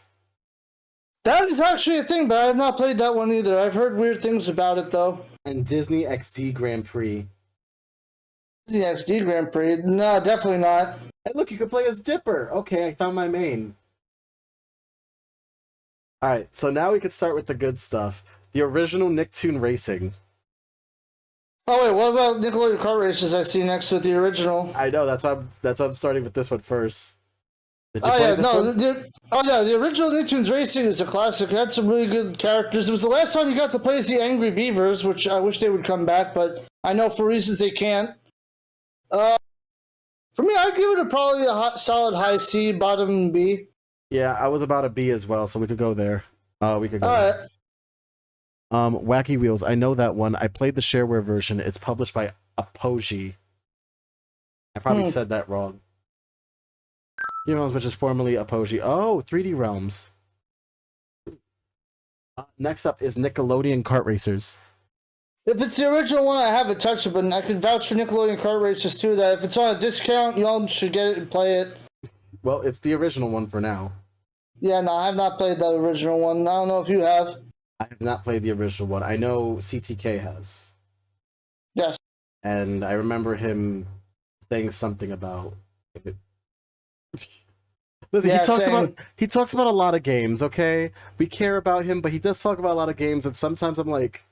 That is actually a thing, but I have not played that one either. I've heard weird things about it, though. And Disney XD Grand Prix. The XD Grand Prix? No, definitely not. Hey, look, you can play as Dipper. Okay, I found my main. Alright, so now we can start with the good stuff. The original Nicktoon Racing. Oh wait, what about Nickelodeon Kart Races I see next with the original? I know, that's why I'm starting with this one first. Did you Oh play yeah, this no, one? the original Nicktoons Racing is a classic. It had some really good characters. It was the last time you got to play as the Angry Beavers, which I wish they would come back, but I know for reasons they can't. For me, I'd give it probably a solid high C, bottom B. Yeah, I was about a B as well, so we could go there. We could go All there. right. Wacky Wheels, I know that one. I played the shareware version. It's published by Apogee. I probably said that wrong. Realms, which is formerly Apogee. Oh, 3D Realms. Next up is Nickelodeon Kart Racers. If it's the original one, I haven't touched it, but I can vouch for Nickelodeon Kart Racers too. That if it's on a discount, y'all should get it and play it. Well, it's the original one for now. Yeah, no, I have not played that original one. I don't know if you have. I have not played the original one. I know CTK has. Yes. And I remember him saying something about it. Listen, Yeah, he talks about a lot of games, okay? We care about him, but he does talk about a lot of games, and sometimes I'm like,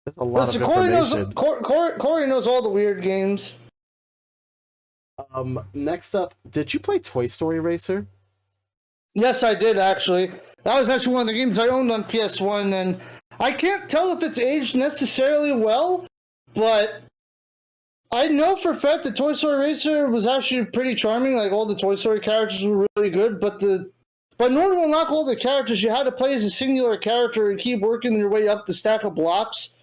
there's a lot Listen, of information. Corey knows all the weird games. Next up, did you play Toy Story Racer? Yes, I did actually. That was actually one of the games I owned on PS1, and I can't tell if it's aged necessarily well, but I know for a fact that Toy Story Racer was actually pretty charming. Like, all the Toy Story characters were really good, but in order to unlock all the characters, you had to play as a singular character and keep working your way up the stack of blocks,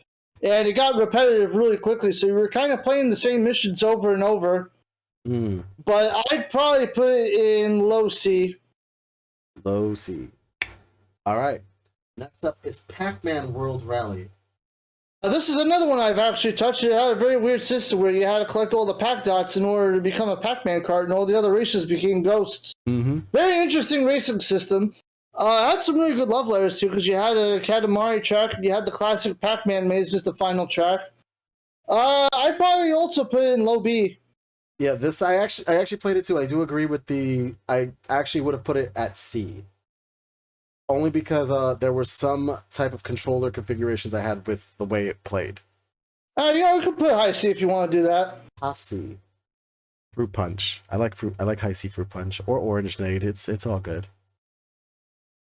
and it got repetitive really quickly, so you were kind of playing the same missions over and over. But I'd probably put it in low C. Low C. All right. Next up is Pac-Man World Rally. This is another one I've actually touched. It had a very weird system where you had to collect all the Pac dots in order to become a Pac-Man cart, and all the other races became ghosts. Very interesting racing system. It had some really good love letters too, because you had a Katamari track, and you had the classic Pac-Man maze as the final track. I'd probably also put it in low B. Yeah, this I actually played it too. I do agree with I actually would have put it at C. Only because there were some type of controller configurations I had with the way it played. You know, we could put high C if you want to do that. High C. Fruit Punch. I like high C Fruit Punch or Orange Nade. It's all good.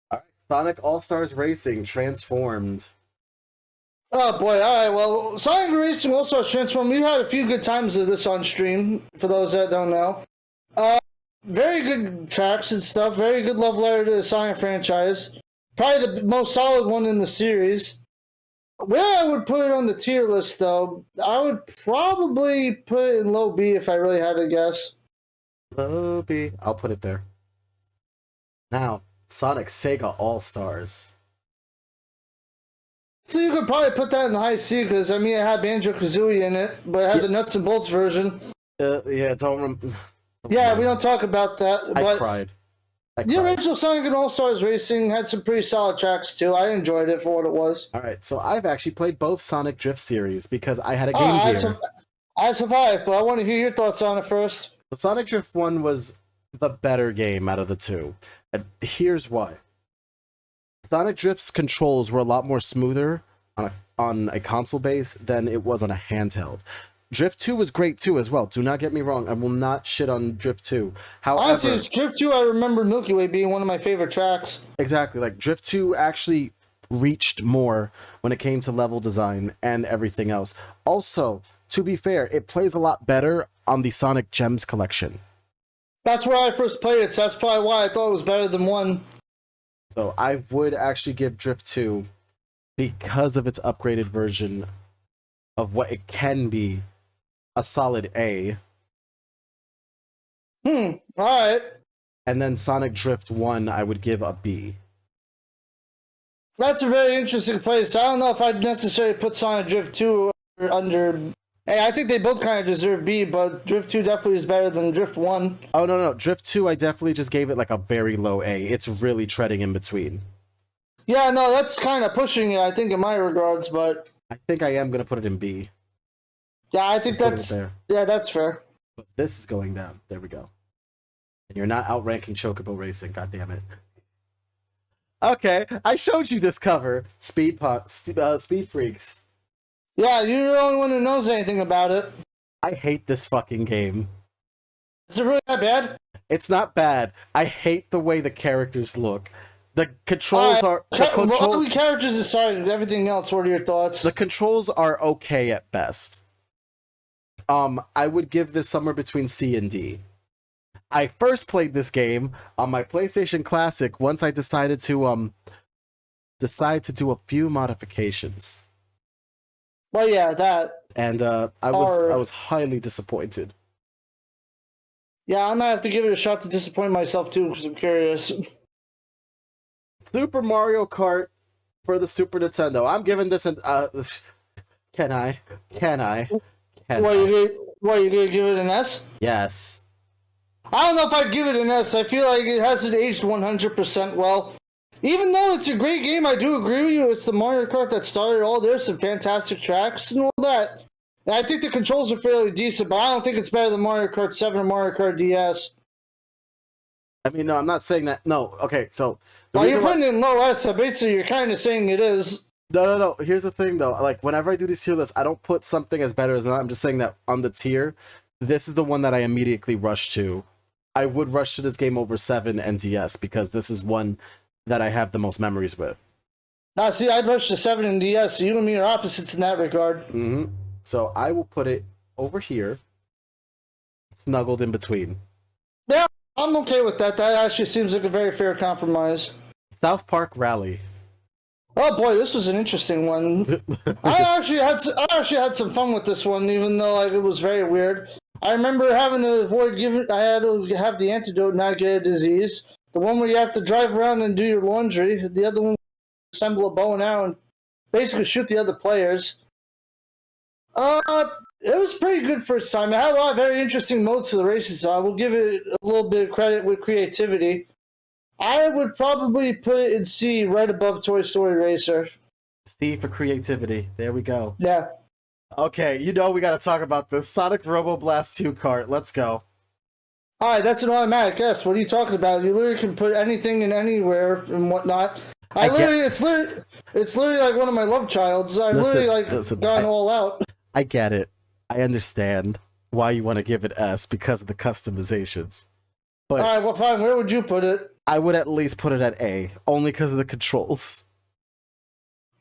All right, Sonic All Stars Racing Transformed. Oh boy! All right. Well, Sonic Racing All Stars Transformed. We've had a few good times of this on stream. For those that don't know, very good tracks and stuff. Very good love letter to the Sonic franchise. Probably the most solid one in the series. Where I would put it on the tier list, though, I would probably put it in low B if I really had to guess. Low B. I'll put it there. Now, Sonic Sega All Stars. So you could probably put that in the high C because, I mean, it had Banjo-Kazooie in it, but it had the nuts and bolts version. Yeah, Yeah, we don't talk about that. I cried. The original Sonic and All-Stars Racing had some pretty solid tracks, too. I enjoyed it for what it was. All right, so I've actually played both Sonic Drift series because I had a Game Gear. I survived, but I want to hear your thoughts on it first. The Sonic Drift 1 was the better game out of the two. And here's why. Sonic Drift's controls were a lot more smoother on a console base than it was on a handheld. Drift 2 was great too as well. Do not get me wrong. I will not shit on Drift 2. However, honestly, it's Drift 2, I remember Milky Way being one of my favorite tracks. Exactly. Like, Drift 2 actually reached more when it came to level design and everything else. Also, to be fair, it plays a lot better on the Sonic Gems collection. That's where I first played it, so that's probably why I thought it was better than 1. So I would actually give Drift 2, because of its upgraded version of what it can be, a solid A. Alright. And then Sonic Drift 1, I would give a B. That's a very interesting place. I don't know if I'd necessarily put Sonic Drift 2 under... Hey, I think they both kind of deserve B, but Drift 2 definitely is better than Drift 1. Oh, no. Drift 2, I definitely just gave it like a very low A. It's really treading in between. Yeah, no, that's kind of pushing it, I think, in my regards, but... I think I am going to put it in B. Yeah, I think that's... Yeah, that's fair. But this is going down. There we go. And you're not outranking Chocobo Racing, God damn it. Okay, I showed you this cover. Speed Freaks. Yeah, you're the only one who knows anything about it. I hate this fucking game. Is it really that bad? It's not bad. I hate the way the characters look. The controls are... all the characters aside, everything else, what are your thoughts? The controls are okay at best. I would give this somewhere between C and D. I first played this game on my PlayStation Classic once I decided to do a few modifications. Well, yeah, that. And I was highly disappointed. Yeah, I'm gonna have to give it a shot to disappoint myself too, because I'm curious. Super Mario Kart for the Super Nintendo. I'm giving this an. Can I? Can I? Can What I? you gonna give it an S? Yes. I don't know if I'd give it an S. I feel like it hasn't aged 100% well. Even though it's a great game, I do agree with you. It's the Mario Kart that started all. There's some fantastic tracks and all that. And I think the controls are fairly decent, but I don't think it's better than Mario Kart 7 or Mario Kart DS. I mean, no, I'm not saying that. No, okay, so. Well, you're putting it in low S, so basically you're kind of saying it is. No. Here's the thing, though. Like, whenever I do these tier lists, I don't put something as better as not. I'm just saying that on the tier, this is the one that I immediately rush to. I would rush to this game over 7 and DS because this is one that I have the most memories with. Now, see, I'd rush to 7 and DS, so you and me are opposites in that regard. Mm-hmm. So I will put it over here, snuggled in between. Yeah, I'm okay with that. That actually seems like a very fair compromise. South Park Rally. Oh boy, this was an interesting one. I actually had some fun with this one, even though it was very weird. I remember having to avoid giving. I had to have the antidote, not get a disease. The one where you have to drive around and do your laundry. The other one, assemble a bow and arrow and basically shoot the other players. It was pretty good first time. It had a lot of very interesting modes to the races, so I will give it a little bit of credit with creativity. I would probably put it in C, right above Toy Story Racer. C for creativity. There we go. Yeah. Okay, we got to talk about this Sonic Robo Blast 2 kart. Let's go. All right, that's an automatic yes. What are you talking about? You literally can put anything in anywhere and whatnot. It's literally like one of my love childs. I've gone all out. I get it. I understand why you want to give it S because of the customizations. But all right, well, fine. Where would you put it? I would at least put it at A, only because of the controls.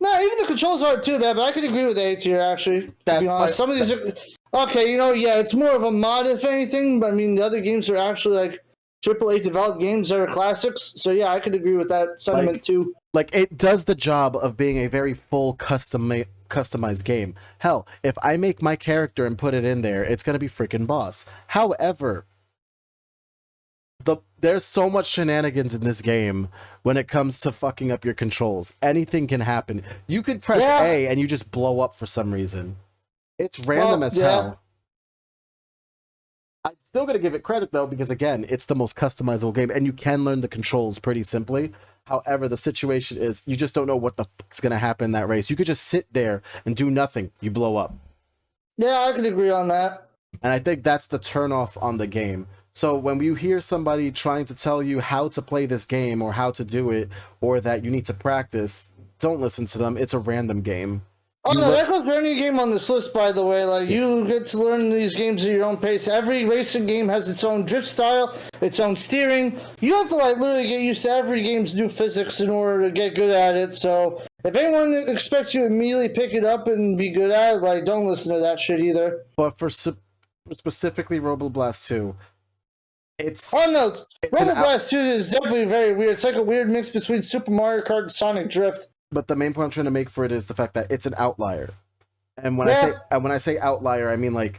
No, even the controls aren't too bad, but I can agree with A tier, actually. To be honest. Some of these are... Okay, it's more of a mod, if anything, but I mean, the other games are actually, like, AAA developed games that are classics, so yeah, I could agree with that sentiment, too. Like, it does the job of being a very full customized game. Hell, if I make my character and put it in there, it's gonna be freaking boss. However... There's so much shenanigans in this game when it comes to fucking up your controls. Anything can happen. You could press A and you just blow up for some reason. It's random as hell. I'm still going to give it credit, though, because, again, it's the most customizable game, and you can learn the controls pretty simply. However, the situation is you just don't know what the fuck's going to happen in that race. You could just sit there and do nothing. You blow up. Yeah, I can agree on that. And I think that's the turnoff on the game. So when you hear somebody trying to tell you how to play this game or how to do it or that you need to practice, don't listen to them. It's a random game. Oh, no, that goes for any game on this list, by the way. Like, you get to learn these games at your own pace. Every racing game has its own drift style, its own steering. You have to, literally get used to every game's new physics in order to get good at it. So if anyone expects you to immediately pick it up and be good at it, don't listen to that shit either. But for specifically Robo Blast 2, Robo Blast 2 is definitely very weird. It's like a weird mix between Super Mario Kart and Sonic Drift. But the main point I'm trying to make for it is the fact that it's an outlier. And when I say outlier, I mean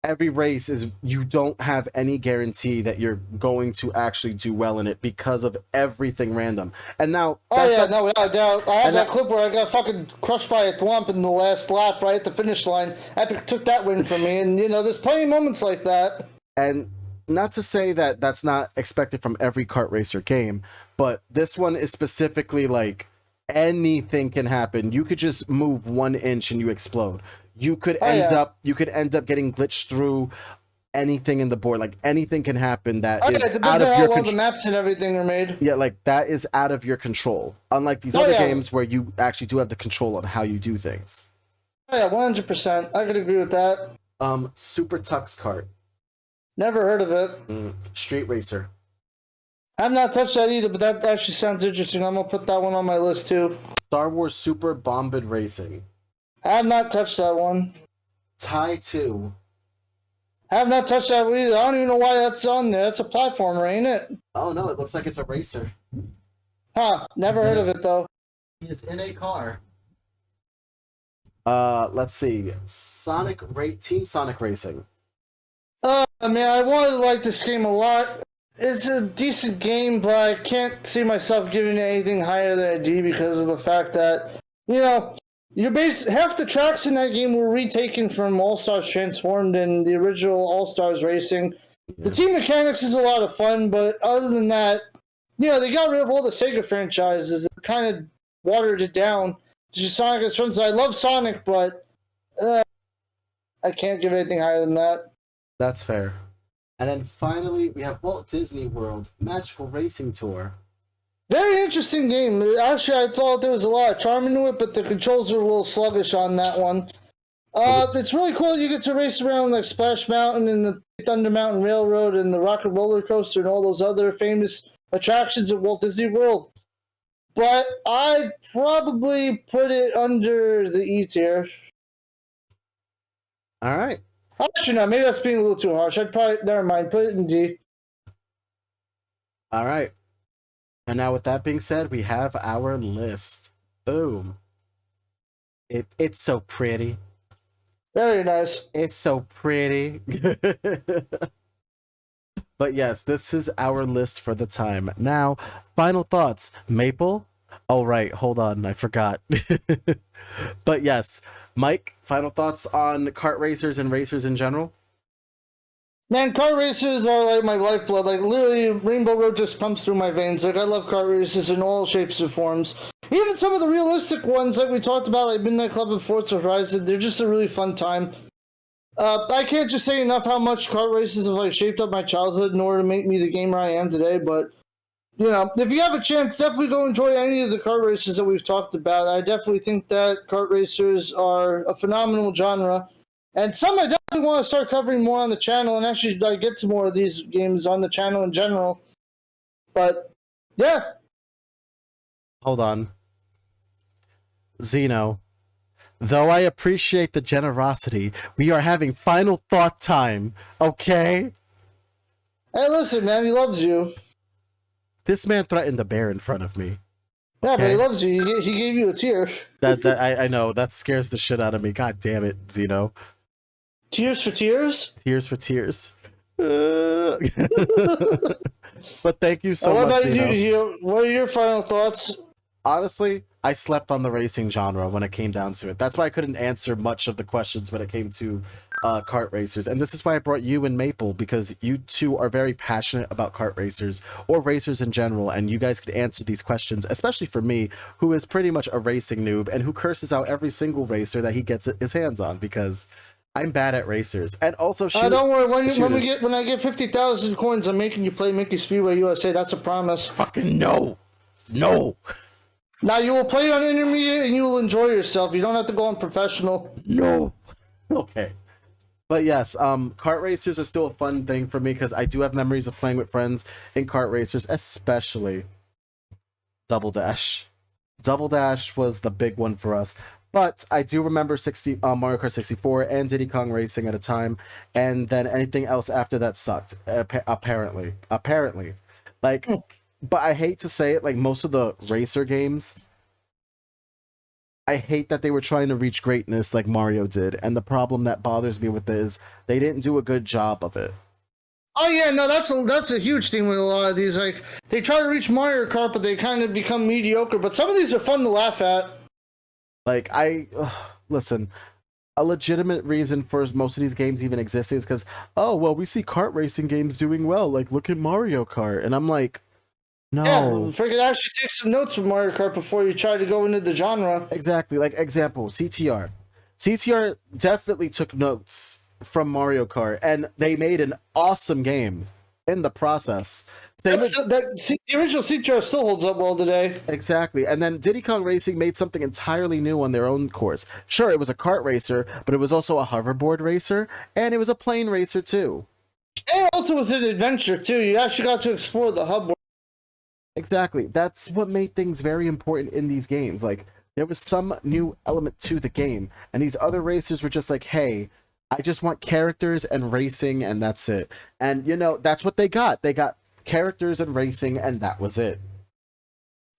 every race is you don't have any guarantee that you're going to actually do well in it because of everything random. And now without doubt. I have that clip where I got fucking crushed by a thwomp in the last lap right at the finish line. Epic took that win from me, and there's plenty of moments like that. And not to say that that's not expected from every kart racer game, but this one is specifically anything can happen. You could just move 1 inch and you explode. You could end up getting glitched through anything in the board. Anything can happen that is out of your control. The maps and everything are made. Yeah, that is out of your control. Unlike these other games where you actually do have the control on how you do things. Oh yeah, 100%. I could agree with that. Super Tux Kart. Never heard of it. Street Racer. I've not touched that either, but that actually sounds interesting. I'm going to put that one on my list, too. Star Wars Super Bombed Racing. I have not touched that one. Tai 2. I have not touched that one either. I don't even know why that's on there. That's a platformer, ain't it? Oh, no, it looks like it's a racer. Huh, never heard of it, though. He is in a car. Let's see. Team Sonic Racing. I mean, I wanted to like this game a lot. It's a decent game, but I can't see myself giving it anything higher than a D because of the fact that, half the tracks in that game were retaken from All Stars Transformed and the original All Stars Racing. Yeah. The team mechanics is a lot of fun, but other than that, they got rid of all the Sega franchises and kind of watered it down to just Sonic Adventures. I love Sonic, but I can't give anything higher than that. That's fair. And then finally, we have Walt Disney World Magical Racing Tour. Very interesting game. Actually, I thought there was a lot of charm into it, but the controls are a little sluggish on that one. It's really cool. You get to race around like Splash Mountain and the Thunder Mountain Railroad and the Rocket Roller Coaster and all those other famous attractions at Walt Disney World. But I'd probably put it under the E tier. All right. Actually, no, maybe that's being a little too harsh. Never mind, put it in D. All right. And now with that being said, we have our list. Boom. It's so pretty. Very nice. It's so pretty. But yes, this is our list for the time. Now, final thoughts. Maple? Oh, right. Hold on. I forgot. But yes, Mike, final thoughts on kart racers and racers in general? Man, kart races are like my lifeblood. Like, literally, Rainbow Road just pumps through my veins. Like, I love kart races in all shapes and forms. Even some of the realistic ones, like we talked about, like Midnight Club and Forza Horizon, they're just a really fun time. I can't just say enough how much kart races have like shaped up my childhood in order to make me the gamer I am today. But if you have a chance, definitely go enjoy any of the kart races that we've talked about. I definitely think that kart racers are a phenomenal genre, and some I definitely want to start covering more on the channel and actually get to more of these games on the channel in general. But yeah, Hold on. Zeno. Though I appreciate the generosity, we are having final thought time, okay? hey, listen, man, he loves you. This man threatened a bear in front of me. Yeah, but Okay. he loves you. He gave you a tear. I know, that scares the shit out of me. God damn it, Zeno. Tears for tears? Tears for tears. But thank you so what much, about you, Zeno. Hito? What are your final thoughts? Honestly, I slept on the racing genre when it came down to it. That's why I couldn't answer much of the questions when it came to kart racers. And this is why I brought you and Maple, because you two are very passionate about kart racers or racers in general, and you guys could answer these questions, especially for me, who is pretty much a racing noob and who curses out every single racer that he gets his hands on, because I'm bad at racers. And also, don't worry. When I get 50,000 coins, I'm making you play Mickey Speedway USA. That's a promise. fucking no. Now you will play on intermediate and you will enjoy yourself. You don't have to go on professional. No. Okay. But yes, kart racers are still a fun thing for me because I do have memories of playing with friends in kart racers, especially Double Dash. Double Dash was the big one for us. But I do remember Mario Kart 64 and Diddy Kong Racing at a time, and then anything else after that sucked. Apparently. Like, but I hate to say it, like most of the racer games, I hate that they were trying to reach greatness like Mario did, and the problem that bothers me with it is they didn't do a good job of it. Oh yeah, no, that's a huge thing with a lot of these. Like they try to reach Mario Kart, but they kind of become mediocre. But some of these are fun to laugh at. Like listen, a legitimate reason for most of these games even existing is because, oh well, we see kart racing games doing well. Like look at Mario Kart, and I'm like, no. Yeah, freaking actually take some notes from Mario Kart before you try to go into the genre. Exactly. Like example, CTR. CTR definitely took notes from Mario Kart, and they made an awesome game in the process. The original CTR still holds up well today. Exactly. And then Diddy Kong Racing made something entirely new on their own course. Sure, it was a kart racer, but it was also a hoverboard racer, and it was a plane racer too. And also was an adventure too. You actually got to explore the hub. Exactly. That's what made things very important in these games. Like, there was some new element to the game, and these other racers were just like, hey, I just want characters and racing, and that's it. And, that's what they got. They got characters and racing, and that was it.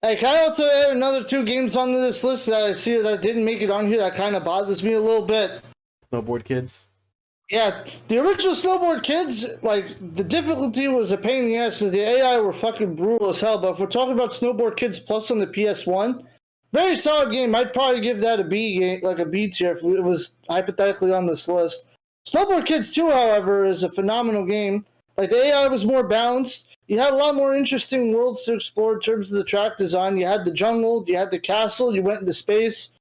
Hey, can I also add another 2 games onto this list that I see that didn't make it on here that kind of bothers me a little bit? Snowboard Kids? Yeah, the original Snowboard Kids, like, the difficulty was a pain in the ass because the AI were fucking brutal as hell. But if we're talking about Snowboard Kids Plus on the PS1, very solid game. I'd probably give that a B game, like a B tier if it was hypothetically on this list. Snowboard Kids 2, however, is a phenomenal game. Like, the AI was more balanced. You had a lot more interesting worlds to explore in terms of the track design. You had the jungle, you had the castle, you went into space.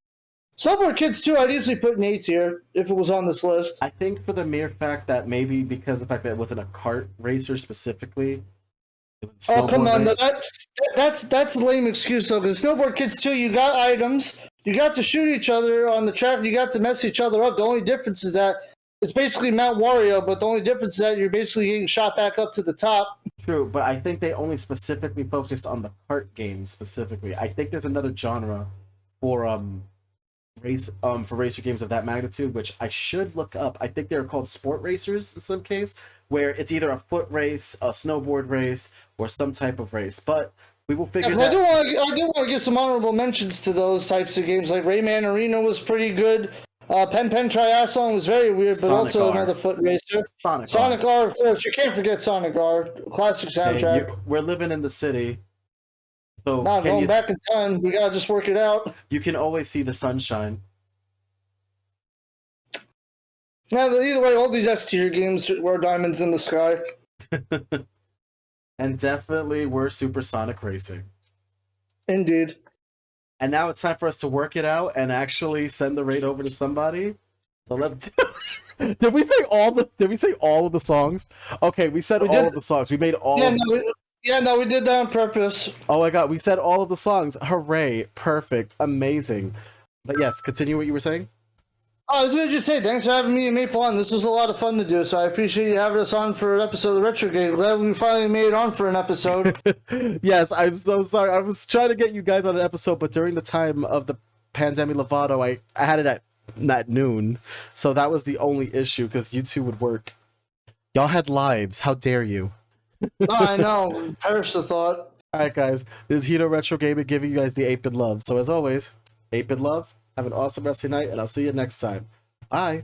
Snowboard Kids 2, I'd easily put in A tier if it was on this list. I think for the mere fact that maybe because of the fact that it wasn't a kart racer specifically. Oh, come on. Race. That's a lame excuse, though, because Snowboard Kids 2, you got items, you got to shoot each other on the track, you got to mess each other up. The only difference is that it's basically Mount Wario, but the only difference is that you're basically getting shot back up to the top. True, but I think they only specifically focused on the kart games specifically. I think there's another genre for racer games of that magnitude, which I should look up. I think they're called sport racers in some case, where it's either a foot race, a snowboard race, or some type of race. But we will figure that. I do want to give some honorable mentions to those types of games. Like Rayman Arena was pretty good. Pen Triathlon was very weird, but Sonic also R. another foot racer. Sonic R, of course. You can't forget Sonic R. Classic soundtrack. Hey, we're living in the city. So not going back in time. We gotta just work it out. You can always see the sunshine. No, but either way, all these S-tier games were diamonds in the sky. And definitely we're supersonic racing. Indeed. And now it's time for us to work it out and actually send the raid over to somebody. So let's. Did we say all of the songs? Okay, we said all of the songs. We made all. Yeah, we did that on purpose. Oh my god, we said all of the songs. Hooray! Perfect, amazing. But yes, continue what you were saying. I was going to just say, thanks for having me and Maple on. This was a lot of fun to do, so I appreciate you having us on for an episode of Retrogade. Glad we finally made it on for an episode. Yes, I'm so sorry. I was trying to get you guys on an episode, but during the time of the Pandemic Lovato, I had it at noon, so that was the only issue, because you two would work. Y'all had lives. How dare you? I know. Perish the thought. Alright, guys. This is Hito Retro Gaming giving you guys the 8-bit love. So as always, 8-bit love. Have an awesome rest of your night, and I'll see you next time. Bye.